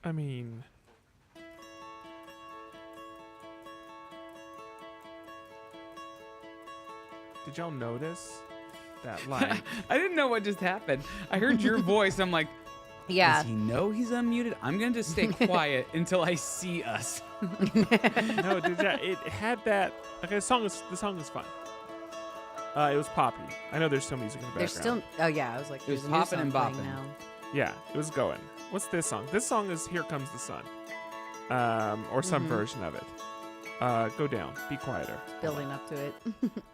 I mean, did y'all notice that, like... I didn't know what just happened. I heard your voice. I'm like, Yeah. does he know he's unmuted? I'm going to just stay quiet until I see us. No, it had that... Okay, the song is fun. It was poppy. I know there's still music in the There's background. still. Oh yeah, I was like, It was there's a new popping song and playing bopping. now. Yeah, it was going. What's this song? This song is Here Comes the Sun. Or some version of it. Go down. Be quieter. Building up to it.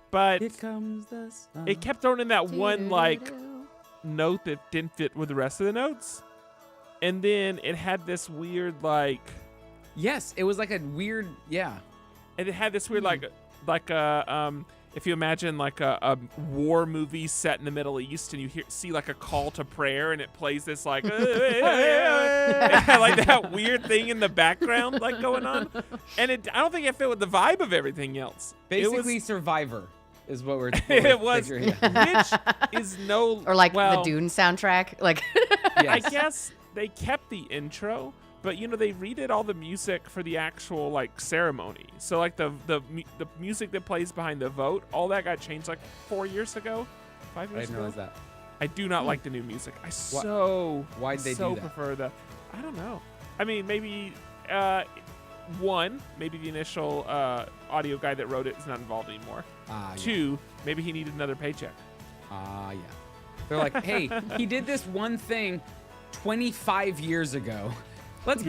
But Here comes the sun. it kept throwing in that one, like, note that didn't fit with the rest of the notes. And then it had this weird, like... Yes, it was like a weird, yeah. And it had this weird, if you imagine like a war movie set in the Middle East, and you see like a call to prayer, and it plays this like, it had like that weird thing in the background like going on, and I don't think it fit with the vibe of everything else. Basically, Survivor is what we're. It was, picturing. which is no, Or like well, the Dune soundtrack. Like. I guess they kept the intro. But, you know, they redid all the music for the actual, like, ceremony. So, like, the music that plays behind the vote, all that got changed, like, 4 years ago? 5 I years didn't ago? realize that. I do not like the new music. Why'd they so do that? prefer the... I don't know. I mean, maybe, maybe the initial audio guy that wrote it is not involved anymore. Yeah. 2, maybe he needed another paycheck. Yeah. They're like, hey, he did this one thing 25 years ago. Let's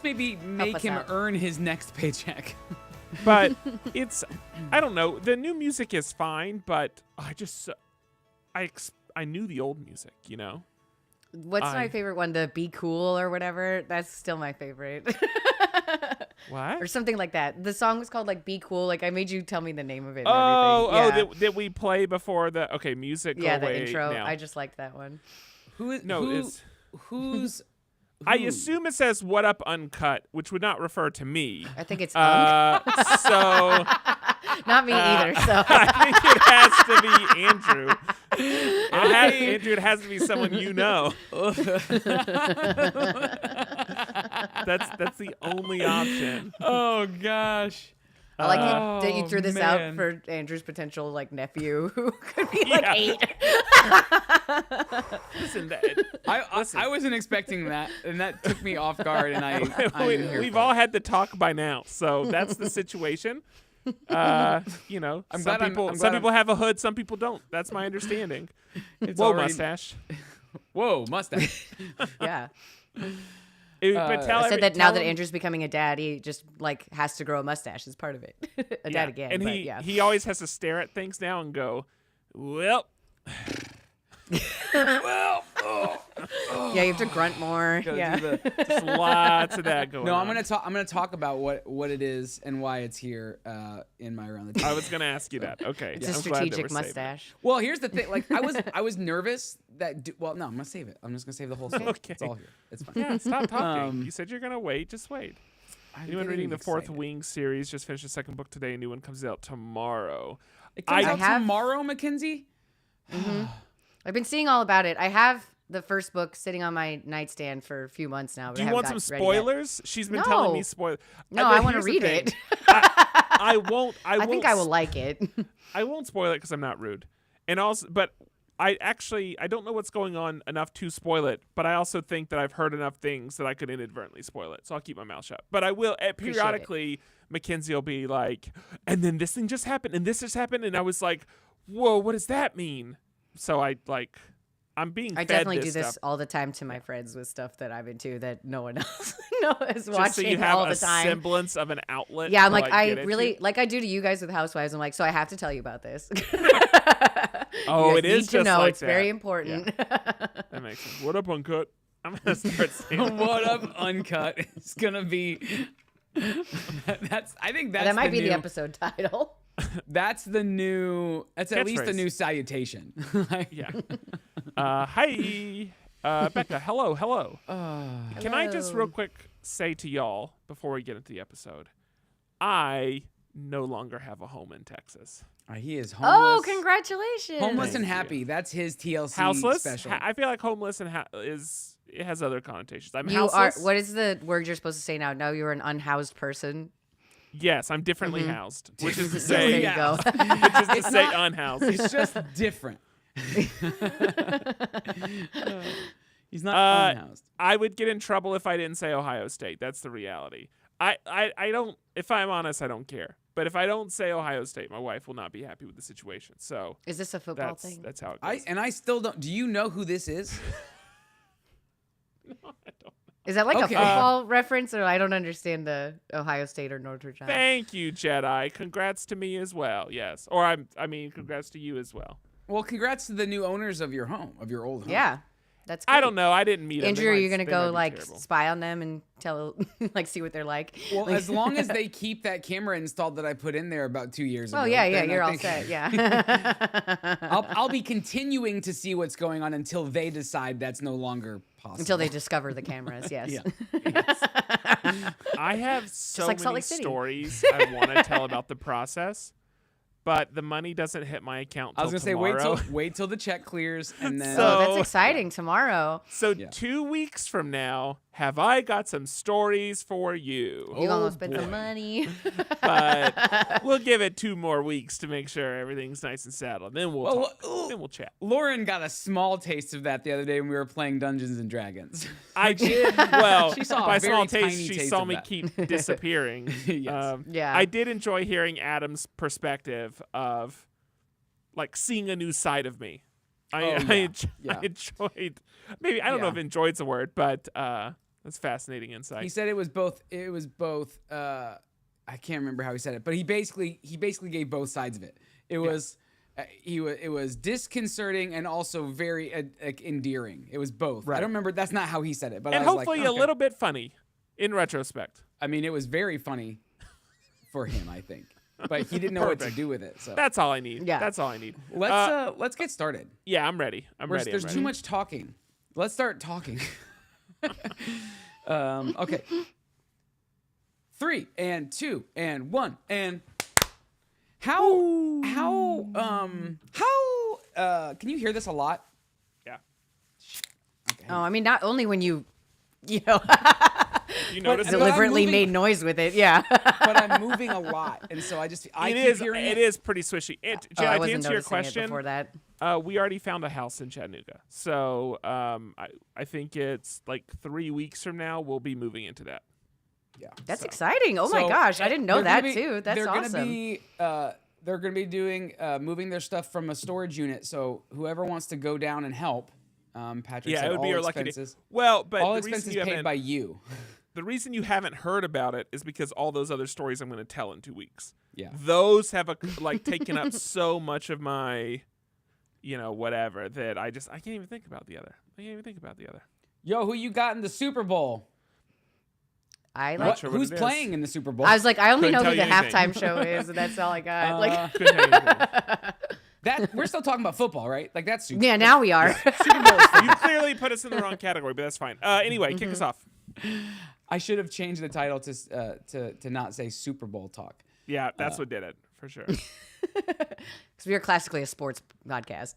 maybe make us him out. earn his next paycheck. But it's, I don't know. The new music is fine, but I knew the old music, you know? What's my favorite one? The Be Cool or whatever? That's still my favorite. What? Or something like that. The song was called like Be Cool. Like I made you tell me the name of it and everything. Yeah. That we play before the, okay, music. Yeah, go the away intro. now. I just liked that one. Who's I assume it says "What Up Uncut," which would not refer to me. I think it's So not me either. So I think it has to be Andrew. Andrew, it has to be someone you know. That's the only option. Oh gosh. I like that you threw this out man. for Andrew's potential like nephew who could be like 8. Listen, I wasn't expecting that, and that took me off guard. And we've all had the talk by now, so that's the situation. You know, some people have a hood, some people don't. That's my understanding. Mustache. Whoa, mustache. Yeah. But I said that now that Andrew's becoming a dad, he just like has to grow a mustache as part of it. Dad again. And he always has to stare at things now and go, well. Yeah, you have to grunt more. Yeah. Just lots of that going on. No, I'm gonna talk about what it is and why it's here in my around the table. I was gonna ask you that. Okay. It's I'm a glad that strategic we're saving it. mustache. Well, here's the thing. Like I was nervous that. No, I'm gonna save it. I'm just gonna save the whole story. Okay. It's all here. It's fine. Yeah, stop talking. You said you're gonna wait. Just wait. I'm Anyone getting reading the Fourth excited. Wing series just finished the second book today. A new one comes out tomorrow. It comes I out have- tomorrow, Mackenzie. I've been seeing all about it. I have the first book sitting on my nightstand for a few months now. But Do I you haven't want some got ready yet. spoilers? She's been telling me No. spoilers. No, I want to read it. I won't. I think I will like it. I won't spoil it because I'm not rude. And also, but I don't know what's going on enough to spoil it. But I also think that I've heard enough things that I could inadvertently spoil it. So I'll keep my mouth shut. But I will periodically. Mackenzie will be like, and then this thing just happened, and this just happened, and I was like, whoa, what does that mean? So I'm being. I fed definitely do this this stuff. all the time to my friends with stuff that I'm into that no one else is Just watching so you have all the a time. semblance of an outlet. Yeah, I'm to, like, I get into. really, like I do to you guys with Housewives. I'm like, so I have to tell you about this. Oh, You it guys is need to just know. like It's that. very important. That makes sense. What up, Uncut? I'm gonna start saying What up, uncut? It's gonna be. I think that's That might be new, the episode title. That's the new. That's at least the Catchphrase. new salutation. Like, Yeah. Hi, Becca. Hello. Can I just real quick say to y'all before we get into the episode, I no longer have a home in Texas. he is homeless. Oh, congratulations. Homeless Thank and you. happy. That's his TLC Houseless. special. I feel like homeless and it has other connotations. I'm You are. houseless. What is the word you're supposed to say now? No, you're an unhoused person. Yes, I'm differently housed, which is to Yes, there say, you go. which is to say unhoused. It's just different. He's not unhoused. I would get in trouble if I didn't say Ohio State. That's the reality. I don't. If I'm honest, I don't care. But if I don't say Ohio State, my wife will not be happy with the situation. So Is this a football thing? that's how it goes. I still don't. Do you know who this is? No, I don't. Is that like a Okay. football reference, or I don't understand the Ohio State or Notre Dame? Thank you, Jedi. Congrats to me as well. Yes, or I mean, congrats to you as well. Well, congrats to the new owners of your home, of your old home. Yeah, that's. Great. I don't know. I didn't meet them. Andrew, They are might- you gonna they go might be like terrible. spy on them and tell, like, see what they're like? Well, Like- as long as they keep that camera installed that I put in there about 2 years ago. Oh yeah, then I you're all think set. Yeah. I'll be continuing to see what's going on until they decide that's no longer possible. Until they discover the cameras. Yes. Yeah. I have so like Salt many Lake City. stories I want to tell about the process, but the money doesn't hit my account I till was gonna tomorrow. say wait till the check clears and then. So- Oh, that's exciting. Tomorrow. So Yeah. 2 weeks from now, have I got some stories for you? You Oh, almost spent the boy. money. But we'll give it 2 more weeks to make sure everything's nice and settled. Then we'll Well, talk. Then we'll chat. Lauren got a small taste of that the other day when we were playing Dungeons and Dragons. I did well. She saw a by very small tiny taste, she taste saw of me that. keep disappearing. Yes. Yeah. I did enjoy hearing Adam's perspective of like seeing a new side of me. I Yeah. enjoyed. Maybe I don't know Yeah. if "enjoyed's a word, but that's fascinating insight. He said it was both. I can't remember how he said it, but he basically gave both sides of it. It was it was disconcerting and also very like endearing. It was both. Right. I don't remember. That's not how he said it, but and I was hopefully like, a okay. little bit funny in retrospect. I mean, it was very funny for him, I think, but he didn't know what to Perfect. do with it. So That's all I need. Yeah. That's all I need. let's get started. Yeah, I'm ready. There's I'm too ready. much talking. Let's start talking. Okay. 3 and 2 and 1 and how can you hear this a lot? Yeah. Okay. Oh, I mean, not only when you know, You notice But it? deliberately moving- made noise with it. Yeah. But I'm moving a lot, and so I keep hearing It is pretty swishy. And, Oh, Jedi, I to wasn't answer your noticing it question, before that. we already found a house in Chattanooga. So I think it's like 3 weeks from now we'll be moving into that. Yeah. That's So- exciting. Oh my So, gosh, I didn't know they're that gonna be- too. That's they're awesome. They're gonna be doing moving their stuff from a storage unit. So whoever wants to go down and help, Patrick Yeah, said it would be all your lucky day. expenses. Well, but All the reason expenses you paid haven't by you. the reason you haven't heard about it is because all those other stories I'm going to tell in 2 weeks. Yeah. Those have taken up so much of my, whatever that I can't even think about the other. Yo, who you got in the Super Bowl? I Not like. sure what Who's it is. playing in the Super Bowl? I was like, I only Couldn't know who tell the you anything. halftime show is, and that's all I got. Like, Couldn't tell you anything. that we're still talking about football, right? Like that's Super. yeah, now we are. Super Bowl. You clearly put us in the wrong category, but that's fine. Anyway, kick us off. I should have changed the title to not say Super Bowl talk. Yeah, that's what did it for sure. Because we are classically a sports podcast,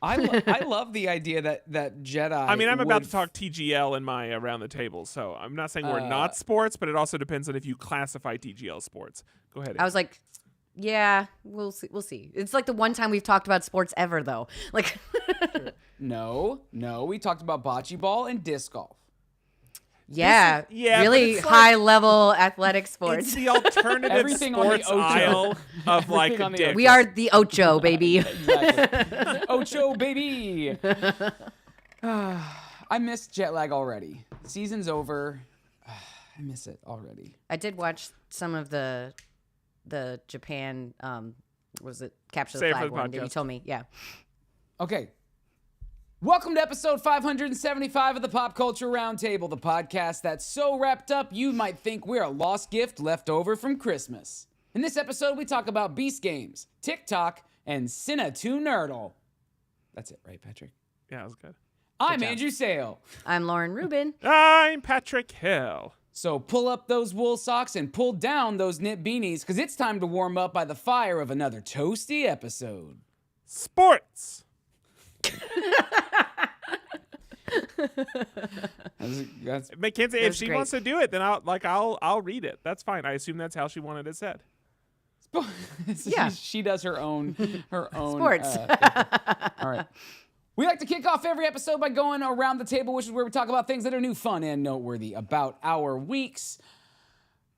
I love the idea that Jedi. I mean, I'm about would to talk TGL in my around the table, so I'm not saying we're not sports, but it also depends on if you classify TGL sports. Go ahead. I was like, yeah, we'll see. We'll see. It's like the one time we've talked about sports ever, though. Like, No, we talked about bocce ball and disc golf. yeah, yeah, but really it's like- high level athletic it's sports. the alternative Everything on the sports Ocho. aisle of like Everything on the dick. Ocho. We are the Ocho, baby. Exactly. Ocho, baby. I miss jet lag already. Season's over. I miss it already. I did watch some of the Japan. Was it Capture the Save it for Flag the one that you podcast. told me? Yeah. Okay. Welcome to episode 575 of the Pop Culture Roundtable, the podcast that's so wrapped up you might think we're a lost gift left over from Christmas. In this episode, we talk about Beast Games, TikTok, and Cine2Nerdal. That's it, right, Patrick? Yeah, that was good. I'm job. Andrew Sale. I'm Lauren Rubin. I'm Patrick Hill. So pull up those wool socks and pull down those knit beanies, because it's time to warm up by the fire of another toasty episode. Sports. That's Mackenzie, if That's she great. wants to do it, then I'll read it. That's fine. I assume that's how she wanted it said. Yeah. She does her own Sports. thing. All right. We like to kick off every episode by going around the table, which is where we talk about things that are new, fun, and noteworthy about our weeks.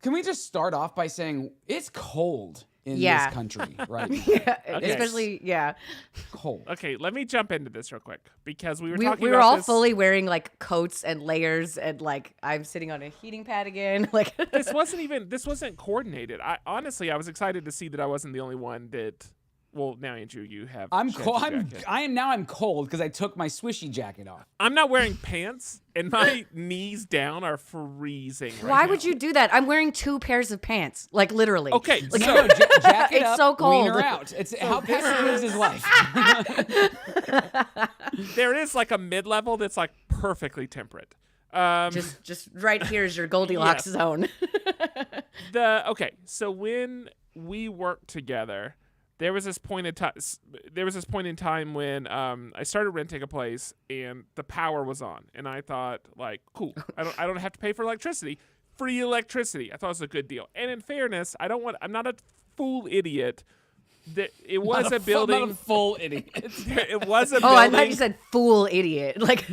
Can we just start off by saying it's cold in Yeah. this country right now? Yeah, Okay. especially Cold. Okay, let me jump into this real quick because we were we talking were about all this. fully wearing like coats and layers, and like I'm sitting on a heating pad again. Like This wasn't coordinated. I was excited to see that I wasn't the only one that. Well, now Andrew, you have. I'm shed cold. your jacket. I'm cold because I took my swishy jacket off. I'm not wearing pants, and my knees down are freezing. Right why now. would you do that? I'm wearing 2 pairs of pants, like literally. Okay, Like, so Jacket It's up, so cold. wiener out. It's how Pesky lives his life. there is like a mid-level that's like perfectly temperate. just right here is your Goldilocks Yes. zone. So when we worked together, there was this point in time. There was this point in time when I started renting a place and the power was on, and I thought, like, cool, I don't have to pay for electricity. Free electricity. I thought it was a good deal. And in fairness, I'm not a fool idiot. It was a building. Not a full idiot. It was a Oh, building. I thought you said fool idiot. Like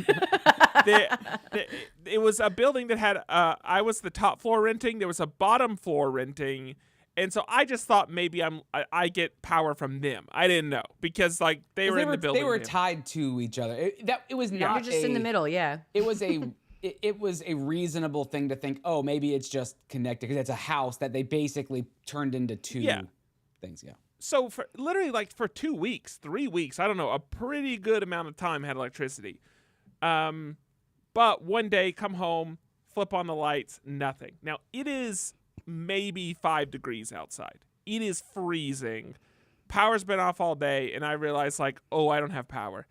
It was a building that had. I was the top floor renting. There was a bottom floor renting. And so I just thought maybe I get power from them. I didn't know because like they were in the building. They were with him. tied to each other. It was not. you're just in the middle, yeah. It was a reasonable thing to think. Oh, maybe it's just connected because it's a house that they basically turned into 2 things. Yeah. So for literally like for 2 weeks, 3 weeks, I don't know, a pretty good amount of time had electricity. But one day, come home, flip on the lights, nothing. Now it is maybe 5 degrees outside. It is freezing. Power's been off all day, and I realized like, oh, I don't have power.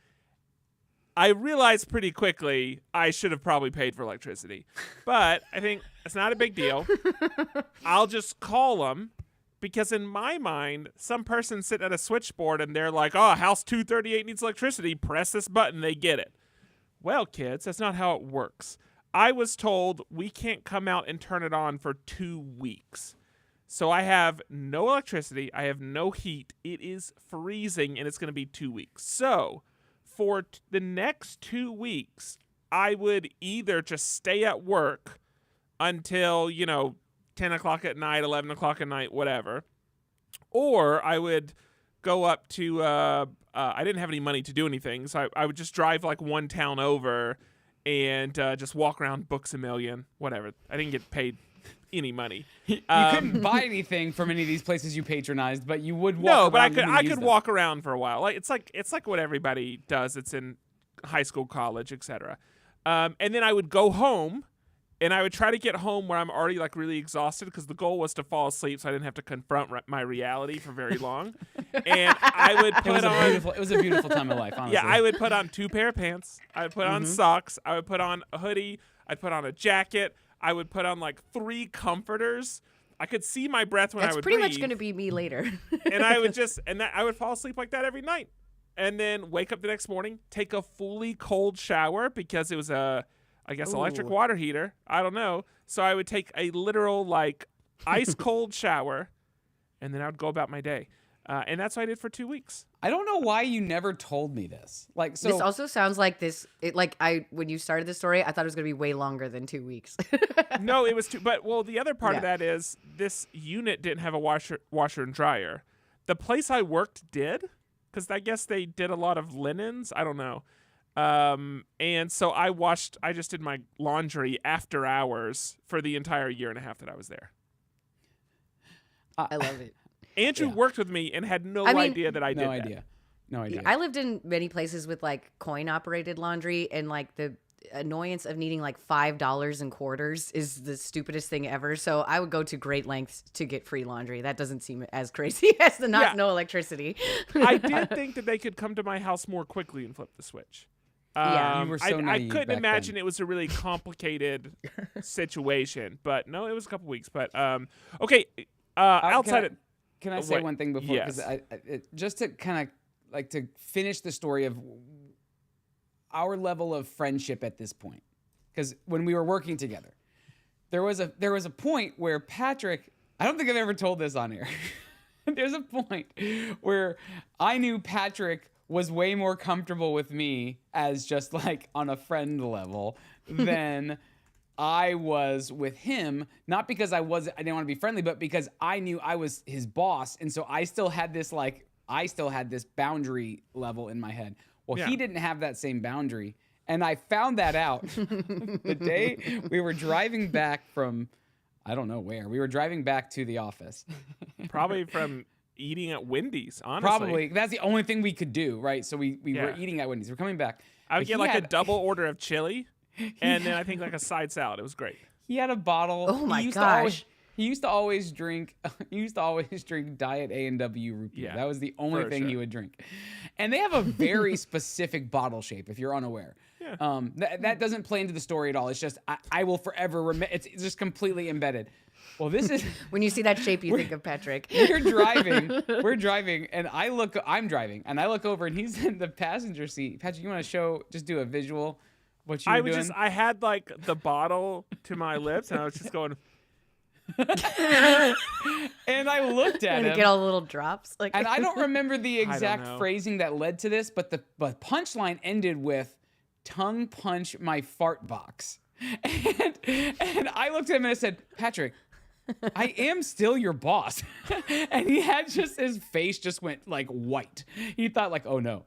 I realized pretty quickly I should have probably paid for electricity, but I think it's not a big deal. I'll just call them because in my mind, some person sitting at a switchboard and they're like, oh, house 238 needs electricity. Press this button. They get it. Well, kids, that's not how it works. I was told we can't come out and turn it on for 2 weeks. So I have no electricity. I have no heat. It is freezing, and it's going to be 2 weeks. So for the next 2 weeks, I would either just stay at work until, 10 o'clock at night, 11 o'clock at night, whatever. Or I would go up to, I didn't have any money to do anything, so I would just drive like one town over and just walk around Books A Million, whatever. I didn't get paid any money. You couldn't buy anything from any of these places you patronized, but you would walk No, but around I could walk around for a while. Like it's like what everybody does. It's in high school, college, etc. And then I would go home, and I would try to get home where I'm already like really exhausted because the goal was to fall asleep so I didn't have to confront my reality for very long. And I would put It was a beautiful time of life, honestly. Yeah, I would put on 2 pair of pants. I would put on socks. I would put on a hoodie. I'd put on a jacket. I would put on like 3 comforters. I could see my breath when I That's would pretty breathe. much going to be me later. And I would I would fall asleep like that every night. And then wake up the next morning, take a fully cold shower because it was electric water heater. I don't know. So I would take a literal like ice cold shower, and then I would go about my day. And that's what I did for 2 weeks. I don't know why you never told me this. Like, so This also sounds like when you started this story, I thought it was going to be way longer than 2 weeks. No, it was but the other part of Yeah. that is this unit didn't have a washer and dryer. The place I worked did, because I guess they did a lot of linens. I don't know. And so I just did my laundry after hours for the entire year and a half that I was there. I love it. Andrew worked with me and had no idea that I did that. No idea. I lived in many places with like coin operated laundry, and like the annoyance of needing like $5 in quarters is the stupidest thing ever. So I would go to great lengths to get free laundry. That doesn't seem as crazy as the no electricity. I did think that they could come to my house more quickly and flip the switch. Yeah. You were so I naive couldn't back imagine then. it was a really complicated situation, but no, it was a couple weeks. But okay, outside Can I say wait, one thing before? Because yes. just to kind of like to finish the story of, our level of friendship at this point, because when we were working together, there was a point where Patrick, I don't think I've ever told this on air. There's a point where I knew Patrick was way more comfortable with me as just like on a friend level than I was with him, not because I didn't want to be friendly, but because I knew I was his boss. And so I still had this boundary level in my head. Well, he didn't have that same boundary. And I found that out the day we were driving back from, I don't know where. We were driving back to the office. Probably from eating at Wendy's, honestly. Probably. That's the only thing we could do, right? So we were eating at Wendy's. We're coming back. I would get like a double order of chili. And then I think like a side salad. It was great. He had a bottle. Oh my gosh. He used to always drink Diet A&W root beer. Yeah, that was the only thing sure. he would drink. And they have a very specific bottle shape, if you're unaware. Yeah. That doesn't play into the story at all. It's just I will forever remember. It's just completely embedded. Well, this is When you see that shape, you think of Patrick. we're driving, and I'm driving, and I look over, and he's in the passenger seat. Patrick, you want to just do a visual? What you were doing? I had like the bottle to my lips, and I was just going. And I looked at And him. get all the little drops. Like, And I don't remember the exact know. phrasing that led to this, but the punchline ended with tongue punch my fart box. And I looked at him and I said, Patrick, I am still your boss. And he had his face just went like white. He thought like, oh no,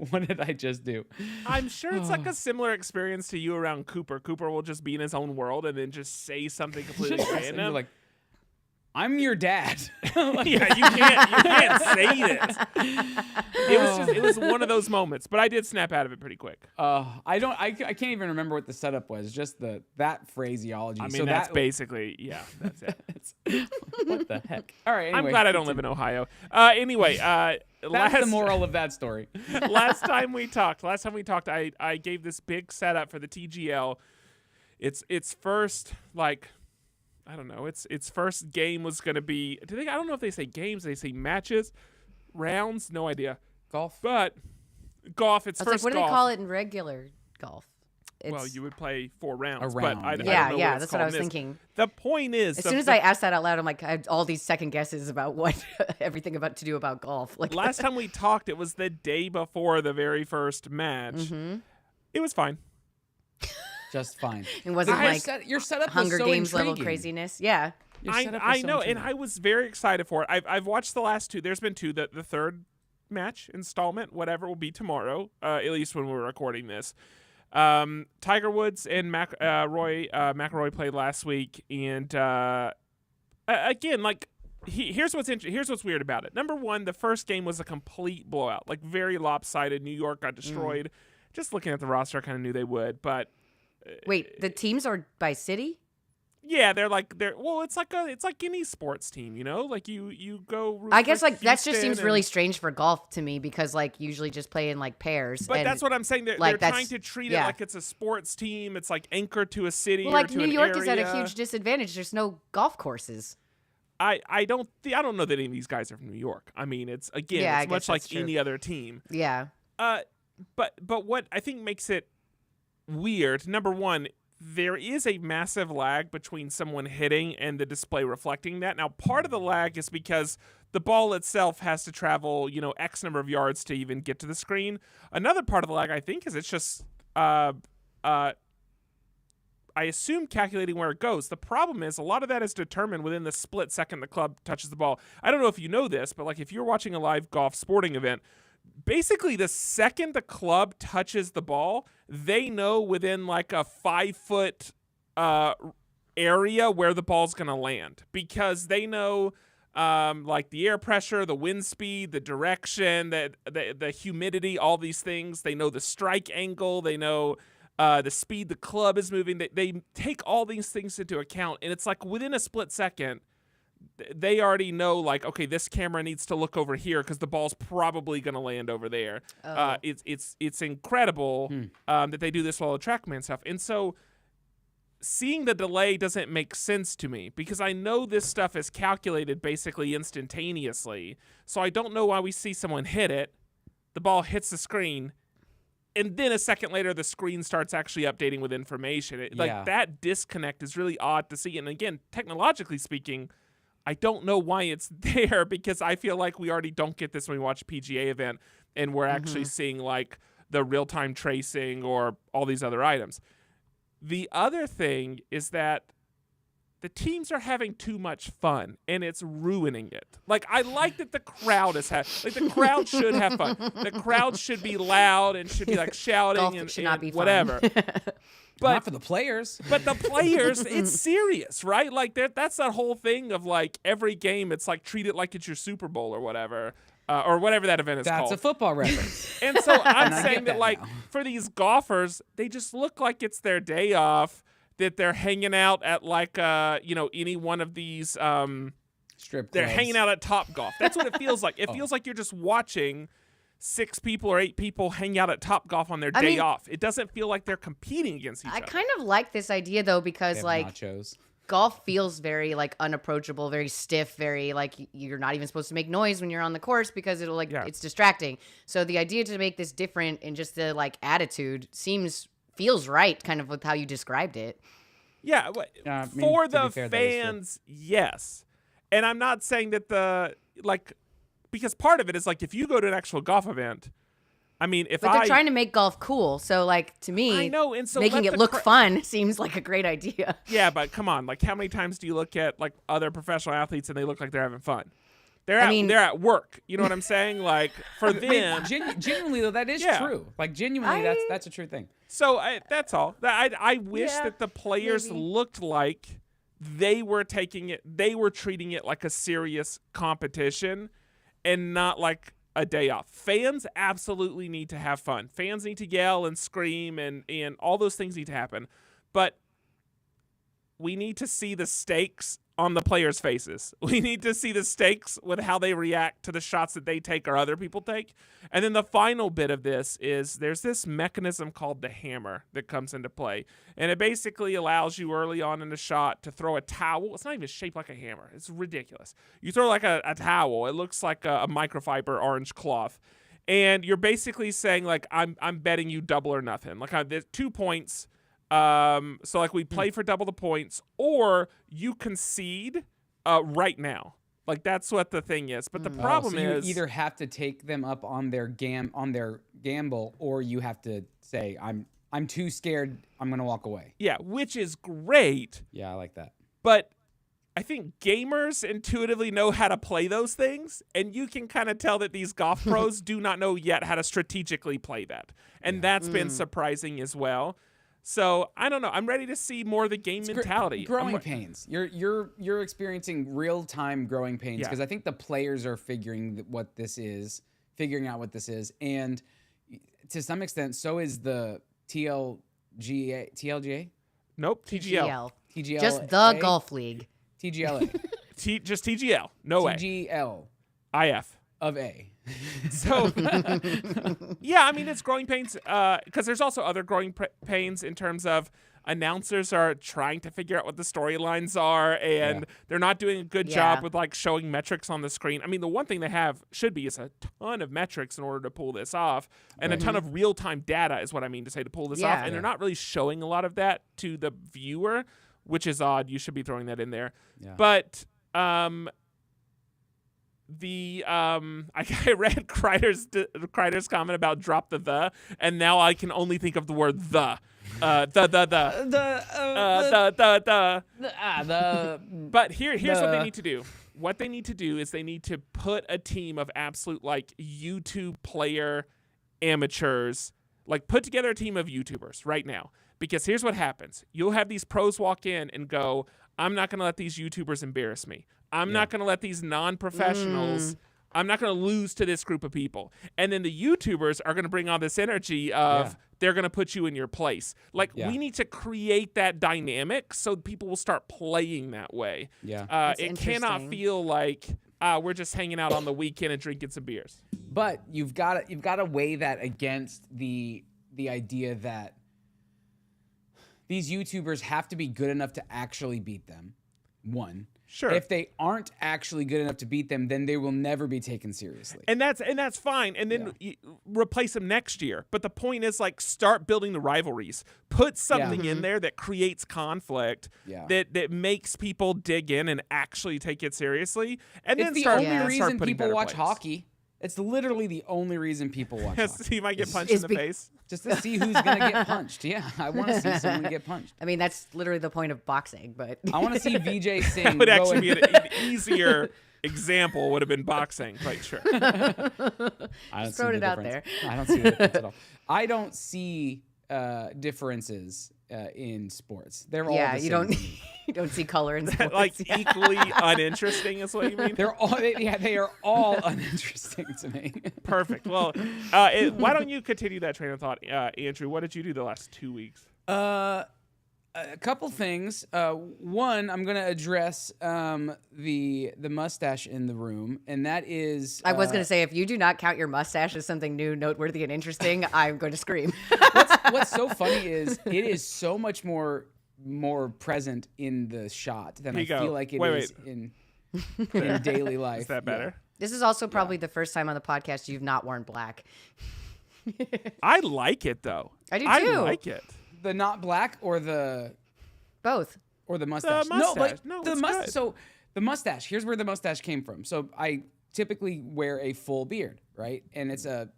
what did I just do? I'm sure it's like a similar experience to you around Cooper. Cooper will just be in his own world and then just say something completely And random. you're like, I'm your dad. Yeah, you can't say this. It was one of those moments, but I did snap out of it pretty quick. I can't even remember what the setup was. Just that phraseology. I mean, so that's basically, that's it. what the heck? All right. Anyway, I'm glad I don't live in Ohio. Anyway, that's the moral of that story. last time we talked, I gave this big setup for the TGL. Its first I don't know. Its first game was going to be. I don't know if they say games. They say matches, rounds. No idea. Golf. But golf. It's I was first like, what do golf. they call it in regular golf? Well, you would play 4 rounds. A But round, I don't yeah, know yeah, what it's that's what I called was in this. thinking. The point is, As soon as I asked that out loud, I'm like, I had all these second guesses about what everything about to do about golf. Like last time we talked, it was the day before the very first match. Mm-hmm. It was fine. Just fine. it wasn't Your setup Hunger was so Games level intriguing. craziness. Yeah. Your setup was I so know, and intriguing. I was very excited for it. I've watched the last 2. There's been 2. The third match installment, whatever, will be tomorrow. At least when we're recording this. Tiger Woods and McIlroy played last week, and again, like here's what's weird about it. Number one, the first game was a complete blowout, like very lopsided. New York got destroyed. Just looking at the roster, I kind of knew they would, but Wait, the teams are by city? yeah, it's like any sports team, you know, like you go. root I guess for like that just Houston seems and- really strange for golf to me because like usually just play in like pairs. But and, that's what I'm saying. They're like, trying that's- to treat it yeah. like it's a sports team. It's like anchored to a city. well, or like to New an York is at a area. huge disadvantage. There's no golf courses. I don't know that any of these guys are from New York. I mean, it's again, Yeah, I it's guess much like that's true. any other team. Yeah. But what I think makes it weird, number one, there is a massive lag between someone hitting and the display reflecting that. Now, part of the lag is because the ball itself has to travel, X number of yards to even get to the screen. Another part of the lag, I think, is it's just I assume calculating where it goes. The problem is a lot of that is determined within the split second the club touches the ball. I don't know if you know this, but like if you're watching a live golf sporting event, basically the second the club touches the ball, they know within like a 5-foot area where the ball's going to land because they know like the air pressure, the wind speed, the direction, the humidity, all these things. They know the strike angle. They know the speed the club is moving. They take all these things into account, and it's like within a split second, they already know, like, okay, this camera needs to look over here because the ball's probably going to land over there. Oh. It's incredible that they do this while the TrackMan stuff. And so seeing the delay doesn't make sense to me because I know this stuff is calculated basically instantaneously. So I don't know why we see someone hit it, the ball hits the screen, and then a second later, the screen starts actually updating with information. Like that disconnect is really odd to see. And again, technologically speaking, I don't know why it's there because I feel like we already don't get this when we watch a PGA event and we're actually seeing like the real-time tracing or all these other items. The other thing is that the teams are having too much fun, and it's ruining it. Like, I like that the crowd is the crowd should have fun. The crowd should be loud and should be, like, shouting Golf and, should not be whatever. Fun. But, not for the players. But the players, it's serious, right? Like, that's that whole thing of, like, every game, it's like, treat it like it's your Super Bowl or whatever that event is called. That's a football reference. And so I'm I saying get that, like, now. for these golfers, they just look like it's their day off, that they're hanging out at, like, any one of these strip clubs. They're hanging out at Topgolf. That's what it feels like. It feels like you're just watching 6 people or 8 people hang out at Topgolf on their day off. It doesn't feel like they're competing against each other. I kind of like this idea, though, because, like, nachos. Golf feels very, like, unapproachable, very stiff, very, like, you're not even supposed to make noise when you're on the course because it'll, like, it's distracting. So the idea to make this different and just the, like, attitude feels right, kind of with how you described it. Yeah, for the fans, yes. And I'm not saying that because part of it is, like, if you go to an actual golf event, I mean, But they're trying to make golf cool, so, like, to me, I know, and so making it look fun seems like a great idea. Yeah, but come on, like, how many times do you look at, like, other professional athletes and they look like they're having fun? They're at work. You know what I'm saying? Like, for them, genuinely though, that is true. Like, genuinely, that's a true thing. So that's all. I wish that the players looked like they were treating it like a serious competition and not like a day off. Fans absolutely need to have fun. Fans need to yell and scream and all those things need to happen. But we need to see the stakes on the players' faces. We need to see the stakes with how they react to the shots that they take or other people take. And then the final bit of this is there's this mechanism called the hammer that comes into play. And it basically allows you early on in the shot to throw a towel. It's not even shaped like a hammer. It's ridiculous. You throw like a towel. It looks like a microfiber orange cloth. And you're basically saying, like, I'm betting you double or nothing. Like, there's 2 points. So like we play for double the points, or you concede right now. Like that's what the thing is. But the problem is you either have to take them up on their gamble, or you have to say I'm too scared. I'm gonna walk away. Yeah, which is great. Yeah, I like that. But I think gamers intuitively know how to play those things, and you can kind of tell that these golf pros do not know yet how to strategically play that, and that's been surprising as well. So I don't know. I'm ready to see more of the game mentality. Growing pains. You're experiencing real time growing pains because I think the players are figuring out what this is, and to some extent, so is the TLGA. Nope, TGL. TGL. Just the golf league. TGLA. Just TGL. No way. TGL. IF. Of A. So, yeah, I mean, it's growing pains because there's also other growing pains in terms of announcers are trying to figure out what the storylines are, and they're not doing a good job with, like, showing metrics on the screen. I mean, the one thing they should be is a ton of metrics in order to pull this off, and a ton of real-time data is what I mean to say to pull this off, and they're not really showing a lot of that to the viewer, which is odd. You should be throwing that in there. Yeah. But I read Kreider's comment about drop the, and now I can only think of the word the. But here's what they need to do. What they need to do is they need to put a team of absolute, like, YouTube player amateurs, like, put together a team of YouTubers right now. Because here's what happens. You'll have these pros walk in and go, I'm not going to let these YouTubers embarrass me. I'm not going to let these non-professionals, I'm not going to lose to this group of people. And then the YouTubers are going to bring all this energy of they're going to put you in your place. Like, we need to create that dynamic so people will start playing that way. Yeah. It cannot feel like we're just hanging out on the weekend and drinking some beers. But you've got to weigh that against the idea that these YouTubers have to be good enough to actually beat them. One. Sure. If they aren't actually good enough to beat them, then they will never be taken seriously. And that's fine. And then you replace them next year. But the point is, like, start building the rivalries. Put something in there that creates conflict, that makes people dig in and actually take it seriously. And it's then the start, only reason putting people better watch players. hockey. It's literally the only reason people watch hockey. So you might get punched in the face. Just to see who's going to get punched. Yeah, I want to see someone get punched. I mean, that's literally the point of boxing, but I want to see VJ Singh. That would actually be an easier example would have been boxing, quite sure. I don't throwing see the it out difference. there. I don't see the difference at all. I don't see differences in sports. They're all the same. You don't see color in sports. Like equally uninteresting is what you mean? They are all uninteresting to me. Perfect. Well, why don't you continue that train of thought, Andrew? What did you do the last 2 weeks? A couple things. One, I'm going to address the mustache in the room, and that is. I was going to say, if you do not count your mustache as something new, noteworthy, and interesting, I'm going to scream. What's so funny is it is so much more present in the shot than I feel like it is in daily life. Is that better? This is also probably the first time on the podcast you've not worn black. I like it, though. I do, too. I like it. The not black or the Both. or the mustache? The mustache. No, No, the it's mustache. good. So the mustache. Here's where the mustache came from. So I typically wear a full beard, right? And it's a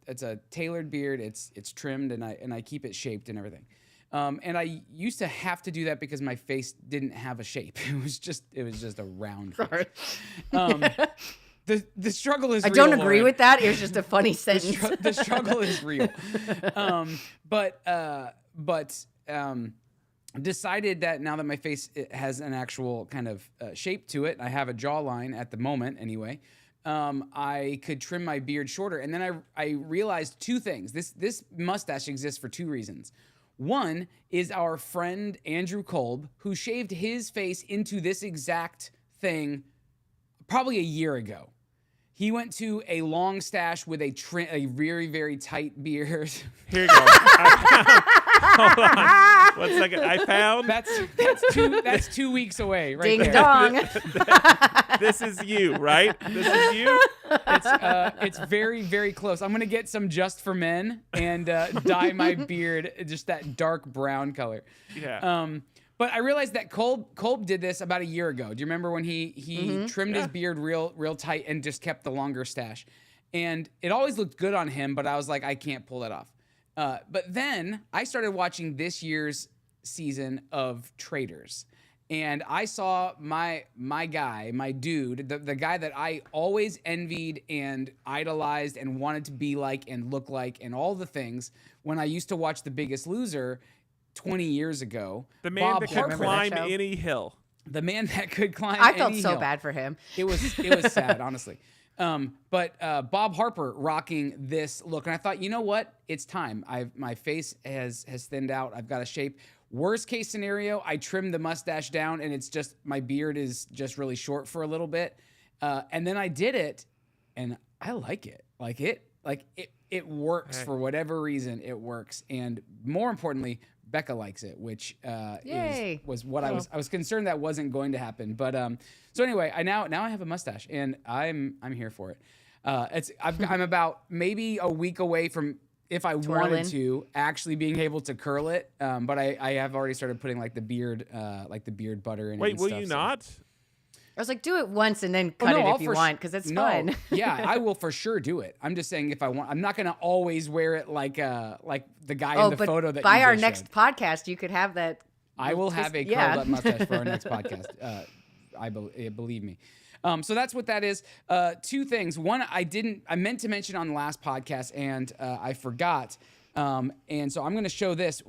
tailored beard. It's trimmed and I keep it shaped and everything. And I used to have to do that because my face didn't have a shape. It was just a round face. The struggle is I real, don't agree Lauren. with that. It was just a funny sentence. The struggle is real. Decided that now that my face has an actual kind of shape to it, I have a jawline at the moment anyway, I could trim my beard shorter. And then I realized two things. This mustache exists for two reasons. One is our friend Andrew Kolb, who shaved his face into this exact thing probably a year ago. He went to a long stash with a very, very tight beard. Here you go. Hold on. 1 second. I found. That's 2 weeks away, right Ding there. dong. This is you, right? This is you? It's very, very close. I'm gonna get some Just for Men and dye my beard just that dark brown color. Yeah. But I realized that Kolb did this about a year ago. Do you remember when he trimmed his beard real tight and just kept the longer stash? And it always looked good on him, but I was like, I can't pull that off. But then I started watching this year's season of Traitors. And I saw my guy, my dude, the guy that I always envied and idolized and wanted to be like and look like and all the things when I used to watch The Biggest Loser 20 years ago. The man Bob that could Harper. climb show? any hill. The man that could climb I felt any so hill. bad for him. It was sad, honestly. But Bob Harper rocking this look, and I thought, you know what? It's time. My face has thinned out. I've got a shape. Worst case scenario, I trim the mustache down, and it's just my beard is just really short for a little bit. And then I did it, and I like it. It works for whatever reason. It works, and more importantly, Becca likes it, which was what I was concerned that wasn't going to happen. But so anyway, I now have a mustache, and I'm here for it. I'm about maybe a week away from, if I wanted to, actually being able to curl it. But I have already started putting like the beard butter in it. Wait, and will stuff, you so. not? I was like, do it once and then cut it if you want, because it's fun. Yeah, I will for sure do it. I'm just saying if I want. I'm not gonna always wear it like the guy in the photo that. By you our just next showed. podcast, you could have that. I will have a curled up mustache for our next podcast. Believe me. So that's what that is. Two things. One, I meant to mention on the last podcast and I forgot. And so I'm going to show this.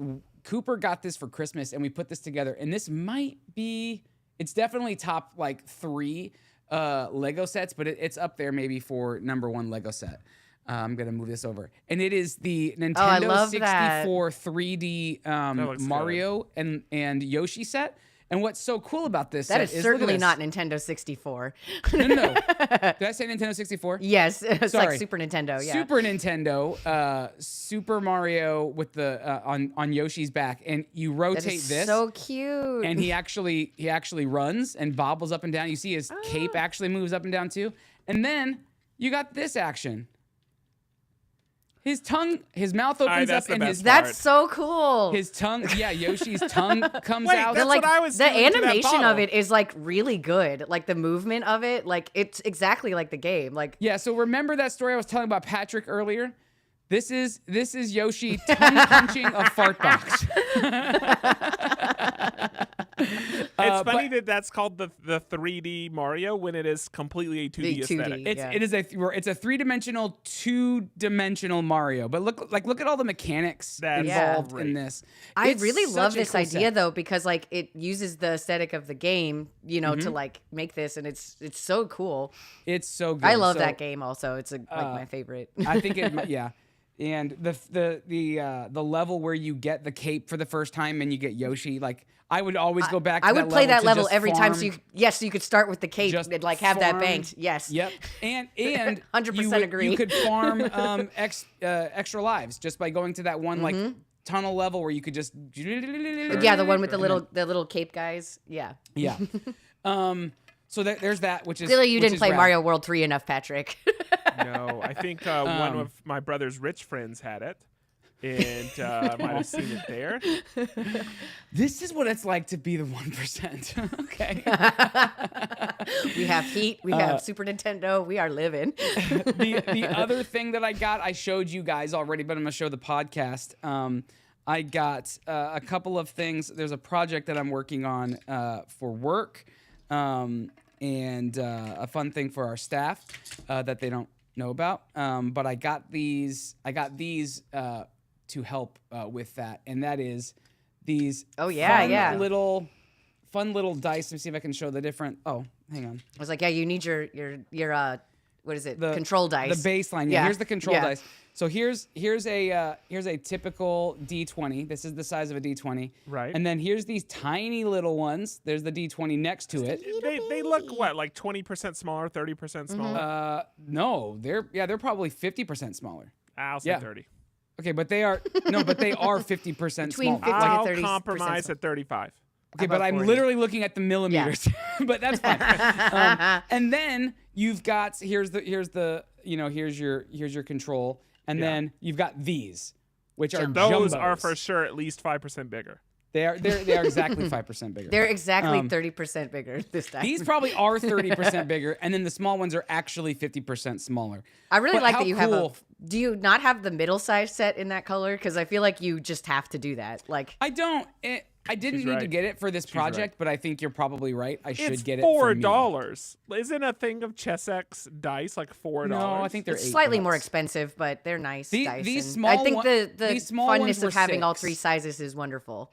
Cooper got this for Christmas and we put this together. And this might be, it's definitely top like 3 Lego sets, but it's up there maybe for number 1 Lego set. I'm going to move this over. And it is the Nintendo 64 3D Mario and Yoshi set. And what's so cool about this That set is certainly look not at Nintendo 64. this. No. Did I say Nintendo 64? Yes, it's Sorry. like Super Nintendo. Yeah. Super Nintendo, Super Mario with the on Yoshi's back, and you rotate That is this. so cute. And he actually runs and bobbles up and down. You see his cape actually moves up and down too. And then you got this action. His mouth opens that's up, the and best part. That's so cool. his tongue, Yoshi's tongue comes Wait, out. that's like what I was the doing to that animation of bottle. it is like really good. Like the movement of it, like it's exactly like the game. Like Yeah, so remember that story I was telling about Patrick earlier? This is Yoshi tongue punching a fart box. It's funny that that's called the 3D Mario when it is completely a 2D The 2D. aesthetic. It's Yeah. it's a 3-dimensional, 2-dimensional Mario. But look at all the mechanics That's involved great. in this. I It's really such love a this cool idea set. though because like it uses the aesthetic of the game, you know, to like make this, and it's so cool. It's so good. I love So, that game also. It's like my favorite. I think yeah. And the level where you get the cape for the first time and you get Yoshi, like I would always go back to I would play that to level just every time. So farm. you could start with the cape Just and like have that farm. banked. Yes. Yep. And 100% agree. You could farm extra lives just by going to that one like tunnel level where you could just Yeah, the one with the little cape guys. Yeah. yeah. So there's that, which is Clearly, you which didn't is play rad. Mario World 3 enough, Patrick. No, I think one of my brother's rich friends had it, and I might have seen it there. This is what it's like to be the 1%. Okay. We have Heat. We have Super Nintendo. We are living. The other thing that I got, I showed you guys already, but I'm gonna show the podcast. I got a couple of things. There's a project that I'm working on for work, and a fun thing for our staff that they don't know about. But I got these to help with that, and that is these fun little dice. Let me see if I can show the different. Oh, hang on. I was like, yeah, you need your what is it? Control dice. The baseline. Yeah. Here's the control Yeah. dice. So here's a typical D20. This is the size of a D20. Right. And then here's these tiny little ones. There's the D20 next to it. They look what, like 20% smaller, 30% smaller? No, they're probably 50% smaller. I'll say yeah. 30. Okay, but they are 50% Between smaller. 50 and I'll 30% compromise at 35. Okay, about but I'm 40? literally looking at the millimeters, but that's fine. And then you've got here's your control, and then you've got these, which are Those jumbos. are for sure at least 5% bigger. They are exactly 5% bigger. They're exactly 30% bigger this time. These probably are 30% bigger, and then the small ones are actually 50% smaller. I really But like how that you have a. cool- Do you not have the middle size set in that color? Because I feel like you just have to do that. Like I don't. I didn't She's need to right. get it for this project, right. but I think you're probably right. I should It's get it for me. $4. Isn't a thing of Chessex dice like $4? No, I think they're it's $8. slightly more expensive, but they're nice dice. These and small I think one- the these small ones funness were of having all 6. 3 sizes is wonderful.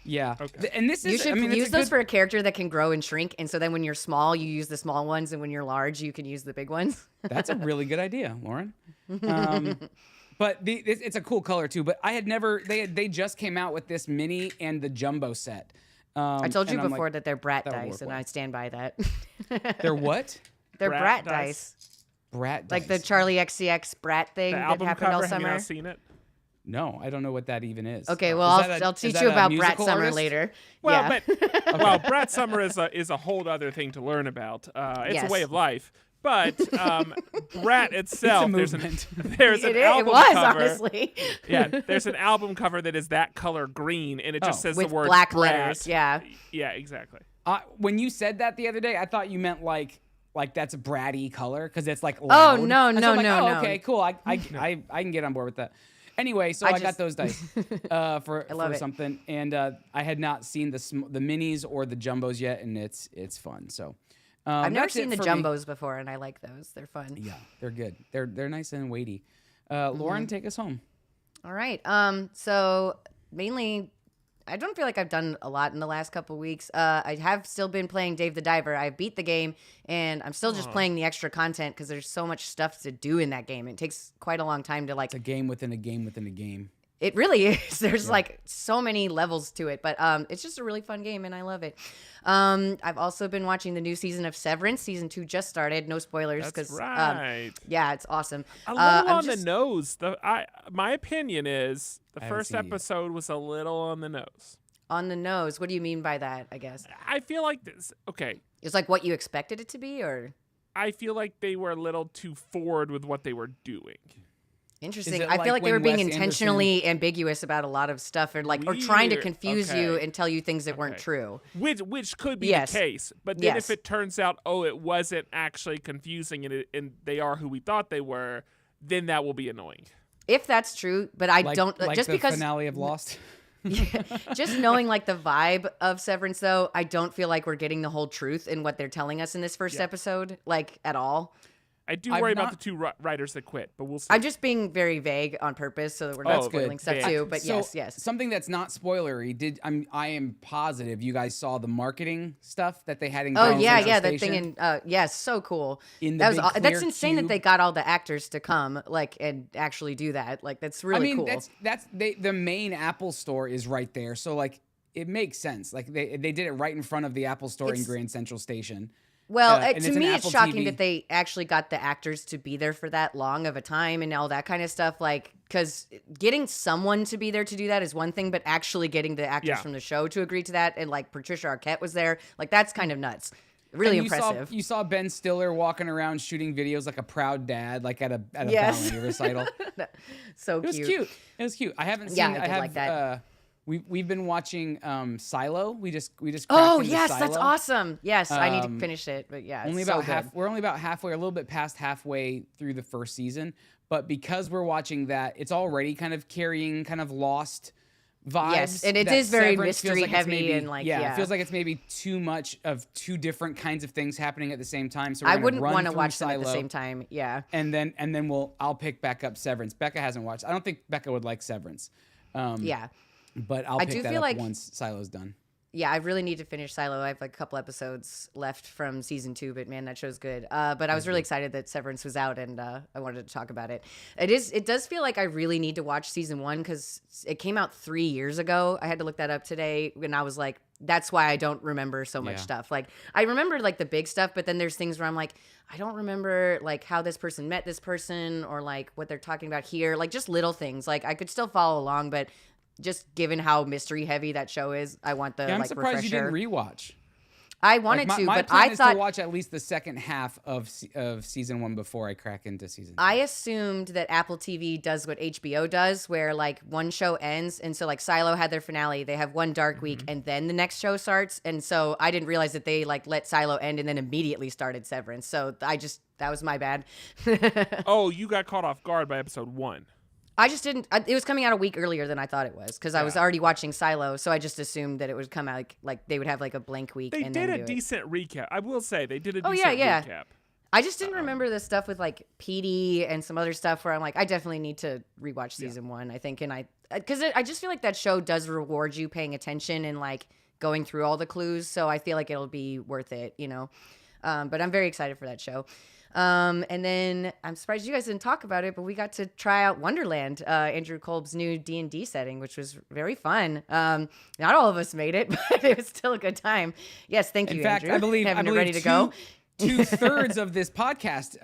Yeah. Okay. And this is. You should I mean, it's use a those good- for a character that can grow and shrink, and so then when you're small, you use the small ones, and when you're large, you can use the big ones. That's a really good idea, Lauren. But it's a cool color too. But I had never. They just came out with this mini and the jumbo set. I told you and I'm before like, that they're brat that'll dice, work and well. I stand by that. They're what? They're Brat brat dice. Brat Like dice. the Charlie XCX brat thing The that album happened cover, all have you summer. not seen it? No, I don't know what that even is. Okay, Is well, that I'll is teach that you a about Brat musical Summer artist? later. Well, yeah. but Brat Summer is a whole other thing to learn about. It's Yes. a way of life. But Brat itself, there's an it album was, cover. honestly. Yeah, there's an album cover that is that color green, and it just says With the word black Brat. letters, yeah. Yeah, exactly. When you said that the other day, I thought you meant like that's a bratty color because it's like Oh, loud. no, And so no, I'm like, no, oh, no. okay, cool. I can get on board with that. Anyway, so I got just- those dice for love it. something, and I had not seen the minis or the jumbos yet, and it's fun. So I've never that's it seen the for me. jumbos before, and I like those. They're fun. Yeah, they're good. They're nice and weighty. Mm-hmm. Lauren, take us home. All right. So mainly, I don't feel like I've done a lot in the last couple weeks. I have still been playing Dave the Diver. I beat the game, and I'm still just playing the extra content because there's so much stuff to do in that game. It takes quite a long time to like. It's a game within a game within a game. It really is. There's like so many levels to it, but it's just a really fun game, and I love it. I've also been watching the new season of Severance. Season 2 just started. No spoilers, That's because right. yeah, it's awesome. A little on the nose. My opinion is the first episode was a little on the nose. On the nose. What do you mean by that? I guess I feel like this. Okay, it's like what you expected it to be, or I feel like they were a little too forward with what they were doing. Interesting. I feel like they were being intentionally ambiguous about a lot of stuff, or trying to confuse you and tell you things that weren't true. Which could be the case, but then if it turns out, it wasn't actually confusing, and they are who we thought they were, then that will be annoying. If that's true, but I don't just the because finale of Lost. Just knowing like the vibe of Severance, though, I don't feel like we're getting the whole truth in what they're telling us in this first episode, like at all. I do worry about the two writers that quit, but we'll see. I'm just being very vague on purpose so that we're not spoiling stuff too. But yes. Something that's not spoilery. I am positive you guys saw the marketing stuff that they had in. Oh yeah, that thing in. Yes, so cool. That's insane that they got all the actors to come and actually do that. Like that's really cool. The main Apple store is right there, so it makes sense. Like they did it right in front of the Apple store in Grand Central Station. Well, to me, it's shocking that they actually got the actors to be there for that long of a time and all that kind of stuff. Because getting someone to be there to do that is one thing, but actually getting the actors from the show to agree to that, and Patricia Arquette was there, that's kind of nuts. Really impressive. You saw Ben Stiller walking around shooting videos like a proud dad, at a ballet recital. So cute. It was cute. I haven't seen. Yeah, I did like that. We've been watching Silo. We just Oh into yes, Silo. That's awesome. Yes, I need to finish it, but yeah, we're only about halfway, a little bit past halfway through the first season. But because we're watching that, it's already kind of carrying kind of Lost vibes. Yes, and it is very mystery heavy and it feels like it's maybe too much of two different kinds of things happening at the same time. So I wouldn't want to watch Silo, them at the same time. Yeah, and then I'll pick back up Severance. Becca hasn't watched. I don't think Becca would like Severance. But I'll pick that up once Silo's done. Yeah, I really need to finish Silo. I have a couple episodes left from season 2, but man, that show's good. But I was really excited that Severance was out, and I wanted to talk about it. It does feel like I really need to watch season 1 because it came out 3 years ago. I had to look that up today, and I was like, that's why I don't remember so much stuff. I remember the big stuff, but then there's things where I'm like, I don't remember how this person met this person or what they're talking about here. Just little things. I could still follow along, but just given how mystery heavy that show is, I want the I'm surprised refresher. you didn't rewatch. I wanted to, my but plan I is thought to watch at least the second half of season 1 before I crack into season 2. I assumed that Apple TV does what HBO does, where one show ends, and so Silo had their finale. They have one dark week, and then the next show starts. And so I didn't realize that they let Silo end and then immediately started Severance. So that was my bad. Oh, you got caught off guard by episode 1. I just didn't. It was coming out a week earlier than I thought it was because I was already watching Silo, so I just assumed that it would come out they would have a blank week. They and did then a decent recap. I will say they did a decent recap. I just didn't remember the stuff with PD and some other stuff where I'm I definitely need to rewatch season 1. I think, and because I just feel like that show does reward you paying attention and going through all the clues, so I feel like it'll be worth it, But I'm very excited for that show. And then I'm surprised you guys didn't talk about it, but we got to try out Wonderland, Andrew Kolb's new D&D setting, which was very fun. Not all of us made it, but it was still a good time. Yes, thank you, In fact, Andrew. I believe ready to go. 2/3 of this podcast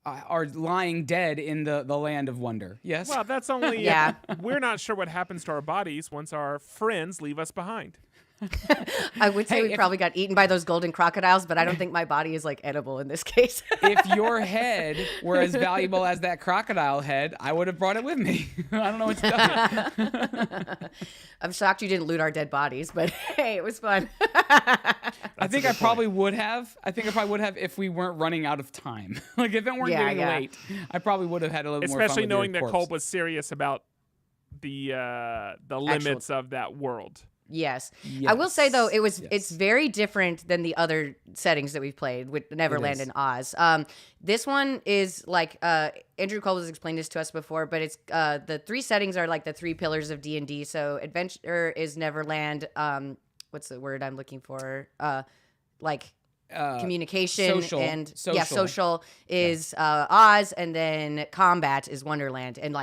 are lying dead in the land of wonder. Yes. Well, that's only we're not sure what happens to our bodies once our friends leave us behind. I would say we probably got eaten by those golden crocodiles, but I don't think my body is edible in this case. If your head were as valuable as that crocodile head, I would have brought it with me. I don't know what to tell you. I'm shocked you didn't loot our dead bodies, but hey, it was fun. I think I probably would have. If we weren't running out of time. If it weren't getting late, I probably would have had a little more fun. Especially with knowing that corpse. Kolb was serious about the limits of that world. Yes. I will say though, it's very different than the other settings that we've played with Neverland and Oz. This one is Andrew Kolb has explained this to us before, but it's the 3 settings are the 3 pillars of D&D. So adventure is Neverland. What's the word I'm looking for? Communication and social is Oz, and then combat is Wonderland. And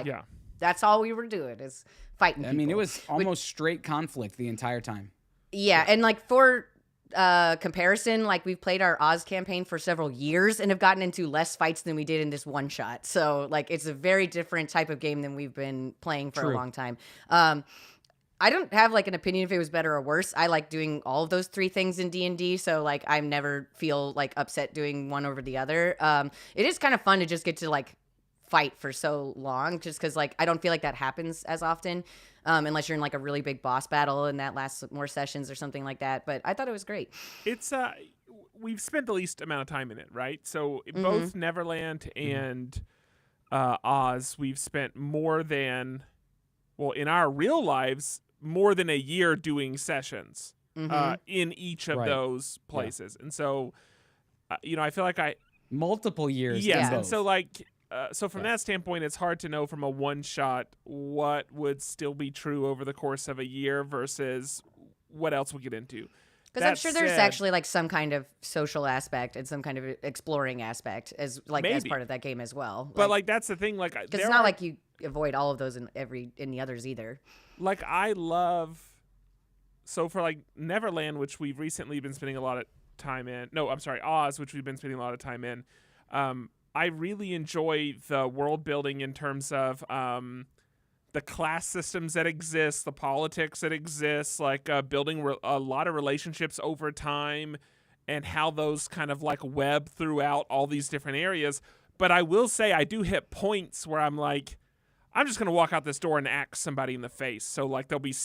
That's all we were doing is fighting. I mean, it people. was almost straight conflict the entire time. Yeah, and like for comparison, like we've played our Oz campaign for several years and have gotten into less fights than we did in this one shot. So like it's a very different type of game than we've been playing for a long time. I don't have like an opinion if it was better or worse. I like doing all of those three things in D&D, so like I never feel like upset doing one over the other. It is kind of fun to just get to like fight for so long, just because like I don't feel like that happens as often, unless you're in like a really big boss battle and that lasts more sessions or something like that. But I thought it was great. It's we've spent the least amount of time in it, right? So both Neverland and Oz, we've spent more than, well, in our real lives, more than a year doing sessions in each of those places. And so, I feel like multiple years. Yes, in and both. so like, so from that standpoint, it's hard to know from a one shot what would still be true over the course of a year versus what else we get into. Because I'm sure there's actually like some kind of social aspect and some kind of exploring aspect as part of that game as well. But like that's the thing, like because it's not like you avoid all of those in the others either. Like I love, so for like Neverland, which we've recently been spending a lot of time in. No, I'm sorry, Oz, which we've been spending a lot of time in. I really enjoy the world building in terms of the class systems that exist, the politics that exist, like building a lot of relationships over time and how those kind of like web throughout all these different areas. But I will say I do hit points where I'm like, I'm just going to walk out this door and axe somebody in the face. So like there'll be,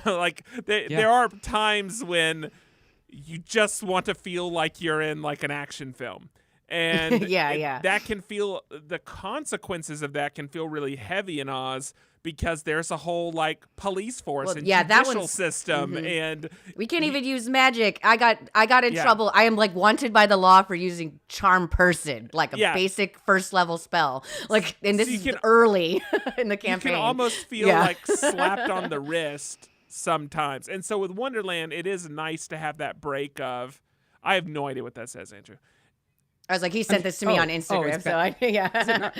like there are times when you just want to feel like you're in like an action film. And that can feel, the consequences of that can feel really heavy in Oz because there's a whole like police force and judicial system, and we can't even use magic. I got in trouble. I am like wanted by the law for using charm person, like a basic first level spell. Like, and this is early in the campaign. You can almost feel like slapped on the wrist sometimes. And so with Wonderland, it is nice to have that break of, I have no idea what that says, Andrew. I was like, he sent this to me on Instagram,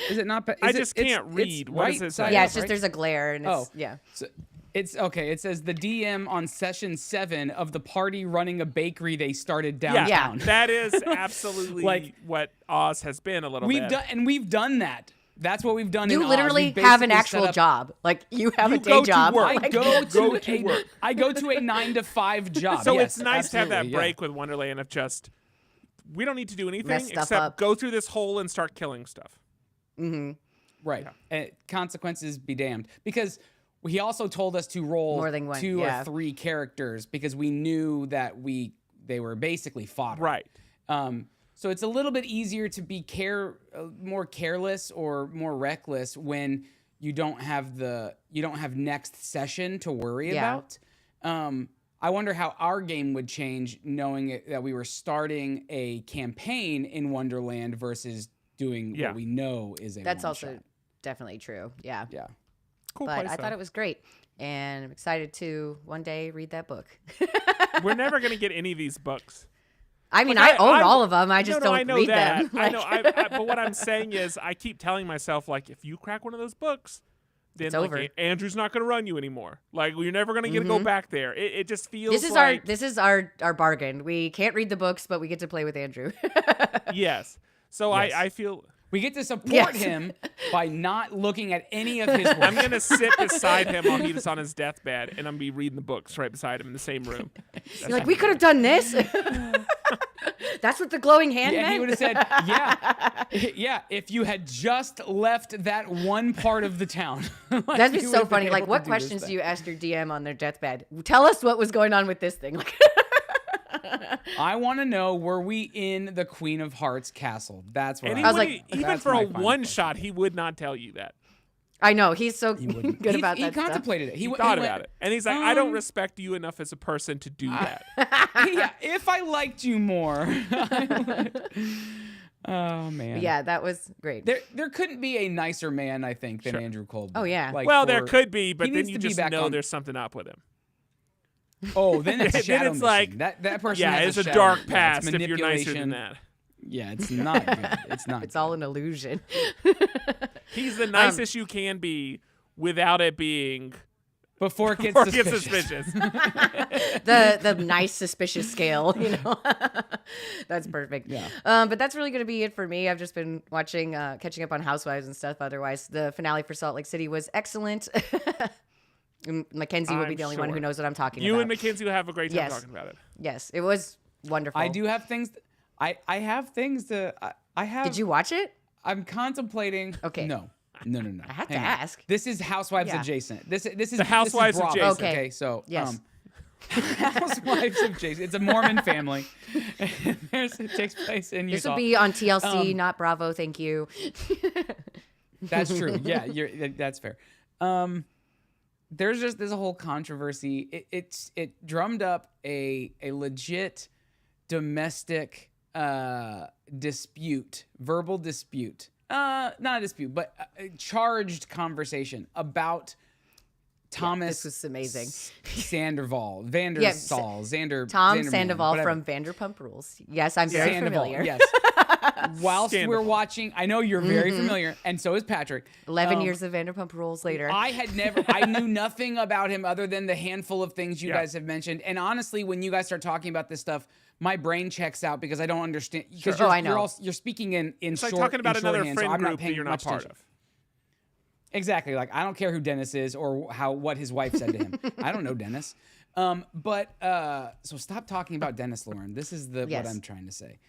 Is it not? I just can't read. What does it say? Yeah, it's just there's a glare, and it's So it's okay. It says the DM on session 7 of the party running a bakery they started downtown. Yeah, that is absolutely like what Oz has been a little bit. We've done that. That's what we've done. You in literally Oz. have an actual job. Like you have a day job. I go to work. I go to a 9-to-5 job. So it's nice to have that break with Wonderland of just, we don't need to do anything except go through this hole and start killing stuff. Right. And consequences be damned. Because he also told us to roll more than one, 2 or 3 characters because we knew that they were basically fodder. Right. So it's a little bit easier to be more careless or more reckless when you don't have next session to worry about. I wonder how our game would change knowing that we were starting a campaign in Wonderland versus doing what we know is a That's also one-shot. definitely true. Yeah. Yeah. Cool. But I thought it was great. And I'm excited to one day read that book. We're never going to get any of these books. I mean, I own all of them. I just don't I know read that. them. I know. But what I'm saying is I keep telling myself, like, if you crack one of those books, then it's over. Andrew's not going to run you anymore. Like, you're never going to get to go back there. It just feels this is our bargain. We can't read the books, but we get to play with Andrew. Yes. So Yes. I feel... We get to support him by not looking at any of his work. I'm going to sit beside him while he's on his deathbed, and I'm going to be reading the books right beside him in the same room. You're like, we could have done this. That's what the glowing hand meant? And he would have said, yeah, if you had just left that one part of the town. That'd be so funny. Like, what questions do you ask your DM on their deathbed? Tell us what was going on with this thing. Like, I want to know, were we in the Queen of Hearts castle? That's what And I he was would, like, even for a one-shot, he would not tell you that. I know. He's so good about he that stuff. contemplated it. He thought about it. And he's like, I don't respect you enough as a person to do that. Yeah, if I liked you more. Oh, man. Yeah, that was great. There couldn't be a nicer man, I think, than Andrew Colby. Oh, yeah. Like, well, there could be, but he then needs you to be just back know on- there's something up with him. Oh, then it's Then shadow it's mission. like, that person yeah, has it's a shadow dark mission. past It's if you're nicer manipulation. than that. Yeah, it's not good. It's not It's good. all an illusion. He's the nicest you can be without it being Before it gets before it gets suspicious. suspicious. The nice suspicious scale, you know. That's perfect. Yeah. But that's really going to be it for me. I've just been watching, catching up on Housewives and stuff. Otherwise, the finale for Salt Lake City was excellent. Mackenzie will be I'm the only one who sure. knows what I'm talking You about. and Mackenzie will have a great time Yes. talking about it. Yes, it was wonderful. I do have things. I have things to. I have. Did you watch it? I'm contemplating. Okay. No. I have to Hang on. ask. This is Housewives Yeah. adjacent. This is The Housewives this is Bravo, adjacent. Okay. So Yes. Housewives adjacent. It's a Mormon family. It takes place in This Utah. will be on TLC, not Bravo. Thank you. That's true. Yeah, that's fair. There's a whole controversy. It drummed up a legit domestic dispute, verbal dispute. Not a dispute, but a charged conversation about Thomas. this was amazing. Sandoval, Xander. Tom Xanderman, Sandoval whatever. from Vanderpump Rules. Yes, I'm very Sandoval, familiar. yes. Whilst we're Sandoval. watching, I know you're very familiar, and so is Patrick. 11 years of Vanderpump Rules later. I knew nothing about him other than the handful of things you Yeah. guys have mentioned. And honestly, when you guys start talking about this stuff, my brain checks out because I don't understand. Because Sure. Oh, I know. you're speaking in It's like short, talking about in another shorthand, so friend I'm not group that paying you're not much part attention. of. Exactly. Like I don't care who Dennis is or what his wife said to him. I don't know Dennis. So stop talking about Dennis, Lauren. This is what Yes. I'm trying to say.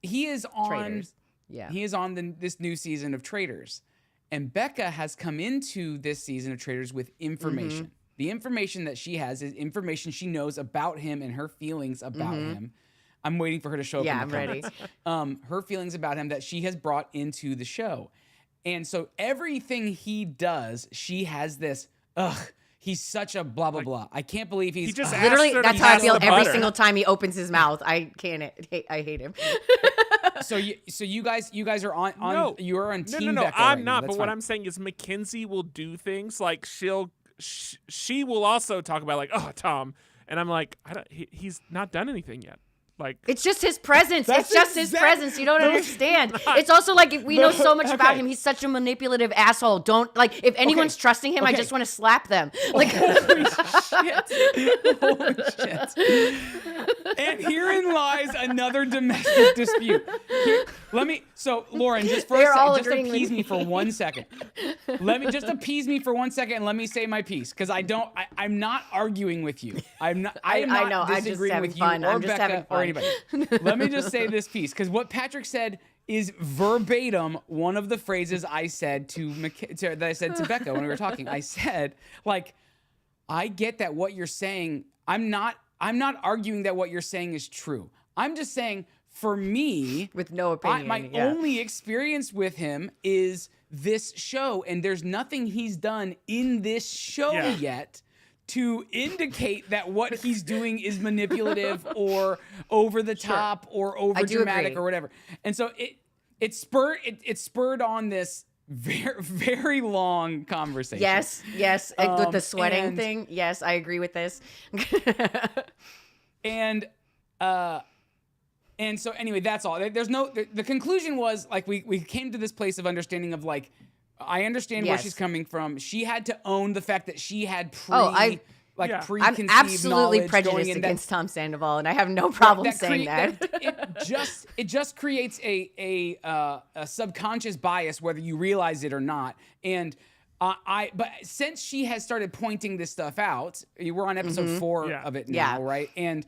He is on. Traitors. Yeah. He is on this new season of Traitors, and Becca has come into this season of Traitors with information. The information that she has is information she knows about him and her feelings about him. I'm waiting for her to show up. Yeah, in I'm the ready. comments. Her feelings about him that she has brought into the show, and so everything he does, she has this. He's such a blah blah blah. I can't believe he's He just literally. asked her to That's how I pass feel the every butter. single time he opens his mouth. I can't. I hate him. So you guys are on No. you are on No, team no, Becca I'm right now. not. That's But what fine. I'm saying is Mackenzie will do things like she will also talk about like, oh, Tom. And I'm like, he's not done anything yet. Like, It's just his presence. That's It's just his presence. You don't understand. It's also like if we know so much about okay. him. He's such a manipulative asshole. Don't like if anyone's trusting him, I Okay. just want to slap them. Like Holy shit. Holy shit. And herein lies another domestic dispute. Lauren, just for They're a all second, just agreeing with appease me me. for 1 second. Appease me for 1 second and let me say my piece. Because I'm not arguing with you. I am not I know, I'm just disagreeing having with fun. you or I'm just Becca having or fun. anybody. Let me just say this piece. Because what Patrick said is verbatim one of the phrases I said that I said to Becca when we were talking. I said, like, I get that what you're saying, I'm not arguing that what you're saying is true. I'm just saying, for me, with no opinion. my only experience with him is this show, and there's nothing he's done in this show yet to indicate that what he's doing is manipulative or over the top or over dramatic agree. or whatever. And so it spurred on this very, very long conversation. Yes, with the sweating and- thing. Yes, I agree with this. And so anyway, that's all. There's the conclusion was like we came to this place of understanding of like, I understand where Yes. she's coming from. She had to own the fact that she had I'm preconceived absolutely knowledge going prejudiced in against Tom Sandoval, and I have no problem saying that. It just creates a subconscious bias whether you realize it or not. And but since she has started pointing this stuff out, we're on episode 4 of it now, right? And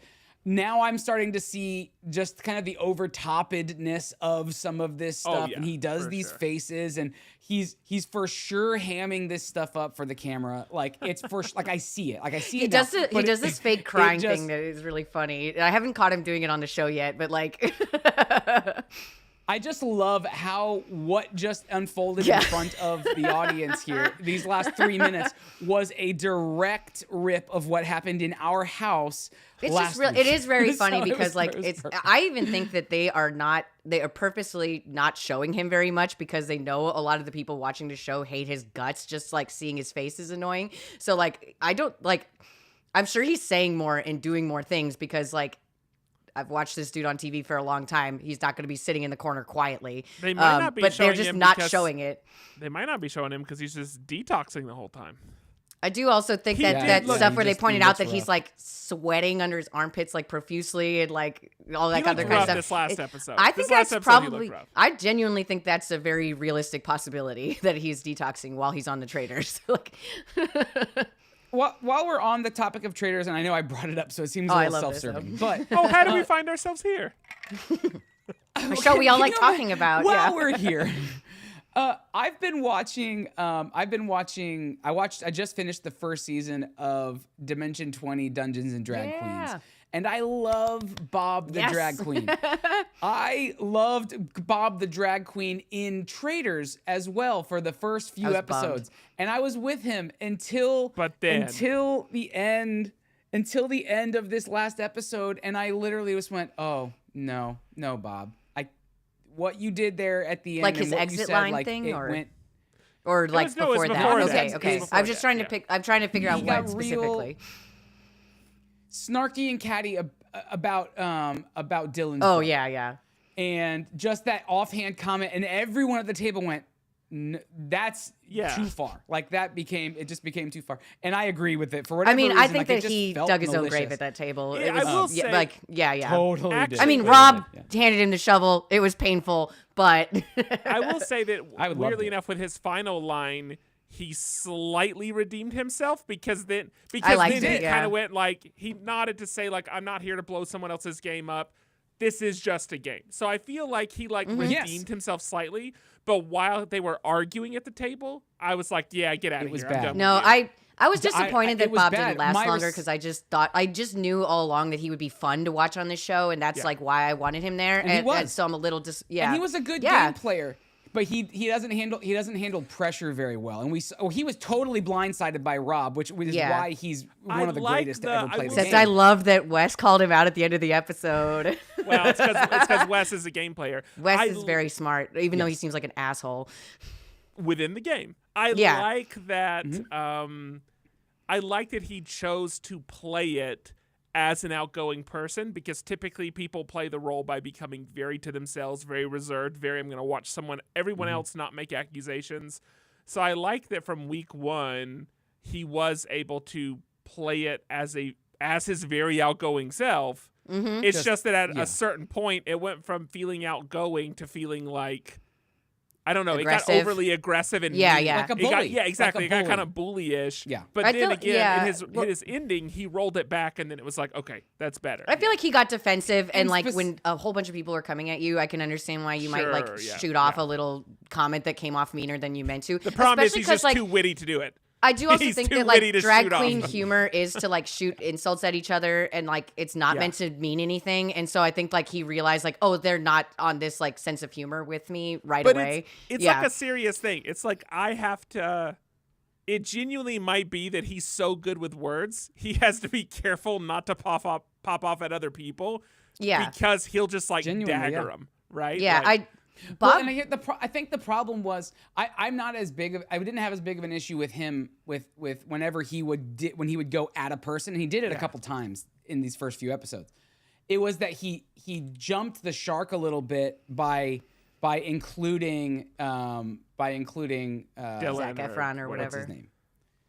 now I'm starting to see just kind of the overtoppedness of some of this stuff, and he does these faces, and he's for sure hamming this stuff up for the camera. Like it's like I see it, He does this fake crying thing that is really funny. I haven't caught him doing it on the show yet, but like. I just love what just unfolded in front of the audience here. These last 3 minutes was a direct rip of what happened in our house. It's last just real. week. It is very funny So it because was- like it was it's. perfect. I even think that they are purposely not showing him very much because they know a lot of the people watching the show hate his guts. Just like seeing his face is annoying. So like I don't like. I'm sure he's saying more and doing more things because like. I've watched this dude on TV for a long time. He's not going to be sitting in the corner quietly. They might not be but they're showing just him not because- showing it. They might not be showing him because he's just detoxing the whole time. I do also think He that did that look- stuff he where they just- pointed he out looks that he's rough. like sweating under his armpits like profusely and like all that He other looked kind of rough stuff. this last episode. I This think last that's episode, he looked probably. rough. I genuinely think that's a very realistic possibility that he's detoxing while he's on the traders. Like, While we're on the topic of traders, and I know I brought it up, so it seems a I little love this, self-serving, but Oh, how do we find ourselves here? a show we all you like know talking what? about. While Yeah. we're here, I've been watching. I just finished the first season of Dimension 20 Dungeons and Drag Yeah. Queens, and I love Bob the Yes. Drag Queen. I loved Bob the Drag Queen in Traders as well for the first few was episodes, and I was with him until the end of this last episode, and I literally just went, "Oh no, Bob! What you did there at the end, Like and his what you exit said, line like, thing, it or- went." Or like no, it was before that. before Okay, that. It okay. was I'm before just trying to that, pick. I'm trying to figure out got what real- specifically. Snarky and catty about Dylan's Oh part. yeah. And just that offhand comment, and everyone at the table went, "That's Yeah. too far." Like it just became too far. And I agree with it for whatever I mean, reason. I think like, it that just he felt dug his own malicious. grave at that table. Yeah, It was, I will say- yeah. Totally Actually- did. I mean, Totally Rob did, handed him the shovel. It was painful, but I will say that I would love weirdly it. enough, with his final line, he slightly redeemed himself because then he liked it, yeah. kind of went like he nodded to say like I'm not here to blow someone else's game up. This is just a game. So I feel like he like Yes. redeemed himself slightly. But while they were arguing at the table, I was like, yeah, get out of It was here. bad. I'm done no, with you. I was disappointed it that was Bob bad. didn't last My longer res- because I just knew all along that he would be fun to watch on this show, and that's Yeah. like why I wanted him there. And he was. so I'm a little And he was a good game player. But he doesn't handle pressure very well, and he was totally blindsided by Rob, which is Yeah. why he's I one of the like greatest the- to ever I play will the Except game. I love that Wes called him out at the end of the episode. Well, it's because Wes is a game player. Wes I is very smart, even though he seems like an asshole. within the game. I Yeah. like that. Mm-hmm. I like that he chose to play it as an outgoing person because typically people play the role by becoming very to themselves, very reserved, I'm going to watch everyone else not make accusations. So I like that from week one he was able to play it as his very outgoing self. Mm-hmm. It's just that at yeah. a certain point it went from feeling outgoing to feeling like I don't know. It Aggressive. got overly aggressive and Yeah, mean. yeah. Like a It got, bully. yeah, exactly. Like It a got kind of bully. bullyish. Yeah. But I then feel- again, yeah, in his ending, he rolled it back, and then it was like, okay, that's better. I feel like he got defensive, and And like spec- when a whole bunch of people are coming at you, I can understand why you might like Sure, yeah, shoot off yeah. a little comment that came off meaner than you meant to. The problem is Especially he's 'cause, just like, too witty to do it. I do also he's think too that like witty to drag shoot off. queen humor is to like shoot insults at each other, and like it's not Yeah. meant to mean anything. And so I think like he realized like, oh, they're not on this like sense of humor with me right But away. it's yeah. like a serious thing. It's like I have to. It genuinely might be that he's so good with words, he has to be careful not to pop off at other people. Yeah. Because he'll just like Genuinely, dagger yeah. them, right? Yeah, Like, Well, Bob. and I think the problem was I'm not as big of I didn't have as big of an issue with him with whenever when he would go at a person, and he did it a couple times in these first few episodes. It was that he jumped the shark a little bit by including Dylan Zac Efron or what's whatever. his name?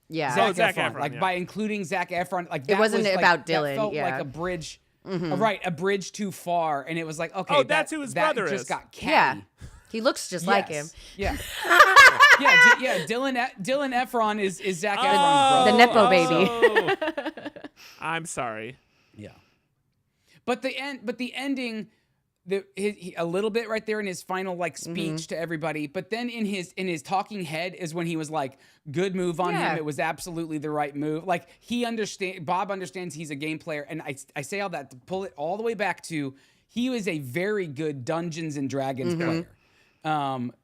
Yeah. Oh, Zac Efron, like yeah. by including Zac Efron, like It that wasn't was, like, about that Dylan, felt yeah. like a bridge, right? A bridge too far, and it was like, okay, Oh, that's who his that brother just is. got Yeah. catty. He looks just like him. Yeah, Dylan Efron is Zac Efron's The brother. Nepo baby. oh. I'm sorry. Yeah, but the ending, a little bit right there in his final like speech to everybody, but then in his talking head is when he was like, "Good move on Yeah. him. It was absolutely the right move." Like Bob understands he's a game player, and I say all that to pull it all the way back to he was a very good Dungeons and Dragons player.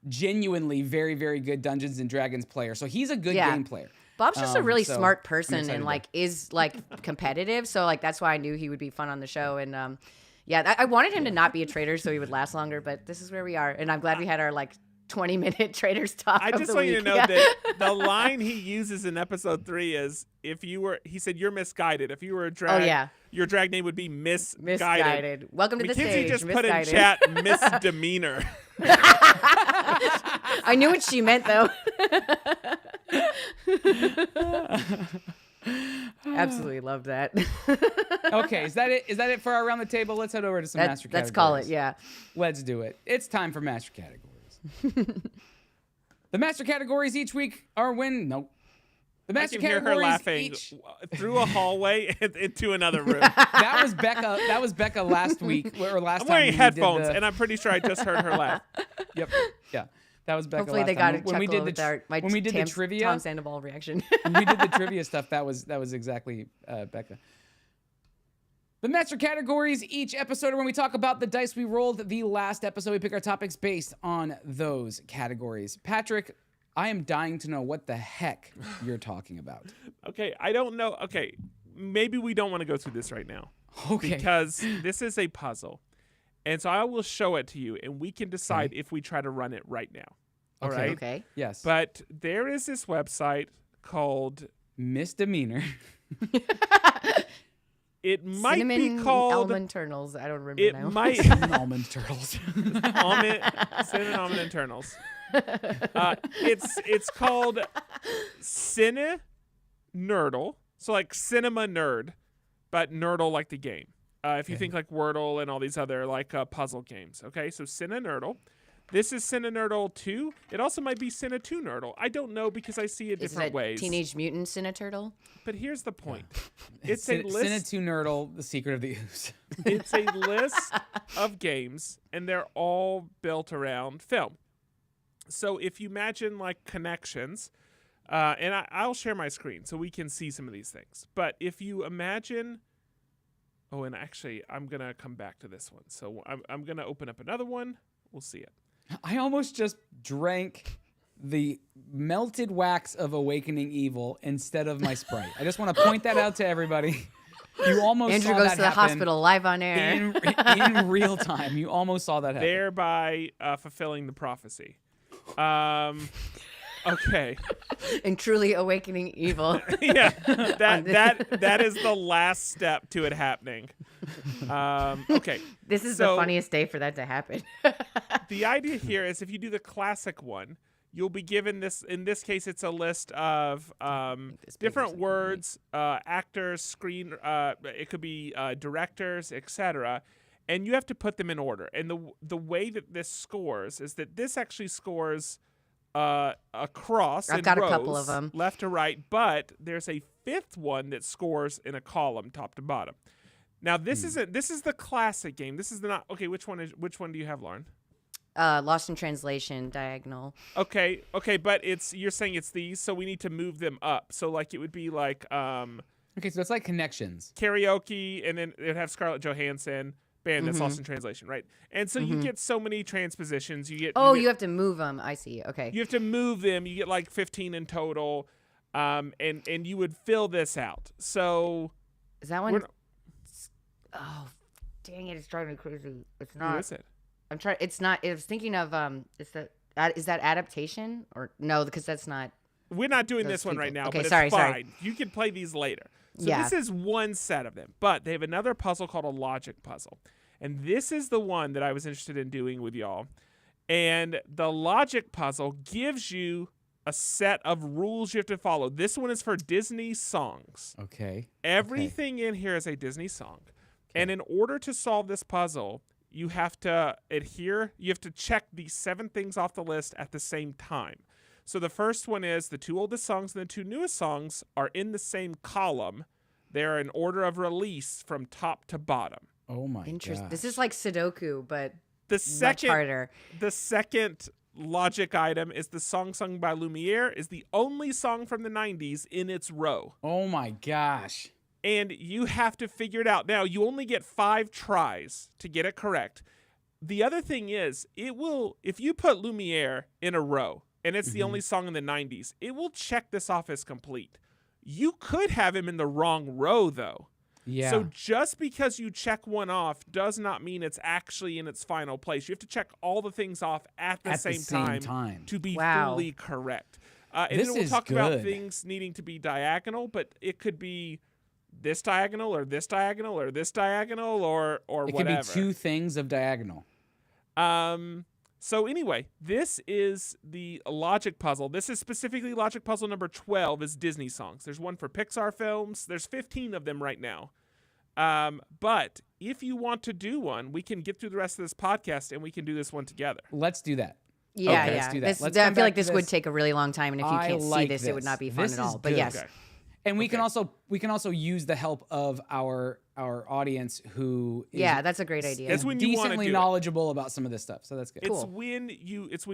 Genuinely very, very good Dungeons and Dragons player. So he's a good Yeah. game player. Bob's just a really so smart I'm person excited and to- like is like competitive. So like that's why I knew he would be fun on the show. And yeah, I wanted him to not be a traitor so he would last longer. But this is where we are, and I'm glad we had our like 20-minute Trader's Talk. I of just the want you to week. know Yeah. that the line he uses in episode 3 is, he said, you're misguided. If you were a drag, your drag name would be misguided. Misguided. Welcome to the Mackenzie stage. just Misguided. put in chat misdemeanor. I knew what she meant, though. Absolutely love that. Okay, is that it? Is that it for our Around the Table? Let's head over to some master categories. Let's call it, yeah. Let's do it. It's time for master categories. The master categories each week are The I master can hear her categories laughing each. through a hallway into another room. That was Becca. That was Becca last week or last I'm time. wearing when we headphones, did and I'm pretty sure I just heard her laugh. Yep. Yeah. That was Becca. Hopefully last they time. got a when we chuckle did with my when we did the trivia. Tom Sandoval reaction. When we did the trivia stuff, that was exactly Becca. The master categories each episode are when we talk about the dice we rolled the last episode. We pick our topics based on those categories. Patrick, I am dying to know what the heck you're talking about. Okay, I don't know. Okay, maybe we don't want to go through this right now. Okay. Because this is a puzzle. And so I will show it to you, and we can decide if we try to run it right now. All right? Okay. Yes. But there is this website called... Misdemeanor. It might Cinnamon be called... almond turtles. I don't remember It now. might... Cinnamon almond turtles. Cinnamon almond and turtles. It's called Cine2Nerdal. So like cinema nerd, but nerdle like the game. If you think like Wordle and all these other like puzzle games. Okay, so Cine2Nerdal. This is Cine2Nerdal 2. It also might be Cine2Nerdal. I don't know because I see it Is different it ways. Teenage Mutant Turtle? But here's the point. It's a list. Cine2Nerdal, The Secret of the Ooze. It's a list of games, and they're all built around film. So if you imagine like connections, and I'll share my screen so we can see some of these things. But if you imagine, oh, and actually I'm gonna come back to this one. So I'm gonna open up another one. We'll see it. I almost just drank the melted wax of Awakening Evil instead of my Sprite. I just want to point that out to everybody. You almost Andrew saw goes that to the happen hospital live on air. in real time. You almost saw that happen. Thereby fulfilling the prophecy. Okay. And truly awakening evil. Yeah, that is the last step to it happening. Okay. This is the funniest day for that to happen. The idea here is if you do the classic one, you'll be given this. In this case, it's a list of different words, actors, screen. It could be directors, etc. And you have to put them in order. And the way that this scores is that this actually scores across. I've in got a rows, couple of them. left to right. But there's a fifth one that scores in a column, top to bottom. Now this isn't. This is the classic game. This is the not. Okay, which one do you have, Lauren? Lost in Translation, diagonal. Okay, but you're saying it's these, so we need to move them up. So like it would be like Okay, so it's like connections. karaoke, and then it'd have Scarlett Johansson. Band that's Lost in Translation, right? And so you get so many transpositions. You have to move them. I see. Okay. You have to move them. You get like 15 in total, and you would fill this out. So Is that one? Oh, dang it! It's driving me crazy. It's not. who is it? I'm trying. It's not. I was thinking of is that adaptation or no? Because that's not. We're not doing Those this one right people. now, Okay, but sorry, it's fine. sorry. You can play these later. So Yeah. this is one set of them, but they have another puzzle called a logic puzzle. And this is the one that I was interested in doing with y'all. And the logic puzzle gives you a set of rules you have to follow. This one is for Disney songs. Okay. Everything in here is a Disney song. And in order to solve this puzzle, you have to check these 7 things off the list at the same time. So the first one is the 2 oldest songs and the 2 newest songs are in the same column. They're in order of release from top to bottom. Oh my Interesting. god. This is like Sudoku, but Much harder. The second logic item is the song sung by Lumiere is the only song from the 90s in its row. Oh my gosh. And you have to figure it out. Now, you only get 5 tries to get it correct. The other thing is, if you put Lumiere in a row, and it's the only song in the 90s, it will check this off as complete. You could have him in the wrong row, though. Yeah. So just because you check one off does not mean it's actually in its final place. You have to check all the things off at the same time to be Wow. fully correct. And This then we'll is talk about good. things needing to be diagonal, but it could be this diagonal or this diagonal or this diagonal or It whatever. could be two things of diagonal. So anyway, this is the logic puzzle. This is specifically logic puzzle number 12 is Disney songs. There's one for Pixar films. There's 15 of them right now. But if you want to do one, we can get through the rest of this podcast and we can do this one together. Let's do that. Yeah, Okay, yeah. let's do that. This, Let's I come feel back like to this would take a really long time, and if you I can't see like this, it would this. not be fun This at is all. But good. yes, Okay. And we can also use the help of our audience who is yeah, that's a great idea. That's when you wanna decently do it. knowledgeable about some of this stuff. So that's good. It's when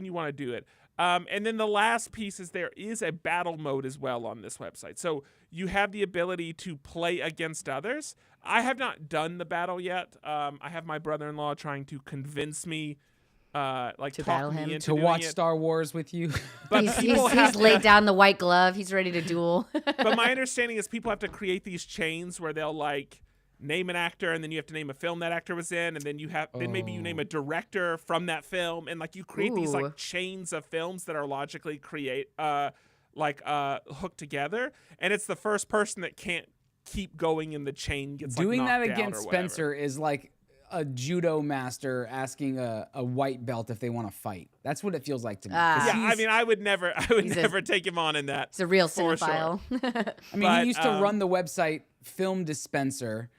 you want to do it. And then the last piece is there is a battle mode as well on this website. So you have the ability to play against others. I have not done the battle yet. I have my brother-in-law trying to convince me, To talk battle me him? into To doing watch it. Star Wars with you. But he's people have laid down the white glove. He's ready to duel. But my understanding is people have to create these chains where they'll name an actor and then you have to name a film that actor was in, and then then maybe you name a director from that film, and you create these Ooh. chains of films that are logically hooked together, and it's the first person that can't keep going in the chain gets Doing that knocked out against or whatever. Spencer is like a judo master asking a white belt if they want to fight. That's what it feels like to me. 'Cause Yeah, I he's- mean, I would never take him on in that. It's a real For sure. cinephile. I mean, but, he used to run the website Film Dispenser.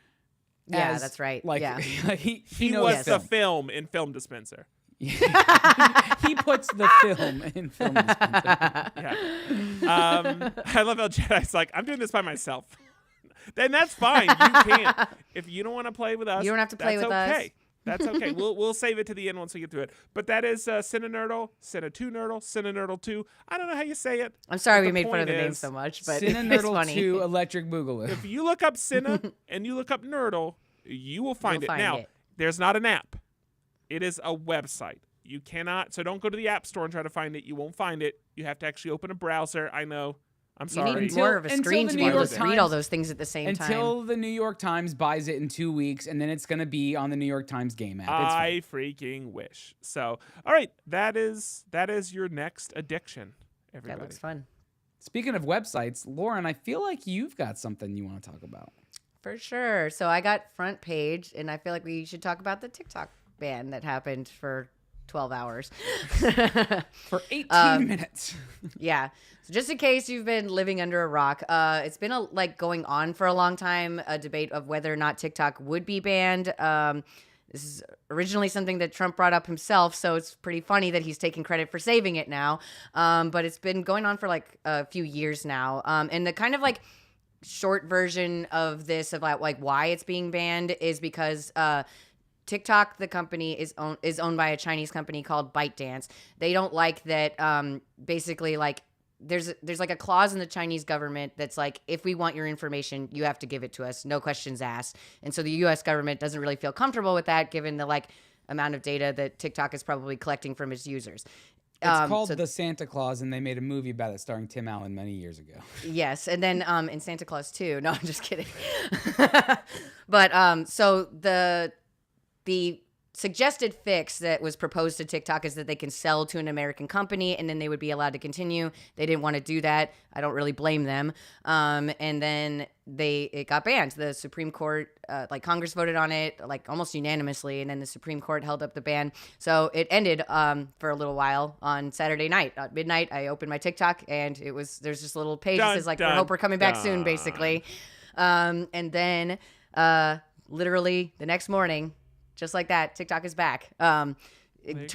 Yeah, as, that's right. Like, Yeah. he He knows was the film. film in Film Dispenser. He puts the film in Film Dispenser. Yeah. I love how Jedi's like, I'm doing this by myself. Then that's fine. You can't. If you don't want to play with us, You don't have to play that's with us. okay. That's okay. We'll save it to the end once we get to it. But that is Cine2Nerdal, Cine2Nerdal, Cine2Nerdal 2. I don't know how you say it. I'm sorry but we the made fun of the point name is, so much, but it's Cine2Nerdal funny. 2 Electric Boogaloo. If you look up Cine and you look up Nerdal, you will find You'll it. find Now, it. there's not an app. It is a website. You cannot, so don't go to the App Store and try to find it. You won't find it. You have to actually open a browser. I know. I'm You sorry. need more of a Until screen the to New be able York to read all Times- those things at the same time. Until the New York Times buys it in 2 weeks, and then it's going to be on the New York Times game app. It's fine. I freaking wish. So, all right, that is your next addiction, everybody. That looks fun. Speaking of websites, Lauren, I feel like you've got something you want to talk about. For sure. So I got Front Page, and I feel like we should talk about the TikTok ban that happened for 12 hours. For 18 minutes. Yeah. So just in case you've been living under a rock, it's been going on for a long time, a debate of whether or not TikTok would be banned. This is originally something that Trump brought up himself, so it's pretty funny that he's taking credit for saving it now. But it's been going on for a few years now. And the kind of short version of this of why it's being banned is because TikTok, the company, is owned by a Chinese company called ByteDance. They don't like that. Basically, there's a clause in the Chinese government that's if we want your information, you have to give it to us, no questions asked. And so the U.S. government doesn't really feel comfortable with that, given the amount of data that TikTok is probably collecting from its users. It's called The Santa Claus, and they made a movie about it starring Tim Allen many years ago. Yes, and then in Santa Claus 2. No, I'm just kidding. But so the suggested fix that was proposed to TikTok is that they can sell to an American company and then they would be allowed to continue. They didn't want to do that. I don't really blame them. And then it got banned. The Supreme Court, Congress voted on it almost unanimously, and then the Supreme Court held up the ban. So it ended for a little while on Saturday night. At midnight, I opened my TikTok and there's just a little page that says we hope we're coming back soon, basically. And then literally the next morning, just like that, TikTok is back. Turn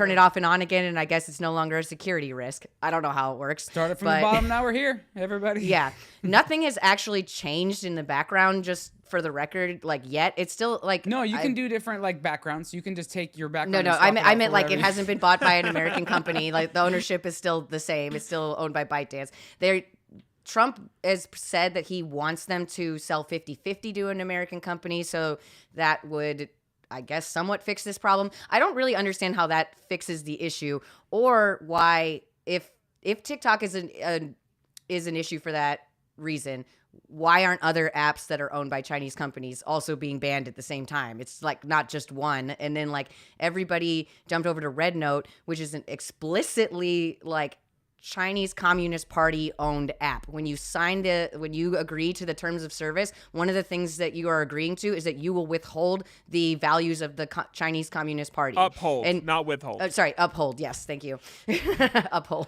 it off and on again, and I guess it's no longer a security risk. I don't know how it works. Started from the bottom, now we're here, everybody. Yeah. Nothing has actually changed in the background, just for the record, yet. It's still No, you can do different backgrounds. You can just take your background. No, and swap I it meant out for it hasn't been bought by an American company. The ownership is still the same. It's still owned by ByteDance. Trump has said that he wants them to sell 50-50 to an American company, so that would, I guess, somewhat fix this problem. I don't really understand how that fixes the issue, or why, if TikTok is an issue for that, reason, why aren't other apps that are owned by Chinese companies also being banned at the same time? It's like not just one. And then like everybody jumped over to Red Note, which is an explicitly like Chinese Communist Party owned app. When you agree to the terms of service, one of the things that you are agreeing to is that you will withhold the values of the Chinese Communist Party. Uphold, and not withhold. Sorry, uphold. Yes, thank you. Uphold.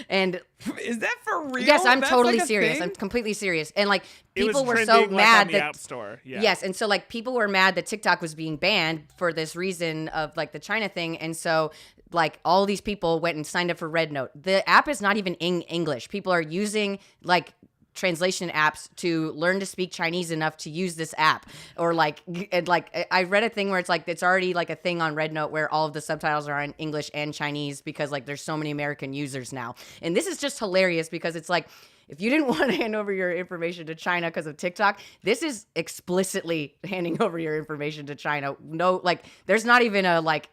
And is that for real? Yes, I'm That's totally like a serious. thing? I'm completely serious. And like people were so trending, like, mad on the that App Store. Yeah. Yes, and so like people were mad that TikTok was being banned for this reason of like the China thing, and so like all these people went and signed up for Red Note. The app is not even in English. People are using like translation apps to learn to speak Chinese enough to use this app. Or like, and like I read a thing where it's like it's already like a thing on Red Note where all of the subtitles are in English and Chinese because like there's so many American users now. And this is just hilarious because it's like, if you didn't want to hand over your information to China because of TikTok, this is explicitly handing over your information to China. No, like there's not even a like,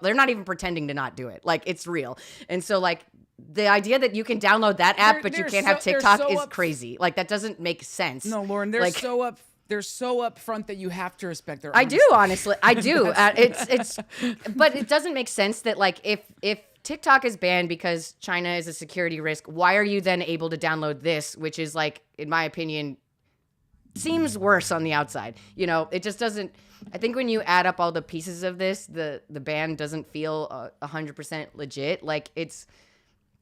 they're not even pretending to not do it. Like it's real. And so like the idea that you can download that app but you can't have TikTok is crazy. Like that doesn't make sense. No, Lauren, they're like, so upfront that you have to respect their. I do, honestly. I do. It's but it doesn't make sense that like if TikTok is banned because China is a security risk, why are you then able to download this, which is like, in my opinion, seems worse on the outside. You know, it just doesn't. I think when you add up all the pieces of this, the ban doesn't feel 100% legit. Like it's,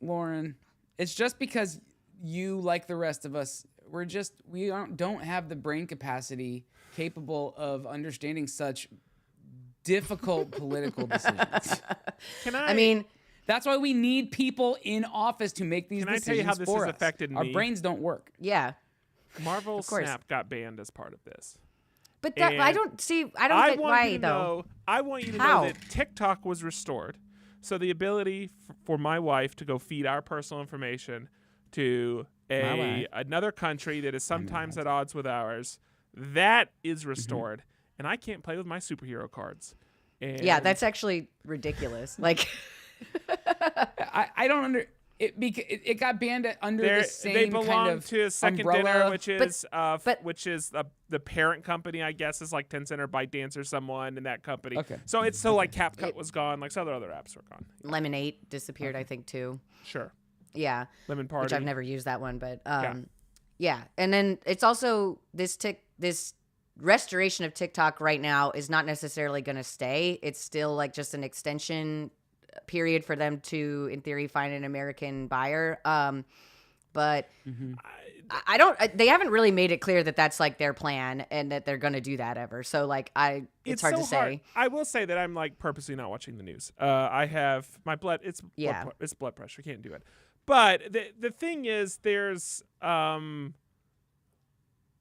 Lauren, it's just because you, like the rest of us, we don't have the brain capacity capable of understanding such difficult political decisions. I mean, that's why we need people in office to make these decisions. Can I tell you how this has affected me? Our brains don't work. Yeah. Marvel Snap got banned as part of this. But that, I don't get why, though. I want you to know that TikTok was restored. So the ability for my wife to go feed our personal information to another country that is sometimes at odds with ours, that is restored. And I can't play with my superhero cards. And yeah, that's actually ridiculous. Like, I don't it got banned under the same they belong kind of to Second umbrella. Dinner, which is the parent company, I guess, is like Tencent or ByteDance or someone in that company. Okay. So it's so like CapCut was gone, like some other apps were gone. Lemonade disappeared, I think, too. Sure. Yeah. Lemon Party. Which I've never used that one, but yeah. And then it's also this restoration of TikTok right now is not necessarily going to stay. It's still like just an extension period for them to, in theory, find an American buyer. But I don't. They haven't really made it clear that that's like their plan and that they're going to do that ever. So like, it's hard to say. I will say that I'm like purposely not watching the news. I have my blood. It's blood pressure. Can't do it. But the thing is, there's a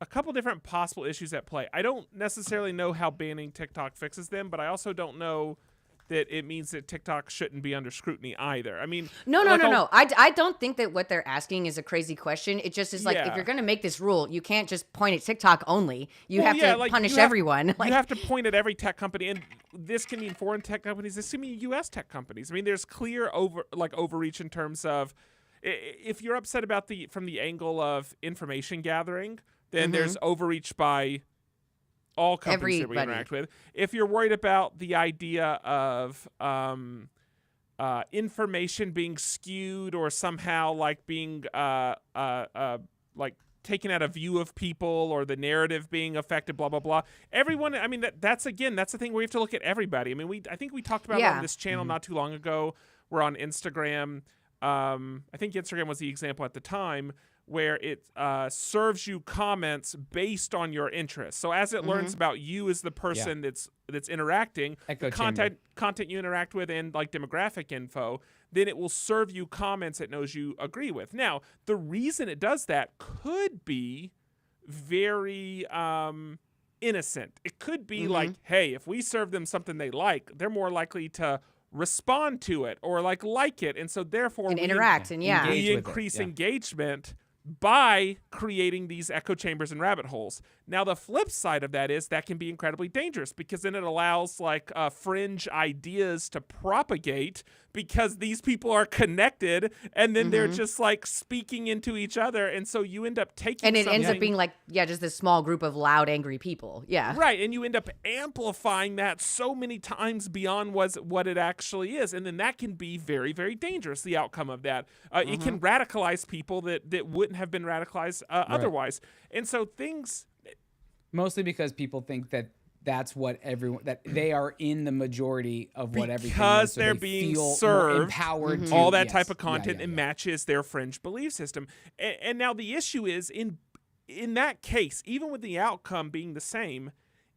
couple different possible issues at play. I don't necessarily know how banning TikTok fixes them, but I also don't know that it means that TikTok shouldn't be under scrutiny either. I mean, no. I don't think that what they're asking is a crazy question. It just is like, if you're going to make this rule, you can't just point at TikTok only. You have to punish everyone. You have to point at every tech company, and this can mean foreign tech companies. This can mean U.S. tech companies. I mean, there's clear overreach in terms of if you're upset about from the angle of information gathering, then there's overreach by all companies that we interact with. If you're worried about the idea of information being skewed or somehow like being like taken out of view of people or the narrative being affected, blah, blah, blah. Everyone, I mean, that's the thing where you have to look at everybody. I mean, I think we talked about it on this channel not too long ago. We're on Instagram. I think Instagram was the example at the time where it serves you comments based on your interests. So as it learns about you as the person that's interacting, the content you interact with and like demographic info, then it will serve you comments it knows you agree with. Now, the reason it does that could be very innocent. It could be like, hey, if we serve them something they like, they're more likely to respond to it or like it. And so therefore interact and we increase engagement by creating these echo chambers and rabbit holes. Now, the flip side of that is that can be incredibly dangerous because then it allows like fringe ideas to propagate because these people are connected and then they're just like speaking into each other. And so you end up taking And it ends something- up being like, just this small group of loud, angry people. Yeah. Right, and you end up amplifying that so many times beyond what it actually is, and then that can be very, very dangerous, the outcome of that. It can radicalize people that wouldn't have been radicalized otherwise. And so things... Mostly because people think that that's what everyone, that they are in the majority of what everything is. Because So they're they being feel more served empowered to, all that yes. type of content Yeah, and yeah. matches their fringe belief system. And now the issue is, in that case, even with the outcome being the same,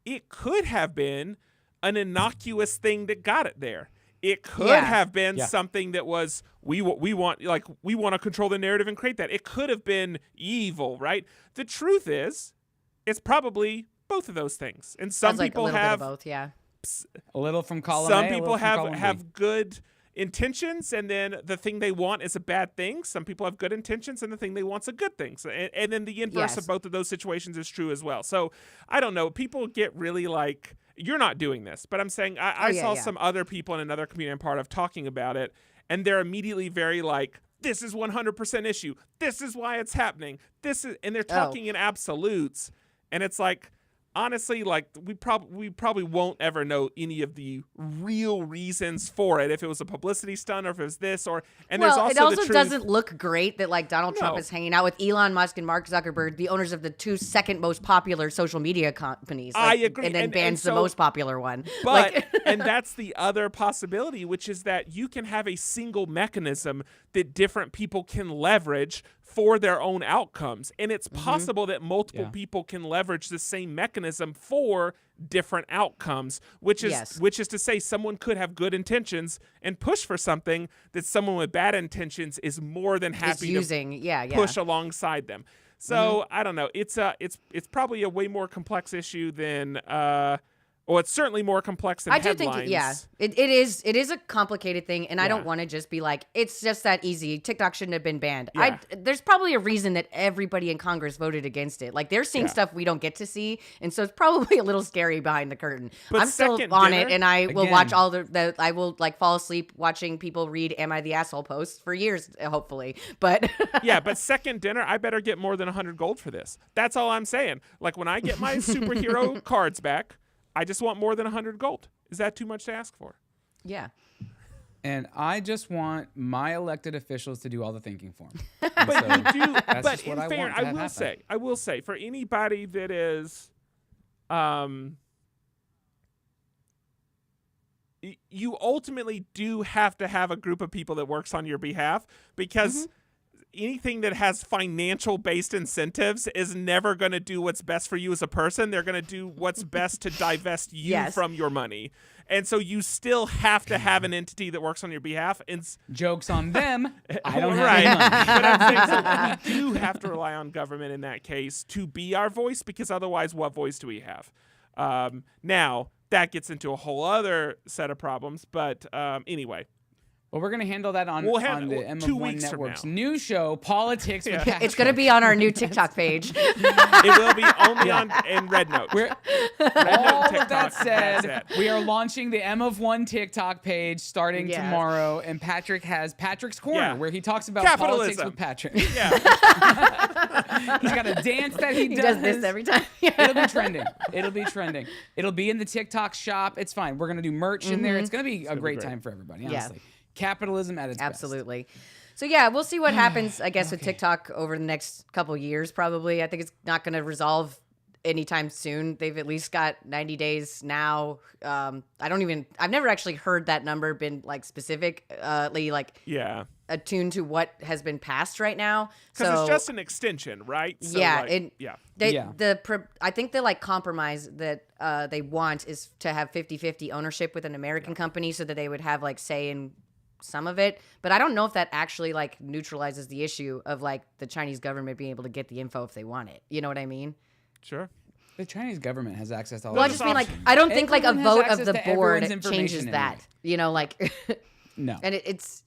it could have been an innocuous thing that got it there. It could have been something that was we want to control the narrative and create that. It could have been evil, right? The truth is, it's probably both of those things. And some Sounds like people a little have bit of both, yeah. A little from column some A, a people little from column B. have good intentions, and then the thing they want is a bad thing. Some people have good intentions, and the thing they want's a good thing. So, and then the inverse of both of those situations is true as well. So I don't know. People get really like, you're not doing this, but I'm saying I saw some other people in another community I'm part of talking about it, and they're immediately very like, this is 100% issue. This is why it's happening. And they're talking in absolutes, and it's like, honestly, like we probably won't ever know any of the real reasons for it, if it was a publicity stunt or if it was this there's also it also the truth. doesn't look great that like Donald Trump No. is hanging out with Elon Musk and Mark Zuckerberg, the owners of the two second most popular social media companies. I agree. And then bans the so- most popular one. But and that's the other possibility, which is that you can have a single mechanism that different people can leverage for their own outcomes. And it's possible that multiple people can leverage the same mechanism for different outcomes, which is to say someone could have good intentions and push for something that someone with bad intentions is more than happy to push alongside them. So I don't know. It's probably a way more complex issue than well, it's certainly more complex than I do headlines. think, it is a complicated thing, and I don't want to just be like, it's just that easy. TikTok shouldn't have been banned. Yeah. There's probably a reason that everybody in Congress voted against it. Like, they're seeing stuff we don't get to see, and so it's probably a little scary behind the curtain. But I'm still second on dinner- it, and I will Again. watch all I will, like, fall asleep watching people read Am I the Asshole posts for years, hopefully. But Yeah, but second dinner, I better get more than 100 gold for this. That's all I'm saying. Like, when I get my superhero cards back, I just want more than 100 gold. Is that too much to ask for? yeah. And I just want my elected officials to do all the thinking for me. But you do. But just in what I fair, want to have I will say, for anybody that is, you ultimately do have to have a group of people that works on your behalf, because anything that has financial based incentives is never going to do what's best for you as a person. They're going to do what's best to divest you from your money. And so you still have to have an entity that works on your behalf. And Joke's on them. I don't have right. any money. But I'm saying, so we do have to rely on government in that case to be our voice, because otherwise, what voice do we have? Now, that gets into a whole other set of problems. But anyway. Well, we're going to handle that on, We'll on the M 2 of 1 weeks from Network's now. new show, Politics with Patrick. It's going to be on our new TikTok page. It will be only in Red Note. We're, Red Note, all of TikTok, that said, that's it. we are launching the M of 1 TikTok page starting Yes. tomorrow, and Patrick has Patrick's Corner, Yeah. where he talks about Capitalism. politics with Patrick. Yeah. He's got a dance that he He does this every time. It'll be trending. It'll be trending. It'll be in the TikTok shop. It's fine. We're going to do merch in there. It's going to be a great time for everybody, honestly. Capitalism at its best. Absolutely. So yeah, we'll see what happens, I guess, with TikTok over the next couple years, probably. I think it's not going to resolve anytime soon. They've at least got 90 days now. I've never actually heard that number been like specifically like Yeah. attuned to what has been passed right now. Because So it's just an extension, right? So, yeah, like, yeah. I think the like compromise that they want is to have 50-50 ownership with an American company, so that they would have like say in some of it. But I don't know if that actually like neutralizes the issue of like the Chinese government being able to get the info if they want it. You know what I mean? Sure. The Chinese government has access to all Well, I this just mean like options. I don't think like a Everyone has vote of access the to board everyone's changes information that. anyway. You know, like No. and it's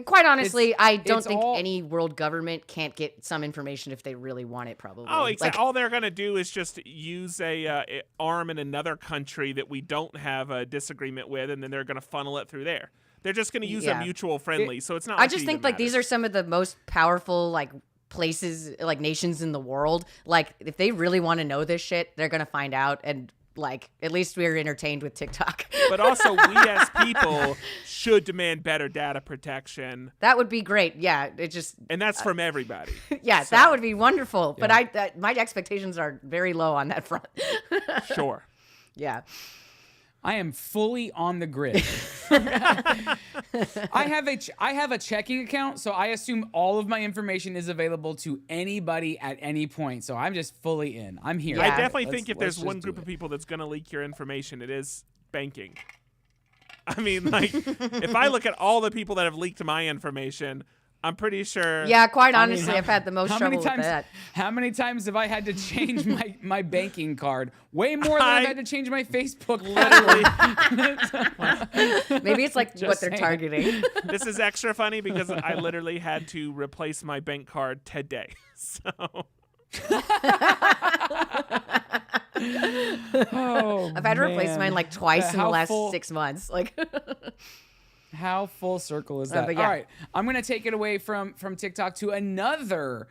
Quite honestly, I don't it's think all- any world government can't get some information if they really want it. Probably. Oh, exactly. Like, All they're gonna do is just use a arm in another country that we don't have a disagreement with, and then they're gonna funnel it through there. They're just gonna use a mutual friendly, so it's not. I Like just it think even like these are matters. some of the most powerful like places, like nations in the world. Like if they really want to know this shit, they're gonna find out. And like at least we're entertained with TikTok. But also, we as people should demand better data protection, That would be great. Yeah, it just and that's from everybody. yeah, So, that would be wonderful. But my expectations are very low on that front. Sure. Yeah. I am fully on the grid. I have a checking account, so I assume all of my information is available to anybody at any point. So I'm just fully in. I'm here. I Yeah. definitely think if Let's there's one just group do of it. people that's gonna leak your information, it is banking. I mean, like, if I look at all the people that have leaked my information, I'm pretty sure. Yeah, quite I mean, honestly, I've had the most how trouble many times, with that. How many times have I had to change my banking card? Way more than I've had to change my Facebook. Literally. Maybe it's like what Just they're saying. targeting. This is extra funny because I literally had to replace my bank card today. So Oh, I've had to replace man. mine like twice in the How last full- 6 months. Like, How full circle is that? but yeah. All right, I'm gonna take it away from TikTok to another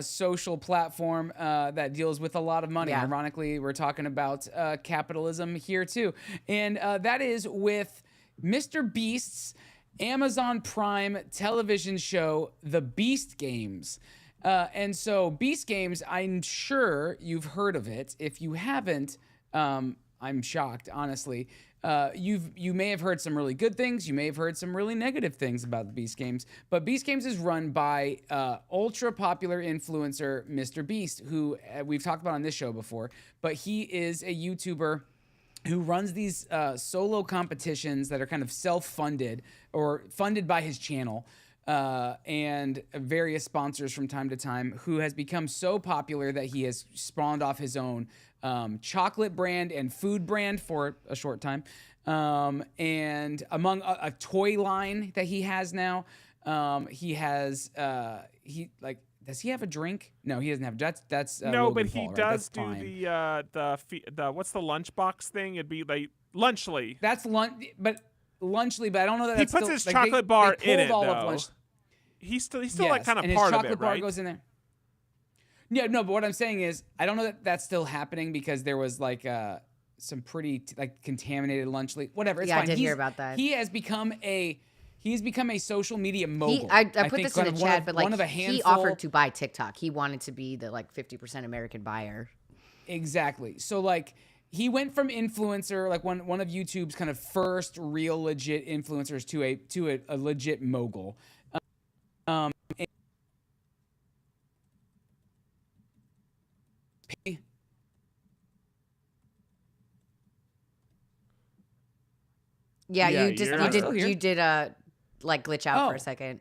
social platform that deals with a lot of money. Yeah. Ironically, we're talking about capitalism here too, and that is with Mr. Beast's Amazon Prime television show, The Beast Games. And so Beast Games, I'm sure you've heard of it. If you haven't, I'm shocked, honestly. You may have heard some really good things. You may have heard some really negative things about the Beast Games. But Beast Games is run by ultra popular influencer Mr. Beast, who we've talked about on this show before. But he is a YouTuber who runs these solo competitions that are kind of self-funded or funded by his channel. And various sponsors from time to time, who has become so popular that he has spawned off his own chocolate brand and food brand for a short time. And among a toy line that he has now, he has, does he have a drink? No, he doesn't have. That's no, Logan but he Paul, right? does That's do fine. the what's the lunchbox thing? It'd be like Lunchly. That's Lunchly, but I don't know that He that's puts still, his like, chocolate bar they in it, pulled all of though. Lunch. He's still like kind of and part his of chocolate it, bar right? goes in there. Yeah, no, but what I'm saying is, I don't know that that's still happening because there was like some pretty like contaminated Lunchly. Whatever, it's Yeah, I fine. did hear about that. He has become a social media mogul. I put think this in the one chat, of- but one like of a he handful, offered to buy TikTok. He wanted to be the like 50% American buyer. Exactly. So like he went from influencer, like one of YouTube's kind of first real legit influencers, to a legit mogul. Yeah, Yeah, you just you're you still here. did like glitch out for a second.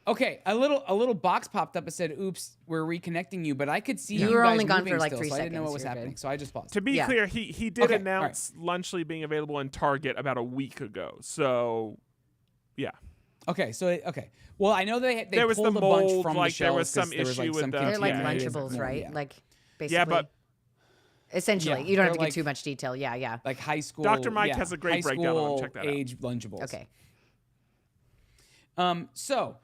Okay, a little box popped up and said, "Oops, we're reconnecting you," but I could see You you were guys only gone moving for, like, still, 3 so I didn't know seconds. what was You're happening. good. So I just paused. To be Yeah. clear, he did Okay, announce Lunchly being available in Target about a week ago. So, yeah. Okay, well, I know they There was the pulled a bunch mold, from like, the there shelves was some 'cause there was, issue like, with some the- They're like Yeah, Lunchables, yeah, right? yeah. Like basically. Yeah, but essentially, Yeah, you don't have they're to get like- too much detail. Yeah, yeah. like high school. Dr. Mike yeah, has a great high breakdown on them. school Check that out. age Lunchables. Okay. So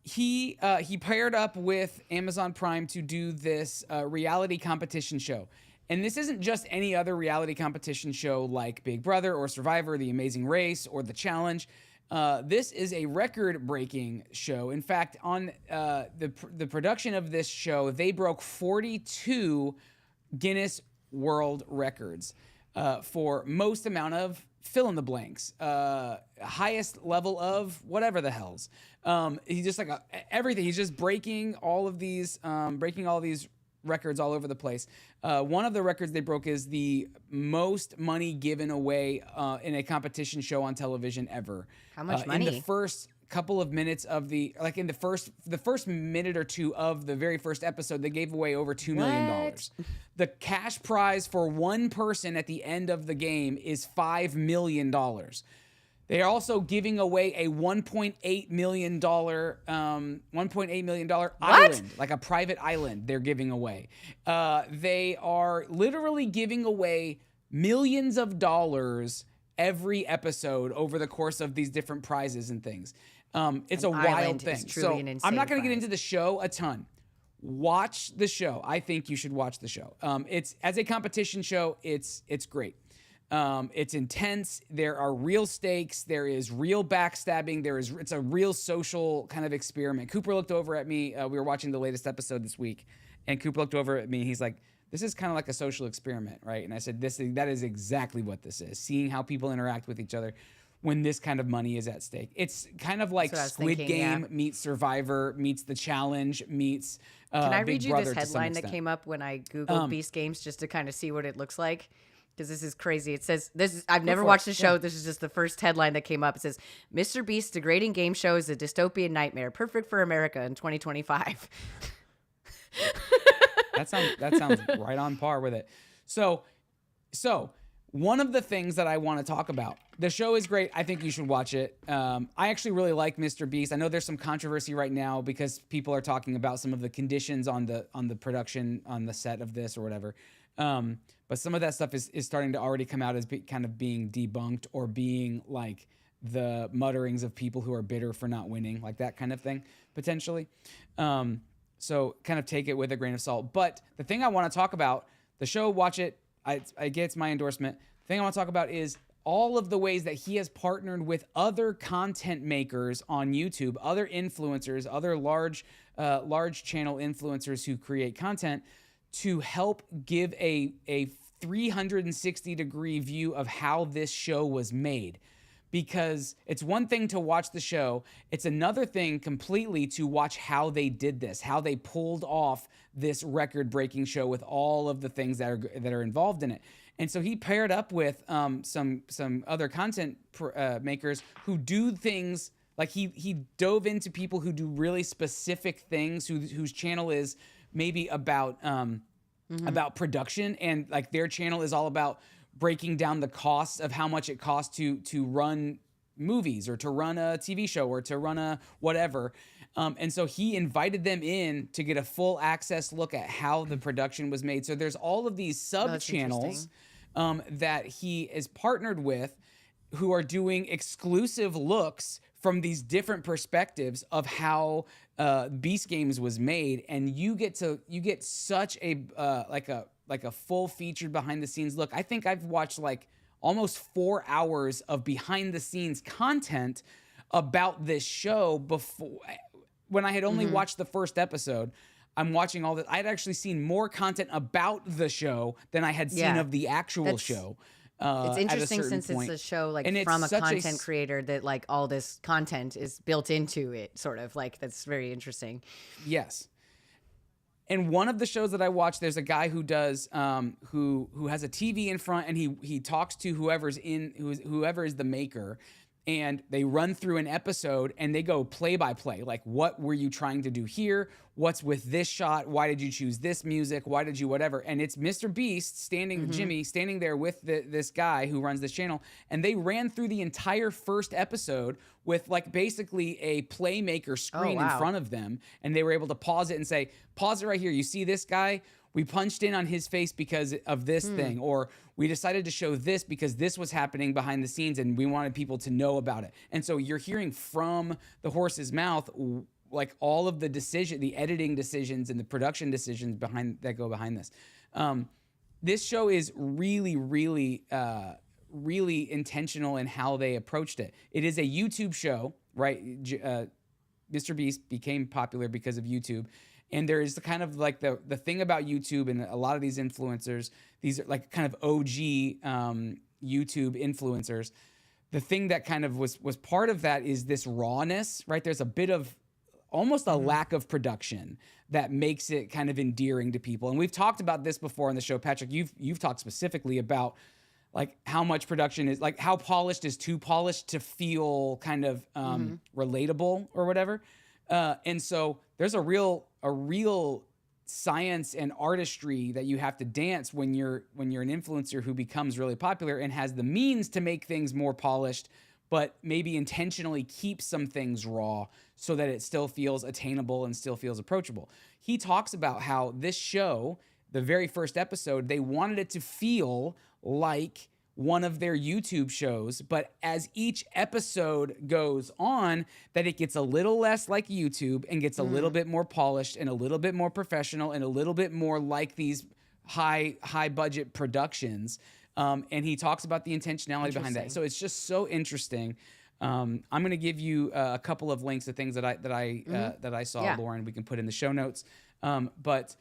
he paired up with Amazon Prime to do this reality competition show. And this isn't just any other reality competition show like Big Brother or Survivor, The Amazing Race, or The Challenge. This is a record-breaking show. In fact, on the production of this show, they broke 42 Guinness World Records for most amount of fill in the blanks, highest level of whatever the hells. He's just like everything. He's just breaking all of these records all over the place. One of the records they broke is the most money given away in a competition show on television ever. How much In money? the first couple of minutes of the first minute or two of the very first episode, they gave away over $2 million. What? The cash prize for one person at the end of the game is $5 million. They are also giving away a $1.8 million island, like a private island. They're giving away. They are literally giving away millions of dollars every episode over the course of these different prizes and things. It's a wild thing. So I'm not going to get into the show a ton. Watch the show. I think you should watch the show. It's as a competition show. It's great. It's intense. There are real stakes. There is real backstabbing. It's a real social kind of experiment. Cooper looked over at me. We were watching the latest episode this week, and Cooper looked over at me. He's like, "This is kind of like a social experiment, right?" And I said, that is exactly what this is. Seeing how people interact with each other when this kind of money is at stake. It's kind of like Squid Game meets Survivor meets The Challenge meets Can I Big read you Brother this headline that came up when I Googled Beast Games just to kind of see what it looks like? Because this is crazy. It says, I've never watched the show. Yeah. This is just the first headline that came up. It says, Mr. Beast's degrading game show is a dystopian nightmare, perfect for America in 2025. That sounds right on par with it. So one of the things that I want to talk about, the show is great. I think you should watch it. I actually really like Mr. Beast. I know there's some controversy right now because people are talking about some of the conditions on the production, on the set of this or whatever. But some of that stuff is starting to already come out as kind of being debunked or being like the mutterings of people who are bitter for not winning, like that kind of thing, potentially. So kind of take it with a grain of salt. But the thing I want to talk about, the show, watch it. I get it's my endorsement. The thing I want to talk about is all of the ways that he has partnered with other content makers on YouTube, other influencers, other large channel influencers who create content to help give a 360-degree view of how this show was made. Because it's one thing to watch the show, it's another thing completely to watch how they did this, how they pulled off this record-breaking show with all of the things that are involved in it. And so he paired up with some other content makers who do things like he dove into people who do really specific things, whose channel is maybe about production, and like their channel is all about breaking down the costs of how much it costs to run movies or to run a TV show or to run a whatever. And so he invited them in to get a full access look at how the production was made. So there's all of these sub channels that he is partnered with who are doing exclusive looks from these different perspectives of how Beast Games was made. And you get such a like a full featured behind the scenes look. I think I've watched like almost 4 hours of behind the scenes content about this show before, when I had only watched the first episode. I'm watching all that. I'd actually seen more content about the show than I had seen of the actual show. It's interesting since it's a show like from a content creator that like all this content is built into it, sort of like that's very interesting. Yes. And one of the shows that I watch, there's a guy who does who has a TV in front, and he talks to whoever is the maker, and they run through an episode and they go play by play. Like, what were you trying to do here? What's with this shot? Why did you choose this music? Why did you whatever? And it's Mr. Beast Jimmy standing there with this guy who runs this channel, and they ran through the entire first episode with like basically a playmaker screen in front of them, and they were able to pause it and say, pause it right here. You see this guy? We punched in on his face because of this thing, or we decided to show this because this was happening behind the scenes and we wanted people to know about it. And so you're hearing from the horse's mouth like all of the editing decisions and the production decisions that go behind this. This show is really, really, really intentional in how they approached it. It is a YouTube show, right? Mr. Beast became popular because of YouTube. And there is kind of like the thing about YouTube and a lot of these influencers, these are like kind of OG YouTube influencers. The thing that kind of was part of that is this rawness, right? There's a bit of almost a lack of production that makes it kind of endearing to people. And we've talked about this before on the show, Patrick. You've talked specifically about like how much production is, like how polished is too polished to feel kind of relatable or whatever. And so there's a real science and artistry that you have to dance when you're an influencer who becomes really popular and has the means to make things more polished, but maybe intentionally keep some things raw so that it still feels attainable and still feels approachable. He talks about how this show, the very first episode, they wanted it to feel like one of their YouTube shows, but as each episode goes on, that it gets a little less like YouTube and gets a little bit more polished and a little bit more professional and a little bit more like these high budget productions. And he talks about the intentionality behind that. So it's just so interesting. I'm going to give you a couple of links to things that I saw, Lauren. We can put in the show notes. But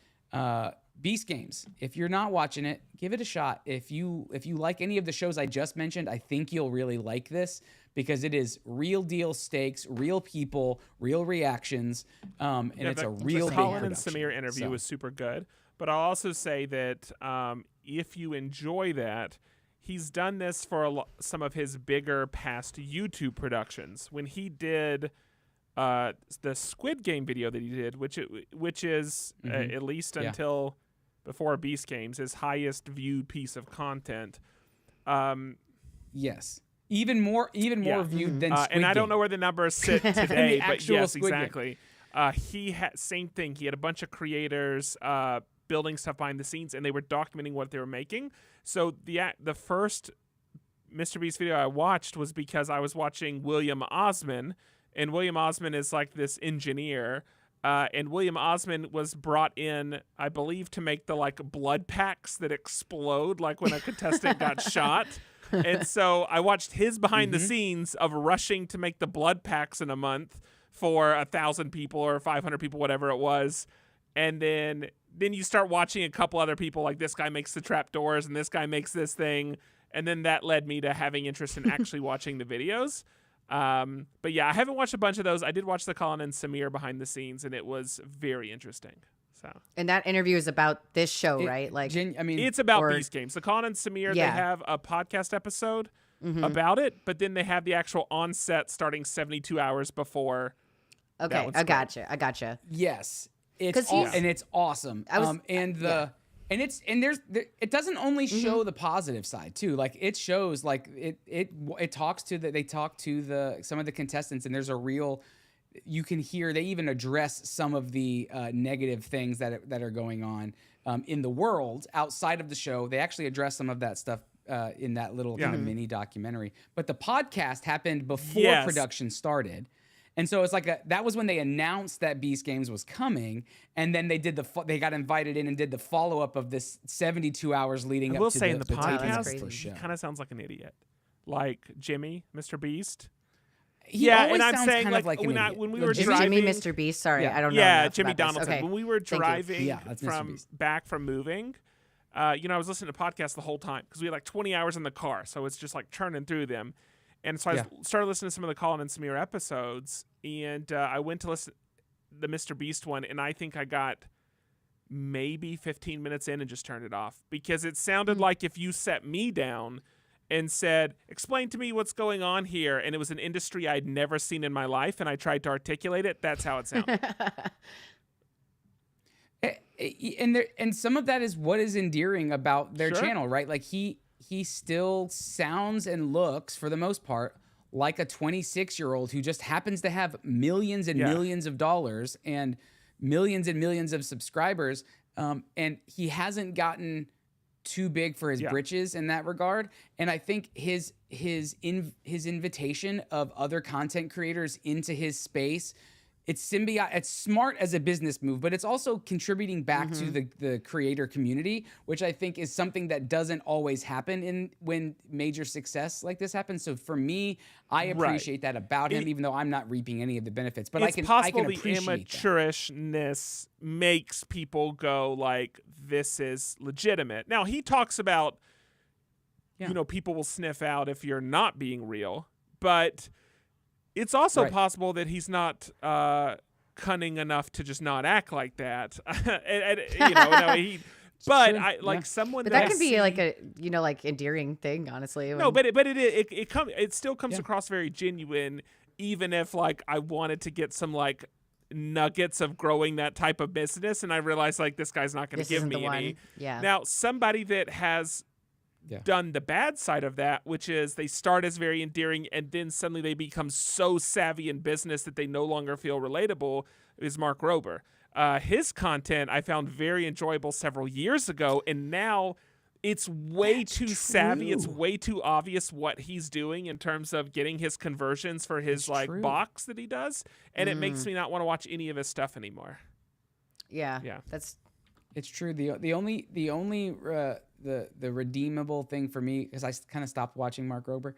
Beast Games, if you're not watching it, give it a shot. If you like any of the shows I just mentioned, I think you'll really like this because it is real deal stakes, real people, real reactions, and it's a real big Colin and production. Samir interview was super good. But I'll also say that if you enjoy that, he's done this for some of his bigger past YouTube productions. When he did the Squid Game video that he did, which is at least until before Beast Games, his highest viewed piece of content. Yes. Even more viewed than Squid and I don't Game. know where the numbers sit today, but actual yes, Squid Game. exactly. He had same thing. He had a bunch of creators building stuff behind the scenes, and they were documenting what they were making. So the first Mr. Beast video I watched was because I was watching William Osman, and William Osman is like this engineer. And William Osman was brought in, I believe, to make the like blood packs that explode like when a contestant got shot. And so I watched his behind the scenes of rushing to make the blood packs in a month for 1,000 people or 500 people, whatever it was. And then you start watching a couple other people, like this guy makes the trapdoors and this guy makes this thing. And then that led me to having interest in actually watching the videos. But yeah, I haven't watched a bunch of those. I did watch the Colin and Samir behind the scenes, and it was very interesting. So, And that interview is about this show, right? Like, it's about Beast Games. The Colin and Samir, they have a podcast episode about it, but then they have the actual on-set starting 72 hours before. okay, I gotcha. Yes. It's 'Cause he's- and it's awesome. It doesn't only show the positive side too. Like it shows like it talks to they talk to some of the contestants, and there's a real, you can hear they even address some of the negative things that are going on in the world outside of the show. They actually address some of that stuff in that little kind of mini documentary. But the podcast happened before production started. And so it's like that was when they announced that Beast Games was coming, and then they did they got invited in and did the follow up of this 72 hours leading up to I will say in the taping of podcast, first show. he kind of sounds like an idiot, like Jimmy, Mr. Beast. He always and I'm sounds saying kind of like an idiot. when we were Is driving, Jimmy Mr. Beast? Sorry, Yeah. I don't know. yeah, enough Jimmy about this. Donaldson. Okay. When we were Thank you. driving that's Mr. from Beast. back from moving, I was listening to podcasts the whole time because we had like 20 hours in the car, so it's just like churning through them. And so I started listening to some of the Colin and Samir episodes, and I went to listen the Mr. Beast one, and I think I got maybe 15 minutes in and just turned it off because it sounded like if you set me down and said, explain to me what's going on here, and it was an industry I'd never seen in my life, and I tried to articulate it, that's how it sounded. And some of that is what is endearing about their Sure. channel, right? Like he still sounds and looks, for the most part, like a 26-year-old who just happens to have millions and millions of dollars and millions of subscribers, and he hasn't gotten too big for his britches in that regard. And I think his invitation of other content creators into his space, it's symbiotic. It's smart as a business move, but it's also contributing back to the creator community, which I think is something that doesn't always happen when major success like this happens. So for me, I appreciate that about him, even though I'm not reaping any of the benefits. But it's I can possible the appreciate that. amateurishness makes people go like, this is legitimate. Now he talks about, people will sniff out if you're not being real, but it's also possible that he's not cunning enough to just not act like that. Someone. But that can be like a like endearing thing, honestly. No, but it still comes across very genuine, even if like I wanted to get some like nuggets of growing that type of business, and I realized like this guy's not going to give me any. Yeah. Now somebody that has done the bad side of that, which is they start as very endearing and then suddenly they become so savvy in business that they no longer feel relatable, is Mark Rober. His content I found very enjoyable several years ago, and now it's way too savvy. It's way too obvious what he's doing in terms of getting his conversions for his box that he does, and it makes me not want to watch any of his stuff anymore. Yeah. It's true. The only redeemable thing for me is I kind of stopped watching Mark Rober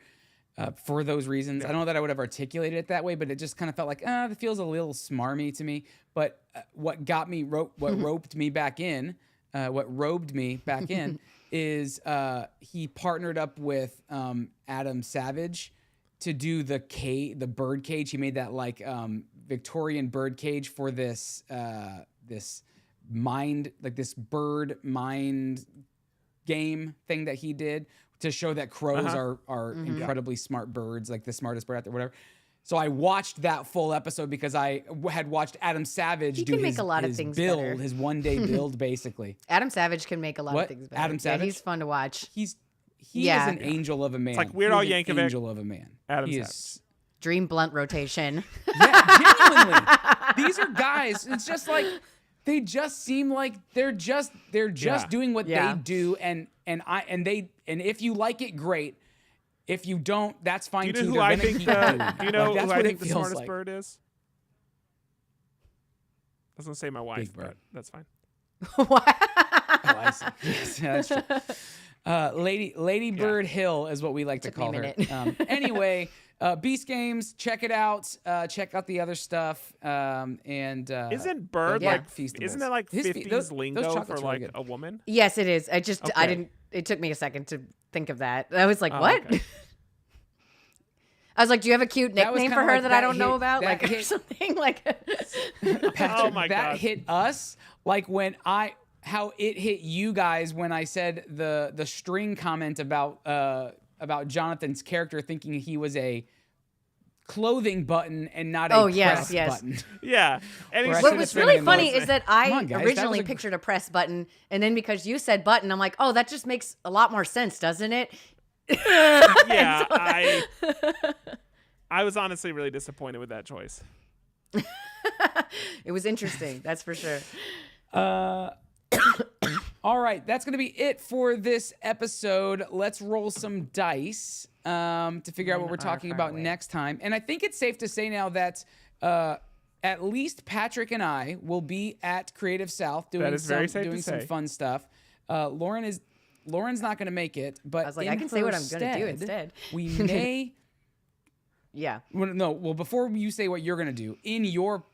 for those reasons. Yeah. I don't know that I would have articulated it that way, but it just kind of felt like it feels a little smarmy to me. But what roped me back in, is he partnered up with Adam Savage to do the bird cage. He made that Victorian bird cage for this bird mind game thing that he did to show that crows are incredibly smart birds, like the smartest bird out there, whatever. So I watched that full episode because I had watched Adam Savage do his build, his one-day build, basically. Adam Savage can make a lot of things better. Adam Savage? Yeah, he's fun to watch. He is an angel of a man. It's like Weird Al He's an Yankovic. Angel of a man. Adam He Savage. is. Dream blunt rotation. Yeah, genuinely. These are guys. It's just like they just seem like they're just doing what they do, and if you like it, great. If you don't, that's fine Do you know too. who I think the smartest bird is? I was gonna say my wife, Big Bird. but that's fine. What? Oh, I see. Yes, that's true. Lady Bird Hill is what we like to Took me call a her. minute. Anyway, Beast Games, check it out. Check out the other stuff. Isn't bird yeah. like? Feastables. Isn't that like His 50s those lingo chocolates for are really like good. a woman? Yes, it is. I Okay. didn't. It took me a second to think of that. I was like, Oh, what? okay. I was like, do you have a cute That was nickname for kinda her like that I that don't know hit- about? that Like or hit- something like. Patrick, Oh my that gosh. hit us like how it hit you guys when I said the string comment about Jonathan's character thinking he was a clothing button and not a press button. Yeah. And Where I he's should What have was been really in funny those- is that Come I on, guys, that originally was a- pictured a press button, and then because you said button, I'm like, oh, that just makes a lot more sense, doesn't it? yeah. I was honestly really disappointed with that choice. It was interesting, that's for sure. All right, that's going to be it for this episode. Let's roll some dice to figure out what we're talking about next time. And I think it's safe to say now that at least Patrick and I will be at Creative South doing some fun stuff. Lauren's not going to make it, but I was like, in I can say her what I'm going to do instead. We may. Yeah. Well, before you say what you're gonna do, in your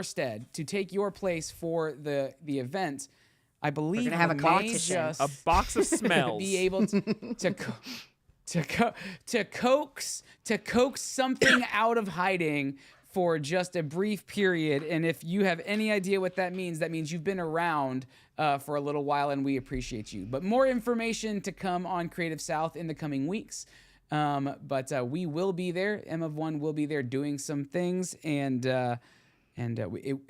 stead, to take your place for the event, I believe gonna have a we may competition. just A box of smells. be able to coax something out of hiding for just a brief period. And if you have any idea what that means you've been around for a little while, and we appreciate you. But more information to come on Creative South in the coming weeks. But we will be there. M of One will be there doing some things, and it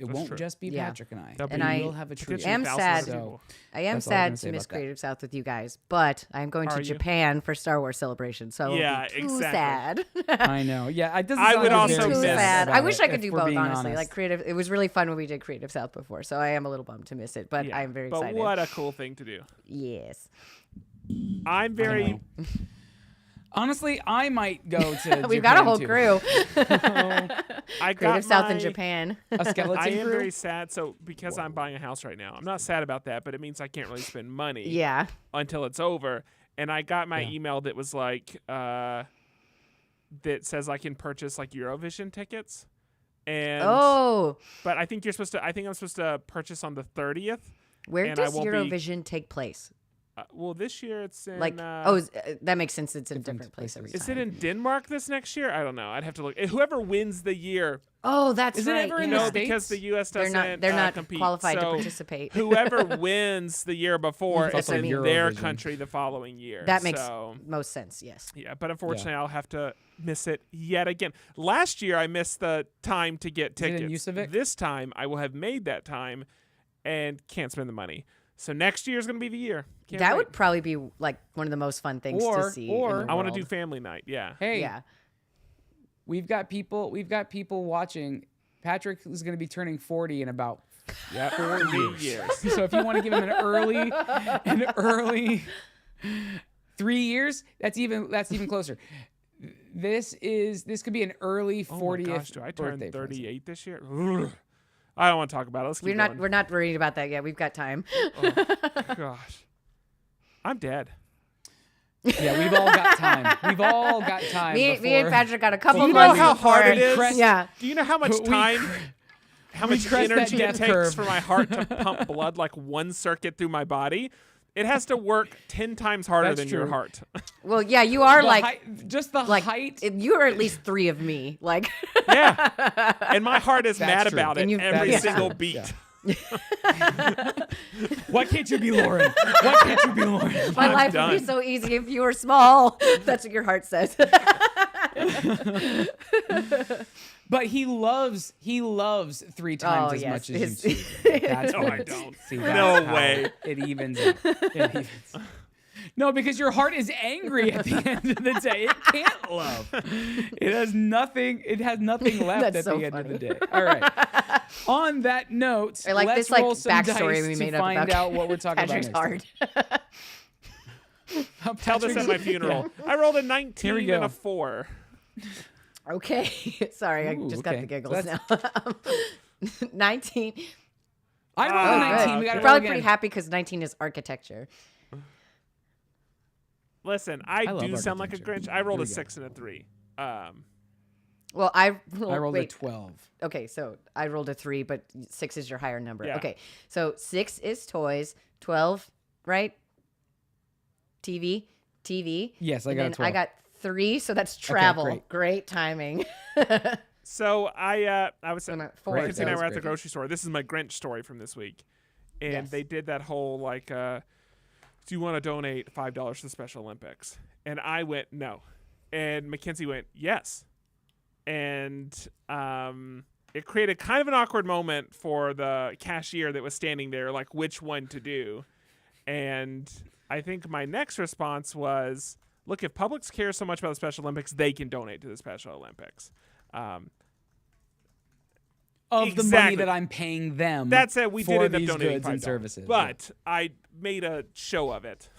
won't true. just be Yeah. Patrick and I. And we I will have a trio. potentially am thousands sad. of people. I am That's all I'm gonna sad say to miss about that. Creative South with you guys, but I'm going Are to you? Japan for Star Wars Celebration, so Yeah, it'll be too exactly. sad. I know. Yeah, it doesn't I sound would like also you're very too miss- sad. about I wish it, I could if do we're both, being honestly. honest. Like Creative, it was really fun when we did Creative South before, so I am a little bummed to miss it, but Yeah. I am very But excited. what a cool thing to do. Yes. I'm very. know. Honestly, I might go to. We've got a Japan, whole too. crew. I got Creative South in my- Japan. A skeleton I am crew. very sad. So because I'm buying a house right now, I'm not sad about that, but it means I can't really spend money. Yeah. Until it's over. And I got my Yeah. email that was like, that says I can purchase like Eurovision tickets. And but I think I'm supposed to purchase on the 30th. Where and I does won't be- Eurovision take place? Well, this year it's in. That makes sense. It's in a different place every Is time. it in Denmark this next year? I don't know. I'd have to look. Whoever wins the year, Oh, that's Is it right. ever in yeah. the no, States? because the U.S. They're doesn't. not. They're not compete. qualified to So participate. whoever wins the year before It's is also in their Eurovision. country the following year. That makes so, most sense. Yes. yeah. But unfortunately, I'll have to miss it yet again. Last year, I missed the time to get it in tickets. Usavik? This time, I will have made that time and can't spend the money. So next year is going to be the year. Can't That wait. would probably be like one of the most fun things to see. Or- in the I want to world. do family night. Yeah. Hey, Yeah. we've got people watching. Patrick is going to be turning 40 in about 4 years. So if you want to give him an early 3 years, that's even closer. This could be an early 40th Oh my gosh, do I turn birthday 38 this year? Ugh. I don't want to talk about it. Let's keep going. We're not worried about that yet. We've got time. Gosh. I'm dead. present. Yeah, we've all got time. We've all got time. Me and Patrick got a couple Do you know months how before. hard it is? Yeah. Do you know how much time, how much crest that energy it death takes curve. for my heart to pump blood like one circuit through my body? It has to work 10 times harder That's than your true. heart. Well, yeah, you are The like height, just the like height. you are at least 3 of me. Like Yeah. And my heart is That's mad true. about And it you- every yeah. single beat. Why can't you be Lauren? Why can't you be Lauren? my I'm life would done. be so easy if you were small. That's what your heart says. But he loves 3 times Oh, as yes. much as His- you two. That's No, what I it is. don't. See, No that's how way. It evens out. It evens. No, because your heart is angry at the end of the day. It can't love. It has nothing. It has nothing left That's at so the end funny. of the day. All right. On that note, I like let's this like roll some backstory dice we to made up find about out what we're talking Patrick's about heart. next. Tell this at my funeral. I rolled a 19 we and go. a 4. Okay. Sorry, I Ooh, just okay. got the giggles That's- now. 19. I rolled Oh, a 19. good. We got to You're roll probably again. pretty happy because 19 is architecture. Listen, I love do sound like a architecture. Grinch. I rolled Here a we go. 6 and a 3. Well, I rolled wait. a 12. Okay, so I rolled a 3, but 6 is your higher number. Yeah. Okay, so 6 is toys, 12, right? TV. Yes, I And got a then 12. I got 3, so that's travel. great. Timing. So I was So not 4. Great. Kinsey and I That were was at the great. grocery store. This is my Grinch story from this week. And Yes. they did that whole like do you want to donate $5 to the Special Olympics? And I went no. And Mackenzie went yes. And it created kind of an awkward moment for the cashier that was standing there, like which one to do. And I think my next response was, look, if Publix cares so much about the Special Olympics, they can donate to the Special Olympics. Of the money Exactly. that I'm paying them. That said, we for did end up these donating goods and $5, services. but I made a show of it.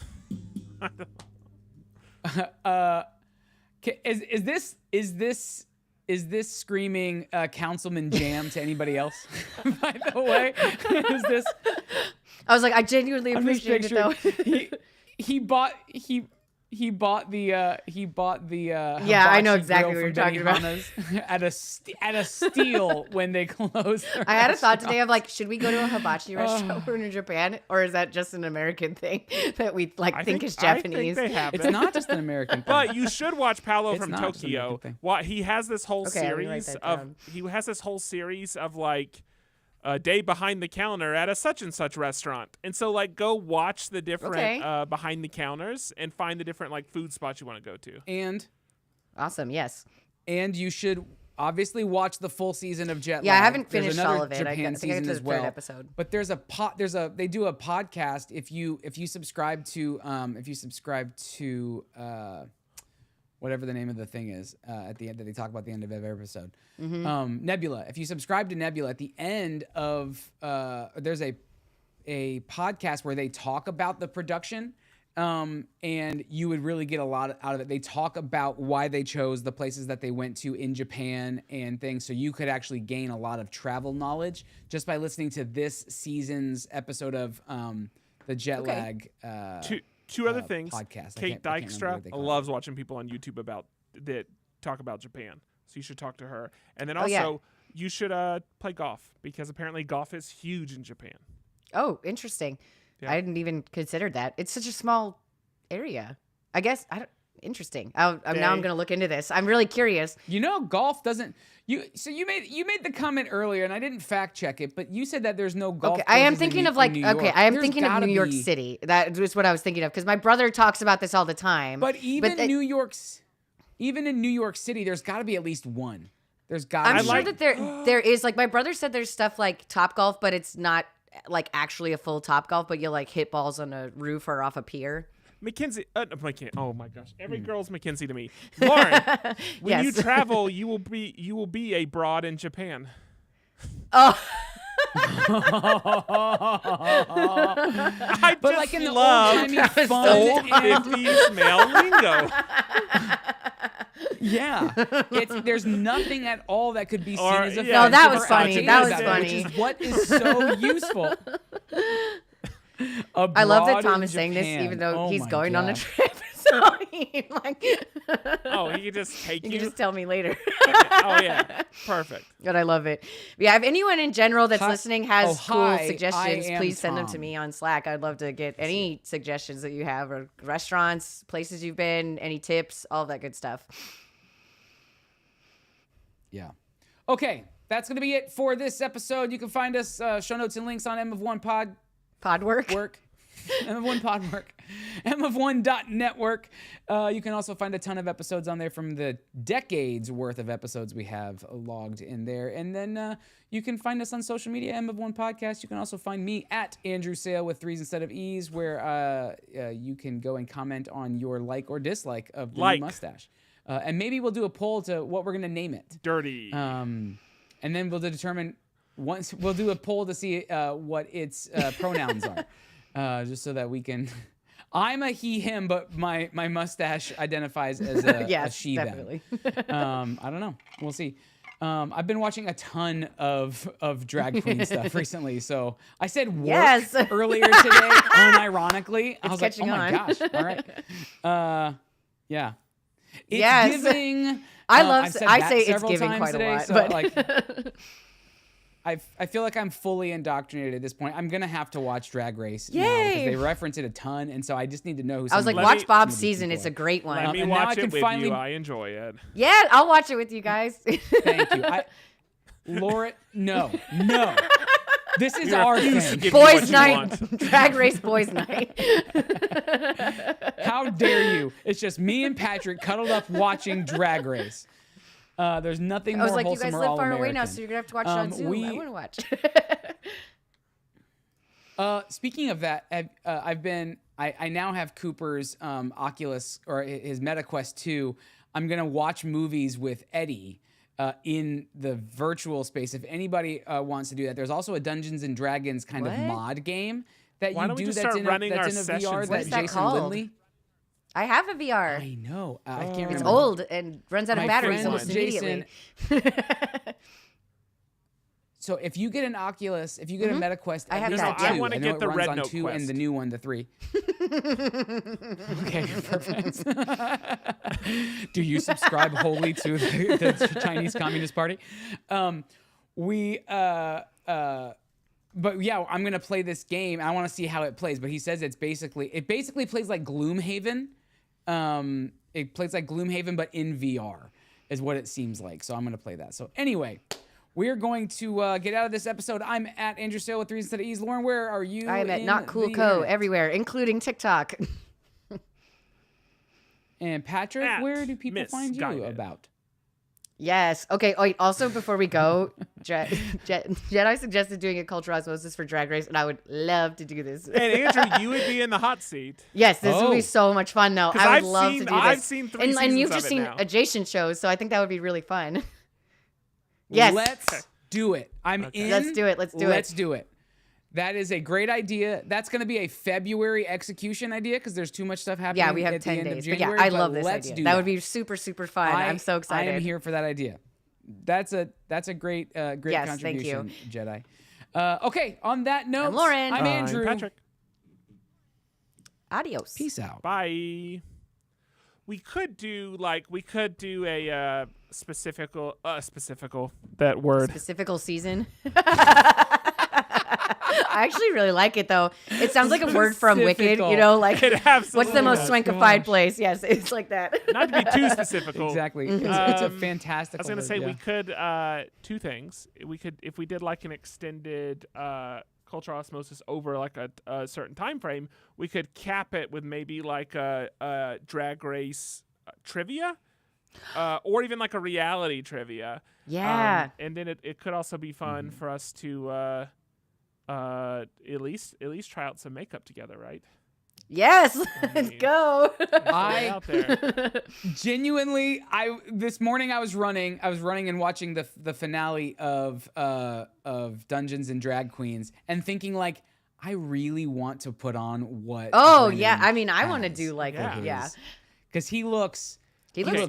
Is this screaming Councilman Jam to anybody else? By the way, is this? I was like, I genuinely I'm just appreciate it though. picturing he bought the Yeah, I know hibachi exactly grill what from you're talking Benihana's at a steal when they closed. I had a thought today of like, should we go to a hibachi restaurant in Japan, or is that just an American thing that we like I think is I Japanese? think they have It's it. not just an American thing. But you should watch Paolo It's from not just an Tokyo. American thing. Why he has this whole Okay, I'm gonna write series that of down. he has this whole series of like a day behind the counter at a such and such restaurant. And so like go watch the different Okay. behind the counters and find the different like food spots you want to go to. Awesome. Yes. And you should obviously watch the full season of Jet Yeah, I Lag. haven't There's finished another all of it. I Japan think I season got to the as third well. episode. But they do a podcast if you subscribe to whatever the name of the thing is at the end that they talk about at the end of every episode. Mm-hmm. Nebula. If you subscribe to Nebula, at the end of there's a podcast where they talk about the production. And you would really get a lot out of it. They talk about why they chose the places that they went to in Japan and things. So you could actually gain a lot of travel knowledge just by listening to this season's episode of the Jet Okay. Lag. Two other things. Podcast. I Kate can't remember Dykstra what they call loves watching people on YouTube about that talk about Japan. So you should talk to her. And then Oh, also yeah. you should play golf because apparently golf is huge in Japan. Oh, interesting. Yeah. I didn't even consider that. It's such a small area. I guess I don't. Interesting. Now I'm going to look into this. I'm really curious. You know, golf doesn't. You made the comment earlier, and I didn't fact check it, but you said that there's no golf. Okay, I am courses thinking in of like New York. okay, I am There's thinking of gotta New York be. City. That was what I was thinking of because my brother talks about this all the time. But even that- even in New York City, there's got to be at least one. There's got. I'm to sure be. that there is like my brother said there's stuff like Top Golf, but it's not like actually a full Topgolf, but you like hit balls on a roof or off a pier. Mackenzie, oh my gosh, every girl's Mackenzie to me. Lauren, when you Yes. travel, you will be a broad in Japan. Oh, I But just like in the love old-timey fun old and 50s male lingo. yeah, there's nothing at all that could be seen Or- as yeah, offensive. No, that was or funny. outdated That was about it, funny. Which is what is so useful. I love that Abroad Tom in is saying this, Japan. even though Oh he's my going on a God. trip. So he, like, Oh, he could just take you you. can just tell me later. Oh yeah, perfect. But I love it. Yeah, if anyone in general that's Hi- listening has oh, cool hi, suggestions, I am please send them to Tom. me on Slack. I'd love to get any suggestions that you have, or restaurants, places you've been, any tips, all that good stuff. Yeah. Okay, that's going to be it for this episode. You can find us show notes and links on M of One Pod Pod work. M of One Pod Work, mof1.network. You can also find a ton of episodes on there from the decades worth of episodes we have logged in there. And then you can find us on social media, M of One Podcast. You can also find me at Andrew Sale with 3s instead of E's, where you can go and comment on your like or dislike of the new mustache. And maybe we'll do a poll to what we're going to name it. Dirty. And then we'll determine once we'll do a poll to see what its pronouns are, just so that we can. I'm a he him, but my mustache identifies as a, Yes, a she definitely. them. I don't know. We'll see. I've been watching a ton of drag queen stuff recently, so I said work Yes. earlier today, unironically. I was like, oh catching my on. gosh! All right. Yeah. It's Yes. giving. I I've said I that say it's several giving times quite today, a lot, so but like, I feel like I'm fully indoctrinated at this point. I'm gonna have to watch Drag Race now because Yay. they reference it a ton, and so I just need to know who. I was like, some of watch the- Bob's some of these season. people It's a are. great one. Let me and now I watch can it with finally- you. I enjoy it. Yeah, I'll watch it with you guys. Thank you, Laura. No. This is We our refuse to thing. give you what Boys' you night, want. Drag Race Boys' Night. How dare you? It's just me and Patrick cuddled up watching Drag Race. There's nothing I more was like, you wholesome guys or live all far away now, American. so you're gonna have to watch it on Zoom. I we- want to watch. Speaking of that, I now have Cooper's Oculus or his MetaQuest 2. I'm gonna watch movies with Eddie in the virtual space. If anybody wants to do that, there's also a Dungeons and Dragons kind of What? mod game that Why you don't we do just that's start in a, running that's our in a sessions VR with that What's that Jason called? Lindley. I have a VR. I know. I can't remember. It's old and runs out of My batteries friend almost Jason- immediately. So if you get an Oculus, if you get a MetaQuest, I at have least that, the yeah. two, I wanna know get it the runs Red on Note 2 Quest. and the new one, the 3. Okay, perfect. Do you subscribe wholly to the Chinese Communist Party? But yeah, I'm gonna play this game. I want to see how it plays. But he says it basically plays like Gloomhaven. It plays like Gloomhaven, but in VR is what it seems like. So I'm gonna play that. So anyway. We're going to get out of this episode. I'm at Andrew Sale with 3 instead of E's. Lauren, where are you? I am at in Not Cool the Co. internet? everywhere, including TikTok. And Patrick, At where do people find you Misguided. about? Yes. Okay. Wait, also, before we go, Jedi suggested doing a cultural osmosis for Drag Race, and I would love to do this. And Andrew, you would be in the hot seat. Yes, this would Oh. be so much fun, though. 'Cause I would I've love seen- to do this. I've seen 3 and seasons you've of just it seen now. adjacent shows, so I think that would be really fun. Yes. Let's do it. I'm in. Let's do it. Let's do it. Let's do it. That is a great idea. That's going to be a February execuation idea because there's too much stuff happening. Yeah, we have at the 10 end of days. But yeah, January, I love this let's idea. do That would be super, super fun. I'm so excited. I am here for that idea. That's a great great Yes, thank contribution, Jedi. Okay, on that note, I'm Lauren. I'm Andrew. Patrick. Adios. Peace out. Bye. We could do a specifical that word. Specifical season. I actually really like it, though. It sounds like a word from Wicked, Specifical. you know, like It absolutely what's the most does. swankified place? Yes, it's like that. Not to be too specific. Exactly. It's a Um, fantastic. I was gonna word, say yeah. we could two things. We could if we did like an extended cultural osmosis over like a certain time frame, we could cap it with maybe like a drag race trivia, or even like a reality trivia. Yeah. And then it could also be fun for us to at least try out some makeup together, right? Yes, I let's mean, go. Out there. Genuinely, this morning I was running and watching the finale of Dungeons and Drag Queens and thinking like, I really want to put on what. Oh Brennan yeah, I mean, I want to has do like Yeah. a, yeah. because he looks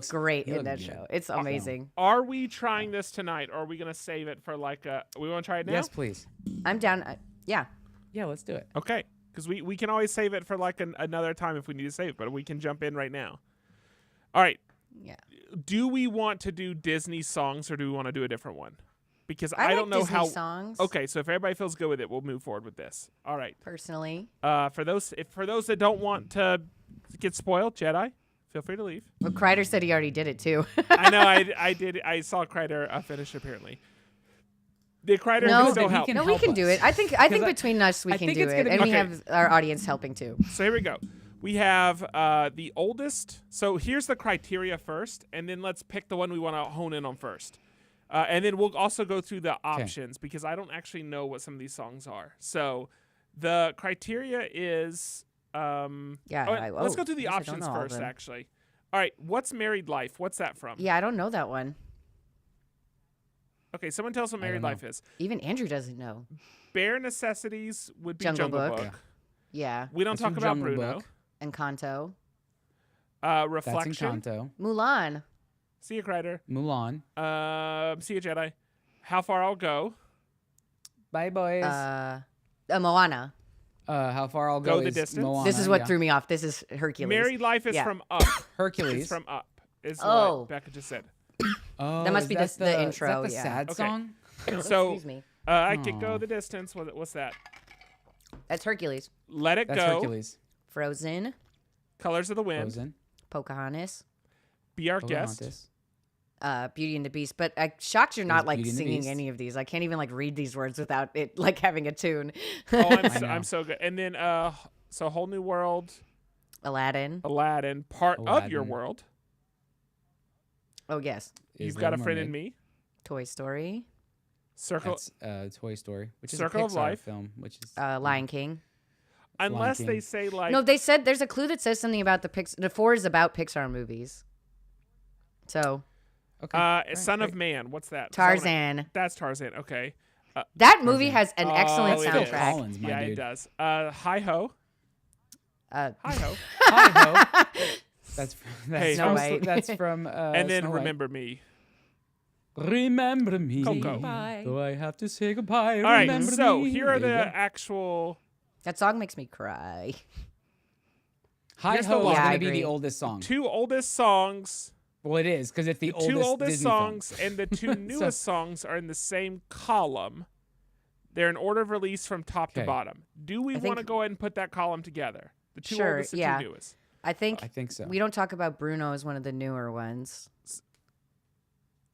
Great he in looks that good. show. It's amazing. Are we trying this tonight, or are we gonna save it for like a? We want to try it now. Yes, please. I'm down. Yeah. Yeah, let's do it. Okay, because we can always save it for like another time if we need to save it, but we can jump in right now. All right. Yeah. Do we want to do Disney songs, or do we want to do a different one? Because I don't like know Disney how. songs. Okay, so if everybody feels good with it, we'll move forward with this. All right. Personally. For those that don't want to get spoiled, Jedi, feel free to leave. Well, Kreider said he already did it too. I know I did. I saw Kreider finish apparently. Did Kreider No, still he help? can No, we help can do us. it. I think between us we I can think do it's it, gonna and be- we Okay. have our audience helping too. So here we go. We have the oldest. So here's the criteria first, and then let's pick the one we want to hone in on first. And then we'll also go through the options because I don't actually know what some of these songs are. So the criteria is let's go through the I guess I don't options know all of first, them. actually. All right, what's Married Life? What's that from? Yeah, I don't know that one. Okay, someone tell us what I don't Married know. Life is. Even Andrew doesn't know. Bare Necessities would be Jungle Jungle Book. Book. Yeah. Yeah. We don't That's talk from about Jungle Bruno. Book. Encanto. That's Reflection. Encanto. Mulan. See you, Kreider. Mulan. See you, Jedi. How Far I'll Go. Bye, boys. Moana. How far I'll Go go the is Distance. Moana, This is what yeah. threw me off. This is Hercules. Married Life is Yeah. from Up. Hercules. It's from Up. Is Oh. what Becca just said. Oh, That must is be that the intro, Is that the yeah. sad Okay. song? So Excuse me. I could Go Aw. the Distance. What's that? That's Hercules. Let It That's Go. Hercules. Frozen. Colors of the Wind. Frozen. Pocahontas. Be Our Guest. Pocahontas. Beauty and the Beast. But I'm shocked you're not like Beauty and the singing Beast. any of these. I can't even like read these words without it like having a tune. Oh, I know. I'm so good. And then so Whole New World, Aladdin. Aladdin, Part of Your Aladdin. World. Oh yes. Is You've Got a Little Friend in Mermaid. Me. Toy Story. Circle. That's Toy Story, which is Circle a of Pixar Life. film, which is Lion King. Unless Lion they King. say like No, they said there's a clue that says something about the 4 is about Pixar movies. So okay. All right, Son of great. Man. What's that? Is that what I- Tarzan. That's Tarzan. Okay. That movie Tarzan. has an excellent Oh, it is. soundtrack. Collins, my Yeah, dude. it does. Hi Ho. Uh, Hi Ho. Hi-ho. That's Hey, Snow from, White. that's from And then Snow White. Remember Me. Remember me. Coco. Goodbye. Do I have to say goodbye? All right. Remember So me. here are the There you go. actual. That song makes me cry. Hi here's the Ho is line. Yeah, I going to be agree. the oldest song. Two oldest songs. Well, it is because it's the oldest. Two oldest Disney film. songs and the two newest songs are in the same column. They're in order of release from top to Okay. bottom. Do we I want to think- go ahead and put that column together? The two Sure, oldest, the yeah. two newest. I think I think so. we don't talk about Bruno as one of the newer ones.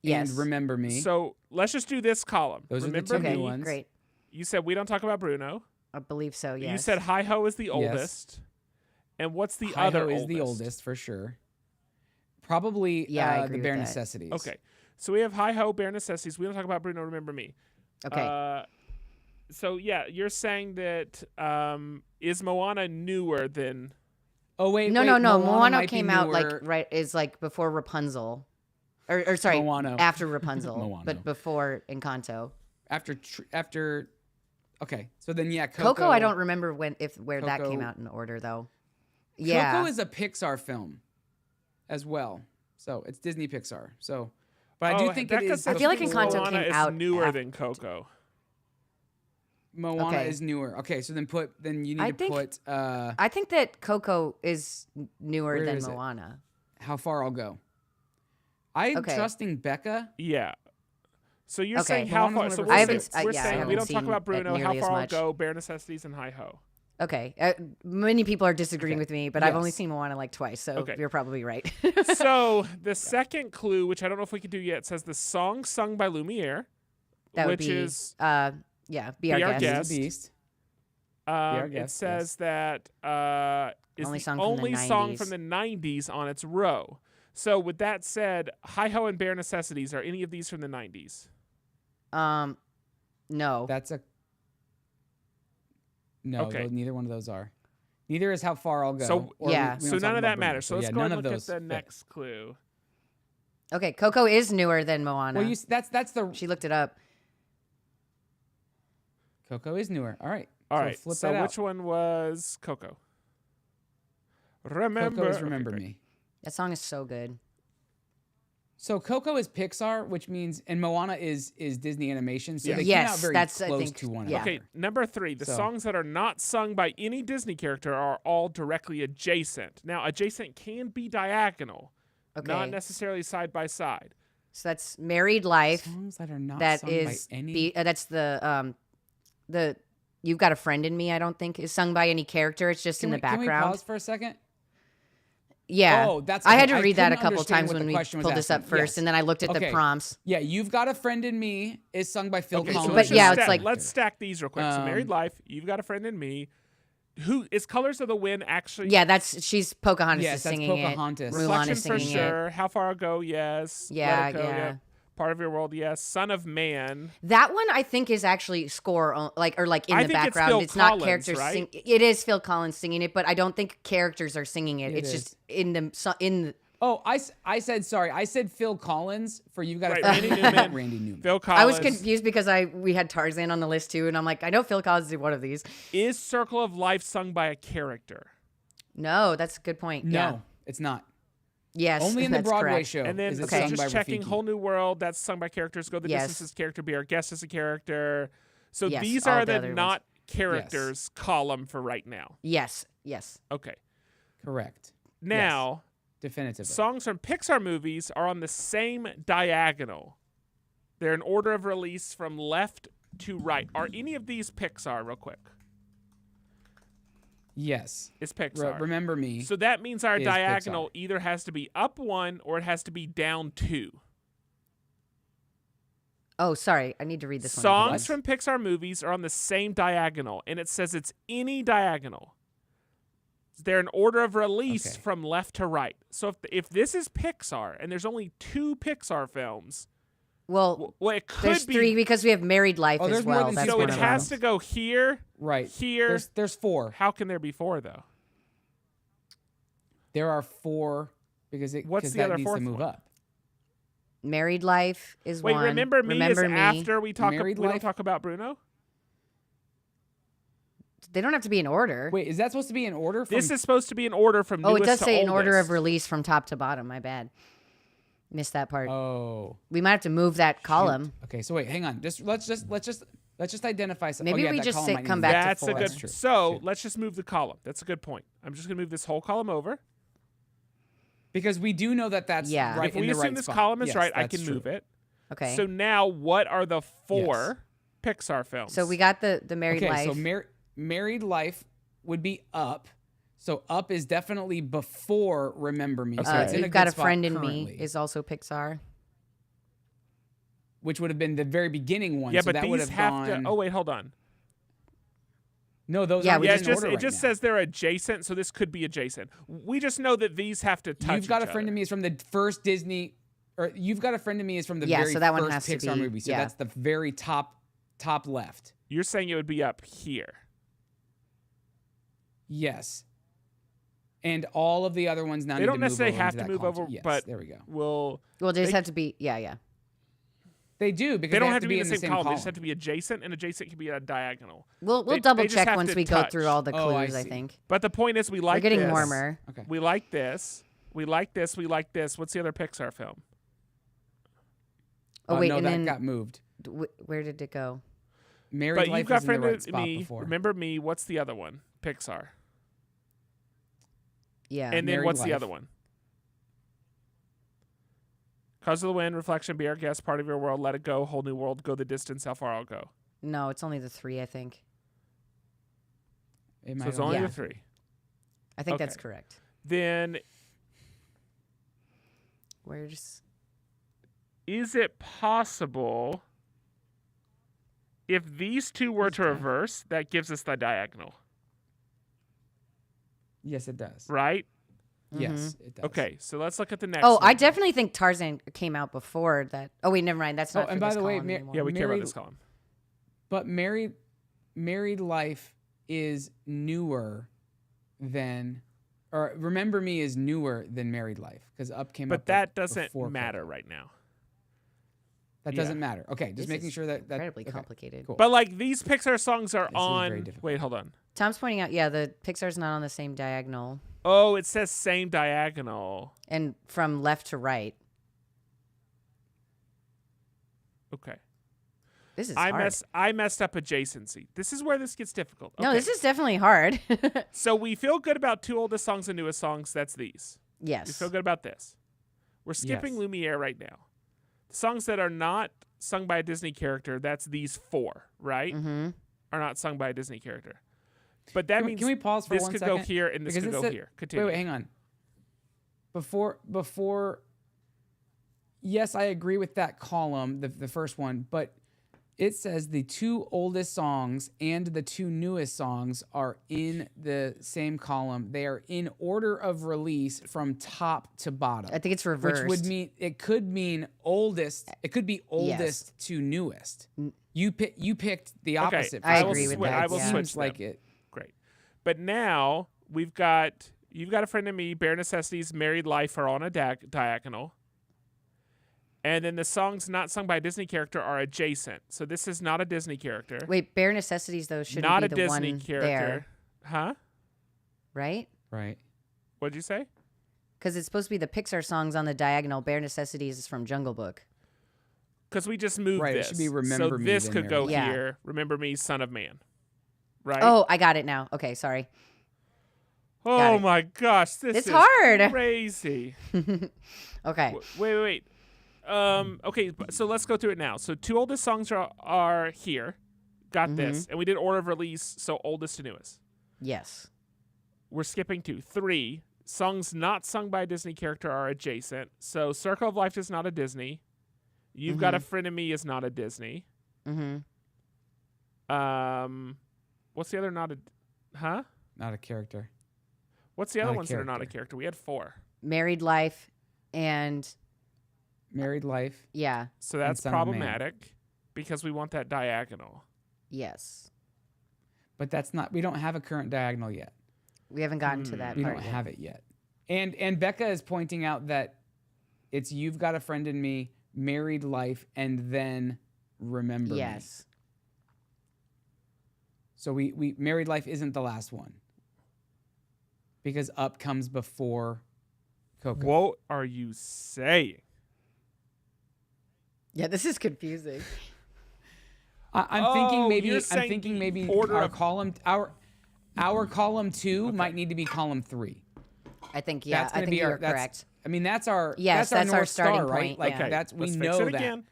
Yes. And Remember Me. So let's just do this column. Those are the Remember two Me. new ones. Great. You said we don't talk about Bruno. I believe so, yes. You said Hi Ho is the oldest. And what's the Hi-Ho other is the oldest for sure. Probably Yeah, I agree the with Bare that. Necessities. Okay. So we have Hi Ho, Bare Necessities. We don't talk about Bruno, Remember Me. Okay. So yeah, you're saying that is Moana newer than Oh wait, no, wait, no, no. Moana Moana might be came out newer. like is like before Rapunzel. Or sorry, Moana. after Rapunzel, Moana. but before Encanto. after. Okay, so then yeah, Coco. Coco, I don't remember where that came Coco- out in order though. Yeah. Coco is a Pixar film, as well. So it's Disney Pixar. So, but I do think it Becca is. said I feel like before. Encanto Moana came is out newer after- than Coco. Moana Okay. is newer. Okay, so then you I need to think- put I think that Coco is newer Where than is it? Moana. How Far I'll Go. I'm Okay. trusting Becca. Yeah. So you're Okay. saying how Moana's far? one So of we're her saying, favorites. we're yeah, I saying we haven't don't talk seen about it Bruno. How nearly as far I'll much. go? Bare Necessities and Hi Ho. Okay. Many people are disagreeing Okay. with me, but I've only Yes. seen Moana like twice, so Okay. you're probably right. So the second clue, which I don't know if we could do yet, says the song sung by Lumiere, that would which be is Be Our Be Our Guest. Beauty Guest. and the Beast. it Guest, says that is Only the song from the only song 90s. from the 90s on its row. So with that said, Hi Ho and Bare Necessities, are any of these from the 90s? No. That's a. No, Okay. neither one of those are. Neither is How Far I'll Go. So- or Yeah. we So don't none talk of that about Bruno. matters. So let's go none and of look at those the fit. next clue. Okay, Coco is newer than Moana. Well, that's the She looked it up. Coco is newer. All right. All so right. Flip So that which out. one was Coco? Remember. Coco is Okay, Remember great. Me. That song is so good. So Coco is Pixar, which means, and Moana is Disney Animation. So Yeah. they Yes, came out very that's, I close think, to one yeah. another. Okay, number 3. The So- songs that are not sung by any Disney character are all directly adjacent. Now, adjacent can be diagonal, Okay. not necessarily side by side. So that's Married Life. Songs that are not That sung is by any. that's the You've Got a Friend in Me, I don't think is sung by any character. It's just in the Can we background. pause for a second? Yeah. Oh, that's I okay. had to I read that a couldn't couple understand times what when the we question was pulled this up asking. first, Yes. and then I looked at the Okay. prompts. Yeah, You've Got a Friend in Me is sung by Phil Okay, Collins. so But let's yeah, just it's stack, like- let's stack these real quick. So Married Life, You've Got a Friend in Me. Who is Colors of the Wind actually? Yeah, she's Pocahontas Yes, is that's singing Pocahontas. it. Reflection Mulan is for singing sure. it. How Far I'll Go, yes. Yeah, Let It Go, yeah. yep. Part of Your World, yes. Son of Man. That one I think is actually score in I the think it's background. Phil It's not Collins, characters right? sing. It is Phil Collins singing it, but I don't think characters are singing it. It It's is. just in the. Oh, I said sorry. I said Phil Collins for You've Got Right, a Friend in Randy Me, not Newman. Randy Newman. Phil Collins. I was confused because we had Tarzan on the list too, and I'm like, I know Phil Collins did one of these. Is Circle of Life sung by a character? No, that's a good point. No, Yeah. it's not. Yes. Only in the that's Broadway correct. show. And then is it so sung just by checking Rafiki. Whole New World, that's sung by characters. Go the Yes. Distance is character. Be Our Guest is a character. So Yes, these all are the the other ones. not characters column for right now. Yes. Yes. Okay. Correct. Now, Definitively. songs from Pixar movies are on the same diagonal. They're in order of release from left to right. Are any of these Pixar, real quick? Yes. It's Pixar. Remember Me. So that means our is diagonal Pixar. either has to be up 1 or it has to be down 2. Oh, sorry. I need to read this one. Songs What? from Pixar movies are on the same diagonal, and it says it's any diagonal. They're in order of release Okay. from left to right. So if this is Pixar and there's only 2 Pixar films, Well, well, it could there's be. 3 because we have Married Life Oh, as there's more well. than That's So one it of has them. to go here, right. here. There's 4. How can there be 4 though? There are 4 because What's the that other needs fourth to move one? up. Married Life is Wait, one. remember me is Me. after we talk. Married We don't Life? talk about Bruno. They don't have to be in order. Wait, is that supposed to be in order? From, This is supposed to be in order from Oh, it newest does to say in order of oldest. release from top to bottom. My bad. Missed that part. Oh. We might have to move that column. Okay, so wait, hang on. Let's just identify something. Maybe oh, yeah, we that just column say- might need come to back be- to That's a 4. good. That's true. So True. let's just move the column. That's a good point. I'm just gonna move this whole column over. Because we do know that that's Yeah. right If in we the assume right this spot. column is Yes, right, I that's can true. move it. Okay. So now, what are the 4 Pixar films? So we got the Married Okay, Life. so Married Life would be Up. So Up is definitely before Remember Me. So it's in You've a Got good a Friend spot in Me currently, is also Pixar. which would have been the very beginning one. yeah, so but that would these have have gone. to. Oh wait, hold on. No, those Yeah, aren't we Yeah, in it just order right just now. says they're adjacent, so this could be adjacent. We just know that these have to touch. You've Got a each Friend other. in Me is from the first Disney, or You've Got a Friend in Me is from the Yeah, very so that one first has to Pixar be- movie. So yeah. that's the very top left. You're saying it would be up here. Yes. And all of the other ones now They need don't to move necessarily over have into to that move column. over, Yes, but there we go. Well, Well, they just They- have to be. Yeah. They do because they don't have have to be in the same column. They column. just have to be adjacent, and adjacent can be a diagonal. We'll They double just check have once to we go touch. through all the Oh, I clues. I see. think But the point is, we like we're getting this. warmer. Okay. We like this. We like this. We like this. What's the other Pixar film? Oh wait, no, and that then got moved. where did it go? Married But Life you've got is in the Friend right of spot Me. before. Remember Me. What's the other one? Pixar. Yeah. And then Married what's the Life. other one? Cause of the Wind, Reflection, Be Our Guest, Part of Your World, Let It Go, Whole New World, Go the Distance, How Far I'll Go. No, it's only the 3. I think. It So might it's only only Yeah. the 3. I think that's Okay. correct. Then Where's is it possible if these 2 were to reverse, that gives us the diagonal, Yes, it does. right? Yes, it does. Okay, so let's look at the next Oh, one. I definitely think Tarzan came out before that. Oh wait, never mind. That's Oh, not. and for by this the way, column anymore. Yeah, we care about Married- this column. But Married Life is newer than, or Remember Me is newer than Married Life because Up came up. But that doesn't before matter Coco. right now. That Yeah. doesn't matter. Okay, just This making is sure that incredibly okay, complicated. Cool. But like these Pixar songs are This is very on. difficult. Wait, hold on. Tom's pointing out, the Pixar's not on the same diagonal, Oh, it says same diagonal. and from left to right. Okay. This is I hard. messed up adjacency. This is where this gets difficult. No, Okay. this is definitely hard. So we feel good about two oldest songs and newest songs. That's these. We Yes. feel good about this. We're skipping Yes. Lumiere right now. The songs that are not sung by a Disney character, that's these four, right? Mm-hmm. Are not sung by a Disney character. But that means Can we pause for this one could second? go here and this Because could it go said- here. Continue. Wait, hang on. Before. Yes, I agree with that column, the first one, but it says the two oldest songs and the two newest songs are in the same column. They are in order of release from top to bottom. I think it's reversed. Which would mean it could mean oldest. It could be oldest to newest. You picked the Okay, opposite. I for agree some with reason. that, I will yeah. switch Seems like them. it. Great. But now you've got a Friend of Me, Bare Necessities, Married Life are on a diagonal. And then the songs not sung by a Disney character are adjacent. So this is not a Disney character. Wait, Bare Necessities though shouldn't not be a the Disney one character. there, Huh? right? Right. What'd you say? Because it's supposed to be the Pixar songs on the diagonal. Bare Necessities is from Jungle Book. Because we just moved Right, it this. should be Remember so Me, this then could go Married Life. here. Remember Me, Son of Man. Right? Oh, I got it now. Okay, sorry. Oh it. my gosh, this It's is hard. crazy. Okay. Wait. Okay, so let's go through it now. So two oldest songs are here. Got this. And we did order of release, so oldest to newest. Yes. We're skipping 2. 3, songs not sung by a Disney character are adjacent. So Circle of Life is not a Disney. You've Got a Friend of Me is not a Disney. Mm-hmm. What's the other not a... Huh? Not a character. What's the other Not a ones that are not a character. character? We had 4. Married Life and Married Life. yeah. So that's Son of Man. problematic because we want that diagonal. Yes. But that's not. We don't have a current diagonal yet. We haven't gotten to that We part don't yet. have it yet. And Becca is pointing out that it's You've Got a Friend in Me, Married Life, and then Remember Me. Yes. So we Married Life isn't the last one. Because Up comes before Coco. What are you saying? Yeah, this is confusing. I'm thinking maybe you're I'm saying thinking the maybe order our of- column our column 2 might need to be column 3. I think yeah. That's I gonna think be you're our, that's, correct. I mean that's our Yes, that's that's our our North Star, starting right? point, Like yeah. that's we Let's know fix it that. again.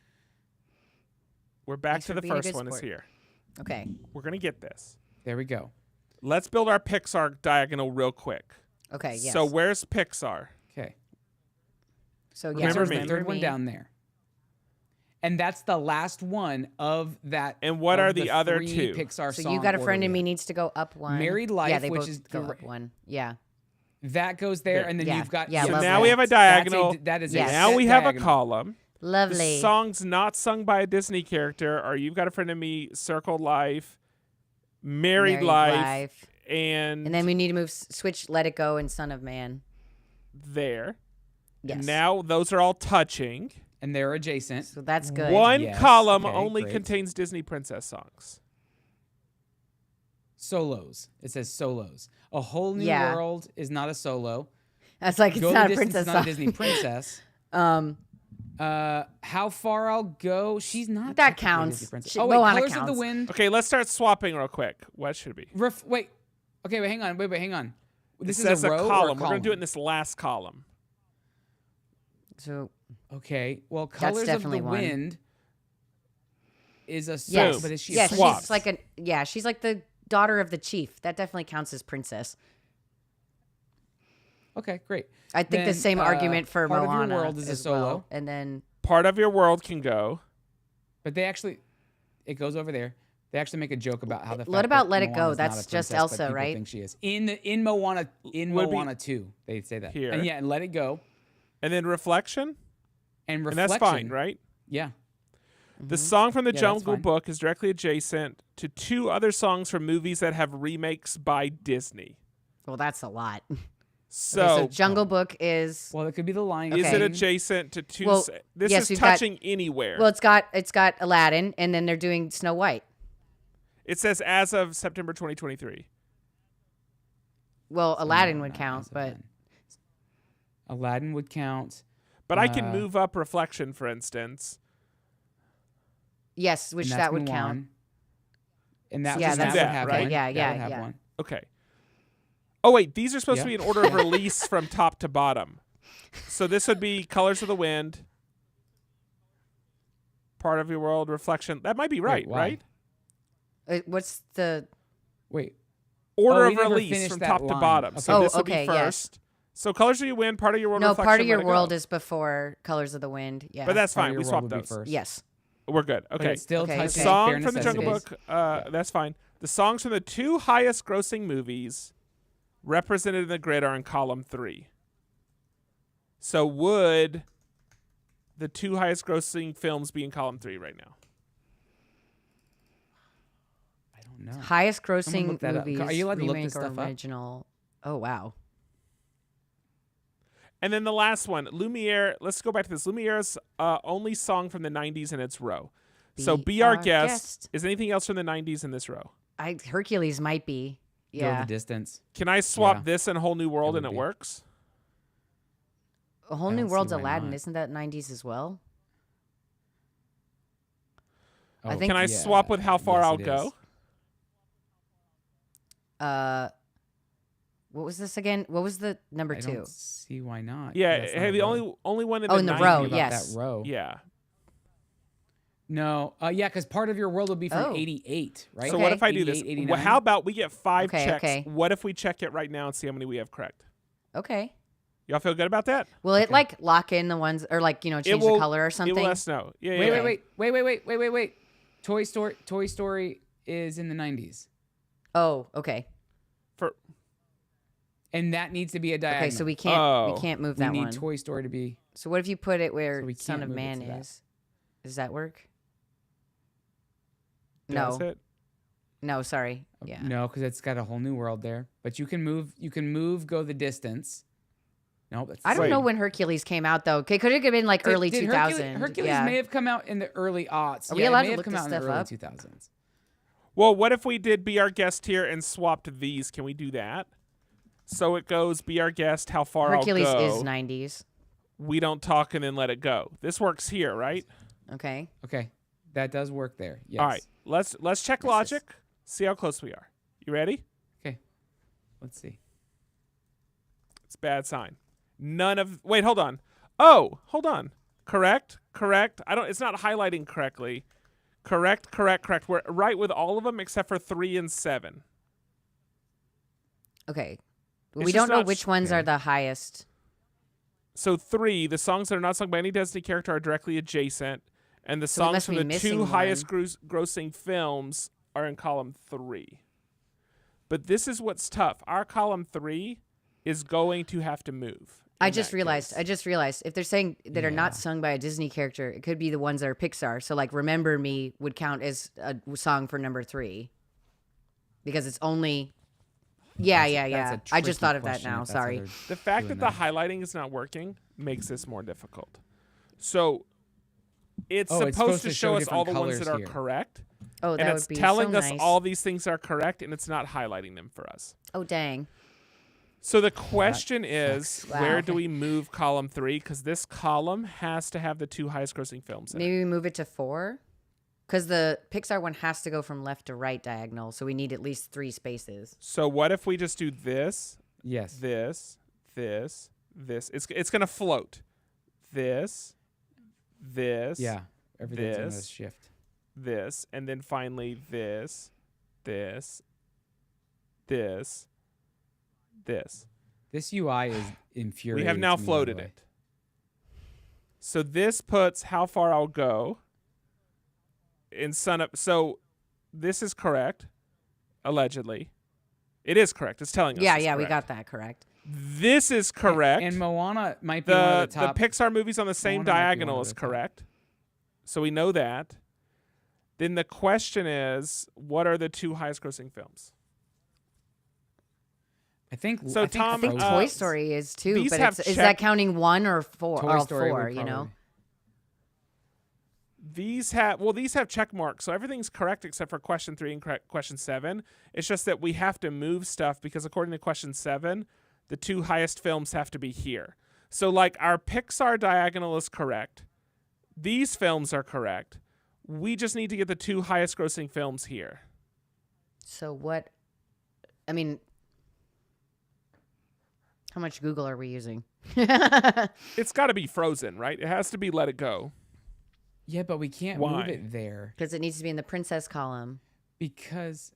We're back Thanks to for the being a first good one is sport. here. Okay. We're going to get this. There we go. Let's build our Pixar diagonal real quick. Okay. Yes. So where's Pixar? Okay. So yeah, Remember Pixar's Me. the third one down there. And that's the last one of that. And what of are the other 3 two? Pixar So song You Got a order Friend in we Me have. needs to go up one. Married yeah, Life, they which both is go dir- up one. Yeah. That goes there, There. and then Yeah. you've got. Yeah, So lovely. now we have a diagonal. That is Yes. a Now set we have a diagonal. column. The Lovely. songs not sung by a Disney character are You've Got a Friend of Me, Circle Life, Married Life, and And then we need to switch Let It Go and Son of Man. there. Yes. And now those are all touching. And they're adjacent. So that's good. One Yes. column Okay, only great. contains Disney princess songs. Solos. It says solos. A Whole New Yeah. World is not a solo. That's like it's Go not the a Distance princess is not song. a Disney princess. How Far I'll Go. She's not. That technically a counts. Disney princess. She- Oh wait, Moana Colors of the counts. Wind. Okay, let's start swapping real quick. What should it be? Wait. Okay, wait. Hang on. Wait. Hang on. This It is says a row or column. a We're going to do it in column? this last column. So Okay. Well, Colors of the definitely one. Wind is a song, yes, but is she? yeah, a princess? she's like she's like the daughter of the chief. That definitely counts as princess. Okay, great. I think the Then, same argument for Part Moana of Your World is a as solo, well. And then Part of Your World can go. but they actually, it goes over there. They actually make a joke about how the. What fact about that Let It Go? Moana's not That's a just princess, but Elsa, people right? Think she is in Moana Would be- Moana 2. They say that Here. and yeah, and Let It Go And then Reflection. and And Reflection. that's fine, right? Yeah. The song from the Yeah, that's Jungle fine. Book is directly adjacent to 2 other songs from movies that have remakes by Disney. Well, that's a lot. So, Okay, so Jungle Book is. Well, it could be the Lion is King. it adjacent to 2? Well, This yes, is we've got- touching anywhere. Well, it's got Aladdin, and then they're doing Snow White. It says as of September 2023. Well, So Aladdin no, would not count, as of but then. Aladdin would count. But I can Uh, move up Reflection, for instance. yes, which and that that's would count. Mulan. And that, Yeah, that that's- would yeah, have right? one. Yeah, That yeah, would have yeah. one. Okay. Oh, wait. These are supposed to be Yeah. in order of release from top to bottom. So this would be Colors of the Wind, Part of Your World, Reflection. That might be right, why? right? What's the? Wait. Order Oh, of we never release finished from that top to line. bottom. Okay. So Oh, this would okay, be yes. first. So Colors of Your Wind, Part of Your World, No, Reflection. Part of let Your it go. World is before Colors of the Wind. Yeah, But that's Part of fine. Your We World swapped would be those. first. yes. We're good. But Okay. it still Okay, touches okay. Song Bare from the Jungle Necessities. Book, that's fine. The songs from the 2 highest grossing movies represented in the grid are in column 3. So would the 2 highest grossing films be in column 3 right now? I don't know. Highest Someone grossing look that up. movies. Are you allowed to look remake this or stuff up? original? Oh wow. And then the last one, Lumiere. Let's go back to this. Lumiere's only song from the 90s in its row. So Be Our Guest. Is anything else from the 90s in this row? Hercules might be. Go Yeah. the distance. Can I swap Yeah. this and Whole New World It and would it be. works? A Whole I New don't see World's why Aladdin, not. isn't that 90s as well? I Oh, think- Can I yeah. swap with How Far Yes, I'll it Go? is. What was this again? What was the number I 2? don't see why not. Yeah, That's not hey, a the row. only one in Oh, the in the 90s. row, About yes. that row. Yeah. No. Yeah, because Part of Your World would be from Oh. 88, right? So Okay. what if I do this? 88, Well, how about we get 5 Okay, checks? okay. What if we check it right now and see how many we have correct? Okay. Y'all feel good about that? Will it like lock in the ones or like, change the color or It something? will let us know. Yeah, Wait, yeah. wait. Toy Story is in the 90s. Oh, okay. For And that needs to be a diagonal. Okay, so we can't move We that need one. Toy Story to be. So what if you put it where So we Son can't of move it Man to that. is? Does that work? does No. it? No, sorry. Yeah. No, because it's got a whole new world there. But you can move, go the distance. No, that's I don't Wait. know when Hercules came out though. Okay, could it have been like early Did 2000? Hercules yeah. may have come out in the early aughts. Are we Yeah, allowed it may to have look come this out in the stuff early up? 2000s. Well, what if we did Be Our Guest here and swapped these? Can we do that? So it goes Be Our Guest, How Far Hercules I'll Go. is 90s. We Don't Talk and Then Let It Go. This works here, right? Okay. Okay, that does work there. Yes. All right. Let's check logic. See how close we are. You ready? Okay. Let's see. It's a bad sign. Wait, hold on. Oh, hold on. Correct. It's not highlighting correctly. Correct. We're right with all of them except for 3 and 7. Okay. It's We just don't know not which ones okay. are the highest. So 3, the songs that are not sung by any Disney character are directly adjacent, and the So we songs must from be the 2 missing highest grossing films are in column 3. But this is what's tough. Our column 3 is going to have to move. I in just that realized. case. If they're saying that are Yeah. not sung by a Disney character, it could be the ones that are Pixar. So like Remember Me would count as a song for number 3. Because it's only Yeah. That's a I just tricky thought of that question now. if that's how Sorry. they're The fact that doing the highlighting is not working makes this more difficult. So it's Oh, it's supposed supposed to to show show us all the different ones that are colors here. correct. Oh, And that it's would be telling so us nice. all these things are correct, and it's not highlighting them for us. Oh, dang. So the question is, Wow. where do we move column 3? Because this column has to have the 2 highest grossing films in it. Maybe we move it to 4? Because the Pixar one has to go from left to right diagonal, so we need at least 3 spaces. So what if we just do this, Yes. this. It's going to float. This. Yeah. Everything's gonna this. shift. This, and then finally this. This UI is infuriating. We have now to me, by the floated way. it. So this puts How Far I'll Go in Sun Up. So this is correct, allegedly. It is correct. It's telling us. Yeah, it's we correct. got that correct. This is correct. And Moana might be one of the top. Pixar movies on the same Moana might be one diagonal of is the top. correct. So we know that. Then the question is, what are the 2 highest grossing films? I think. So, I think Tom, I think Frozen- Toy Story is too, these but have is that counting 1 or 4? Toy Or Story 4, would you know? probably- These have check marks, so everything's correct except for question 3 and question 7. It's just that we have to move stuff because according to question 7, the 2 highest films have to be here. So like our Pixar diagonal is correct. These films are correct. We just need to get the 2 highest grossing films here. So what? I mean, how much Google are we using? It's got to be Frozen, right? It has to be Let It Go. Yeah, but we can't Why? move it there Because it needs to be in the princess column. because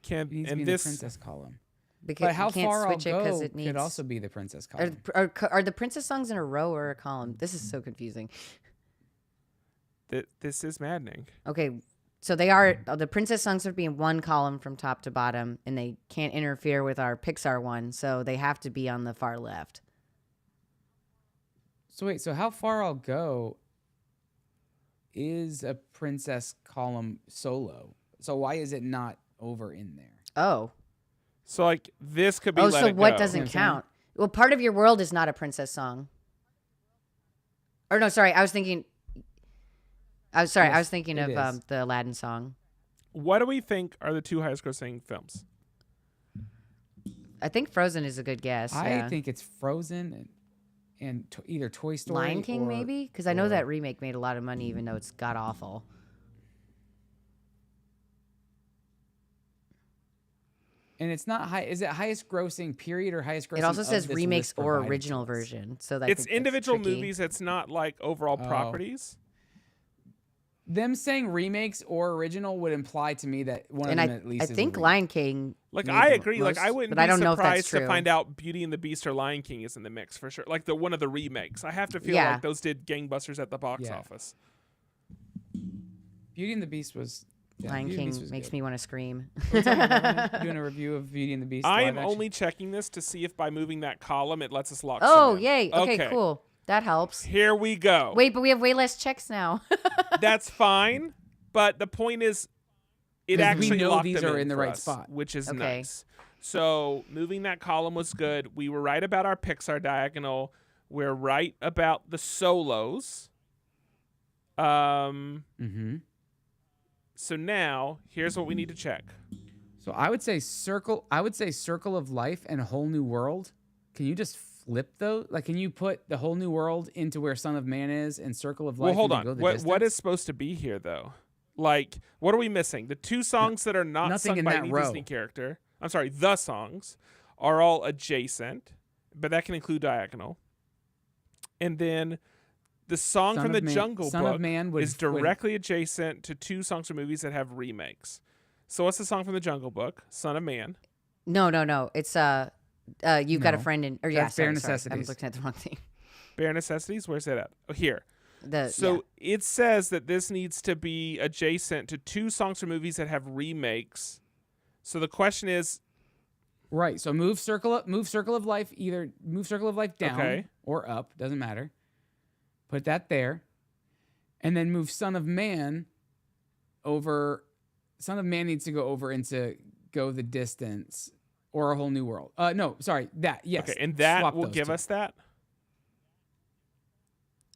Can it needs to and be in this the princess column. Because But how you can't far I'll switch it because go it needs. could also be the princess column. Are the princess songs in a row or a column? This is so confusing. this is maddening. Okay, so they are the princess songs would be in one column from top to bottom, and they can't interfere with our Pixar one, so they have to be on the far left. So wait, so how far I'll go is a princess column solo. So why is it not over in there? Oh, So like this could be oh, Let so It what Go. doesn't You know what I'm saying? count? Well, Part of Your World is not a princess song. Or no, sorry, I was thinking. I was Yes, thinking it of is. the Aladdin song. What do we think are the 2 highest grossing films? I think Frozen is a good guess. I yeah. think it's Frozen and either Toy Story Lion King, or, maybe? Because I know or- that remake made a lot of money, even though it's god awful. And it's not high. Is it highest grossing period or highest grossing? It also of says this remakes list or provided to original us? version. So that It's individual movies. It's not like overall Oh. properties. Them saying remakes or original would imply to me that one And of I, them at least I is a think remake. Lion King. Like made I the agree. Like I most, wouldn't but I be don't know if that's surprised to true. find out Beauty and the Beast or Lion King is in the mix for sure. Like the one of the remakes. I have to feel Yeah. like those did gangbusters at the box Yeah. office. Beauty and the Beast was. Yeah, Lion Beauty and the King Beast was makes good. me want to scream. What's up, Evan? Doing a review of Beauty and the Beast. I live am action? only checking this to see if by moving that column it lets us lock. Oh, some in. yay. Okay, cool. That helps. Here we go. Wait, but we have way less checks now. That's fine. But the point is, it 'Cause we actually know locked these them are in the for right us, spot. which is Okay. nice. So moving that column was good. We were right about our Pixar diagonal. We're right about the solos. Mm-hmm. So now here's what we need to check. So I would say Circle of Life and Whole New World. Can you just flip those? Like, can you put the Whole New World into where Son of Man is and Circle of Life? Well, hold into Go on. the What Distance? is supposed to be here though? Like, what are we missing? The 2 songs that are not nothing sung in by that any row. Disney character. I'm sorry, the songs are all adjacent, but that can include diagonal. And then the song Son from the of Man- Jungle Son of Book Man would- is directly adjacent to 2 songs from movies that have remakes. So what's the song from the Jungle Book? Son of Man. No. It's You've Got a No. Friend in. Or That's Bare I'm Necessities. looking at the wrong thing. Bare Necessities. Where's that at? Oh, here. The So it says that this needs to be adjacent to 2 songs from movies that have remakes. So the question is, Right. So move Circle of Life. Either move Circle of Life down Okay. or up. Doesn't matter. Put that there, and then move Son of Man over. Son of Man needs to go over into Go the Distance or A Whole New World. No, sorry. That yes. okay, and that Swap will those give two. us that.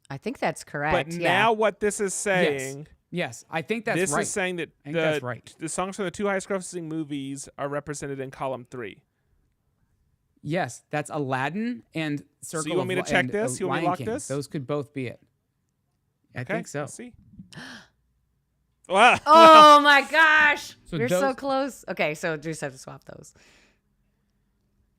I think that's correct. But yeah. now what this is saying, Yes, I think that's this right. is saying that I think that's right. the songs from the 2 highest grossing movies are represented in column 3. Yes, that's Aladdin and Circle. you want me to of check and, this? You want me to Lion lock King. this? Those could both be it. I Okay, think so. let's see. Ah, Oh my gosh. So You're so those- close. Okay, so just have to swap those.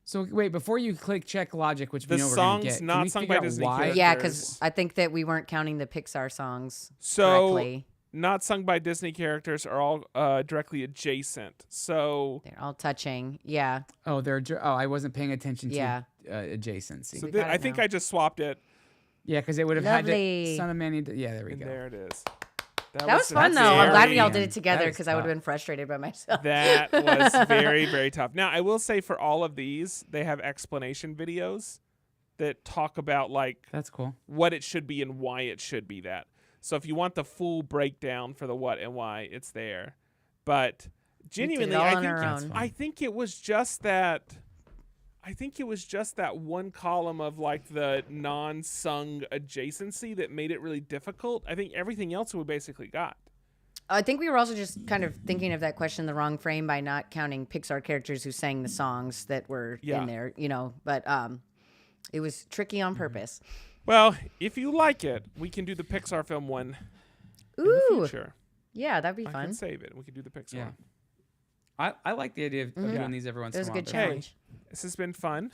So wait, before you click check logic, which The we know we're gonna songs get, can not we sung figure by out Disney why? characters. Yeah, because I think that we weren't counting the Pixar songs So correctly. not sung by Disney characters are all directly adjacent. So They're all touching. Yeah. Oh, I wasn't paying attention to Yeah. adjacency. so We got I it think now. I just swapped it, Yeah, because it would have had to. Lovely. Son of Man. Yeah, there we and go. there it is. That was fun, though. that's I'm glad we all scary. did it together That is because I would have tough. been frustrated by myself. That was very, very tough. Now, I will say for all of these, they have explanation videos that talk about like That's cool. what it should be and why it should be that. So if you want the full breakdown for the what and why, it's there. But genuinely, all on our own. I think it was just that. I think it was just that one column of like the non-sung adjacency that made it really difficult. I think everything else we basically got. I think we were also just kind of thinking of that question in the wrong frame by not counting Pixar characters who sang the songs that were in there, but it was tricky on purpose. Well, if you like it, we can do the Pixar film one in Ooh, the future. yeah, that'd be I fun. can save it. We can do the Pixar Yeah. one. I like the idea of doing these every once It in was a a while. good but challenge. This has been fun.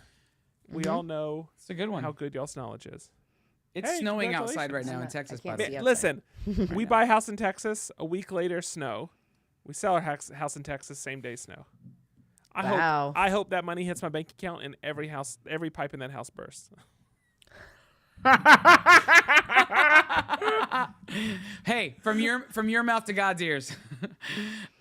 We all know It's a good one. how good y'all's knowledge is. It's Hey, snowing outside right congratulations. now in Texas, by can't the see way. outside. Listen, we buy a house in Texas. A week later, snow. We sell our house in Texas. Same day, snow. Wow. I hope that money hits my bank account and every pipe in that house bursts. Hey, from your mouth to God's ears.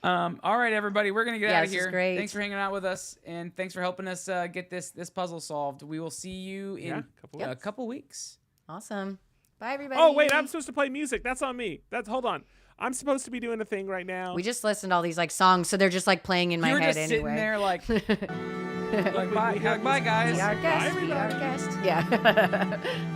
All right, everybody, we're gonna get out of this is here. great. Thanks for hanging out with us, and thanks for helping us get this puzzle solved. We will see you in a couple weeks. Awesome. Bye, everybody. Oh wait, I'm supposed to play music. That's on me. Hold on. I'm supposed to be doing a thing right now. We just listened to all these like songs, so they're just like playing in my You were head just anyway. sitting there like bye, guys. Be our guest. Be our guest. Yeah.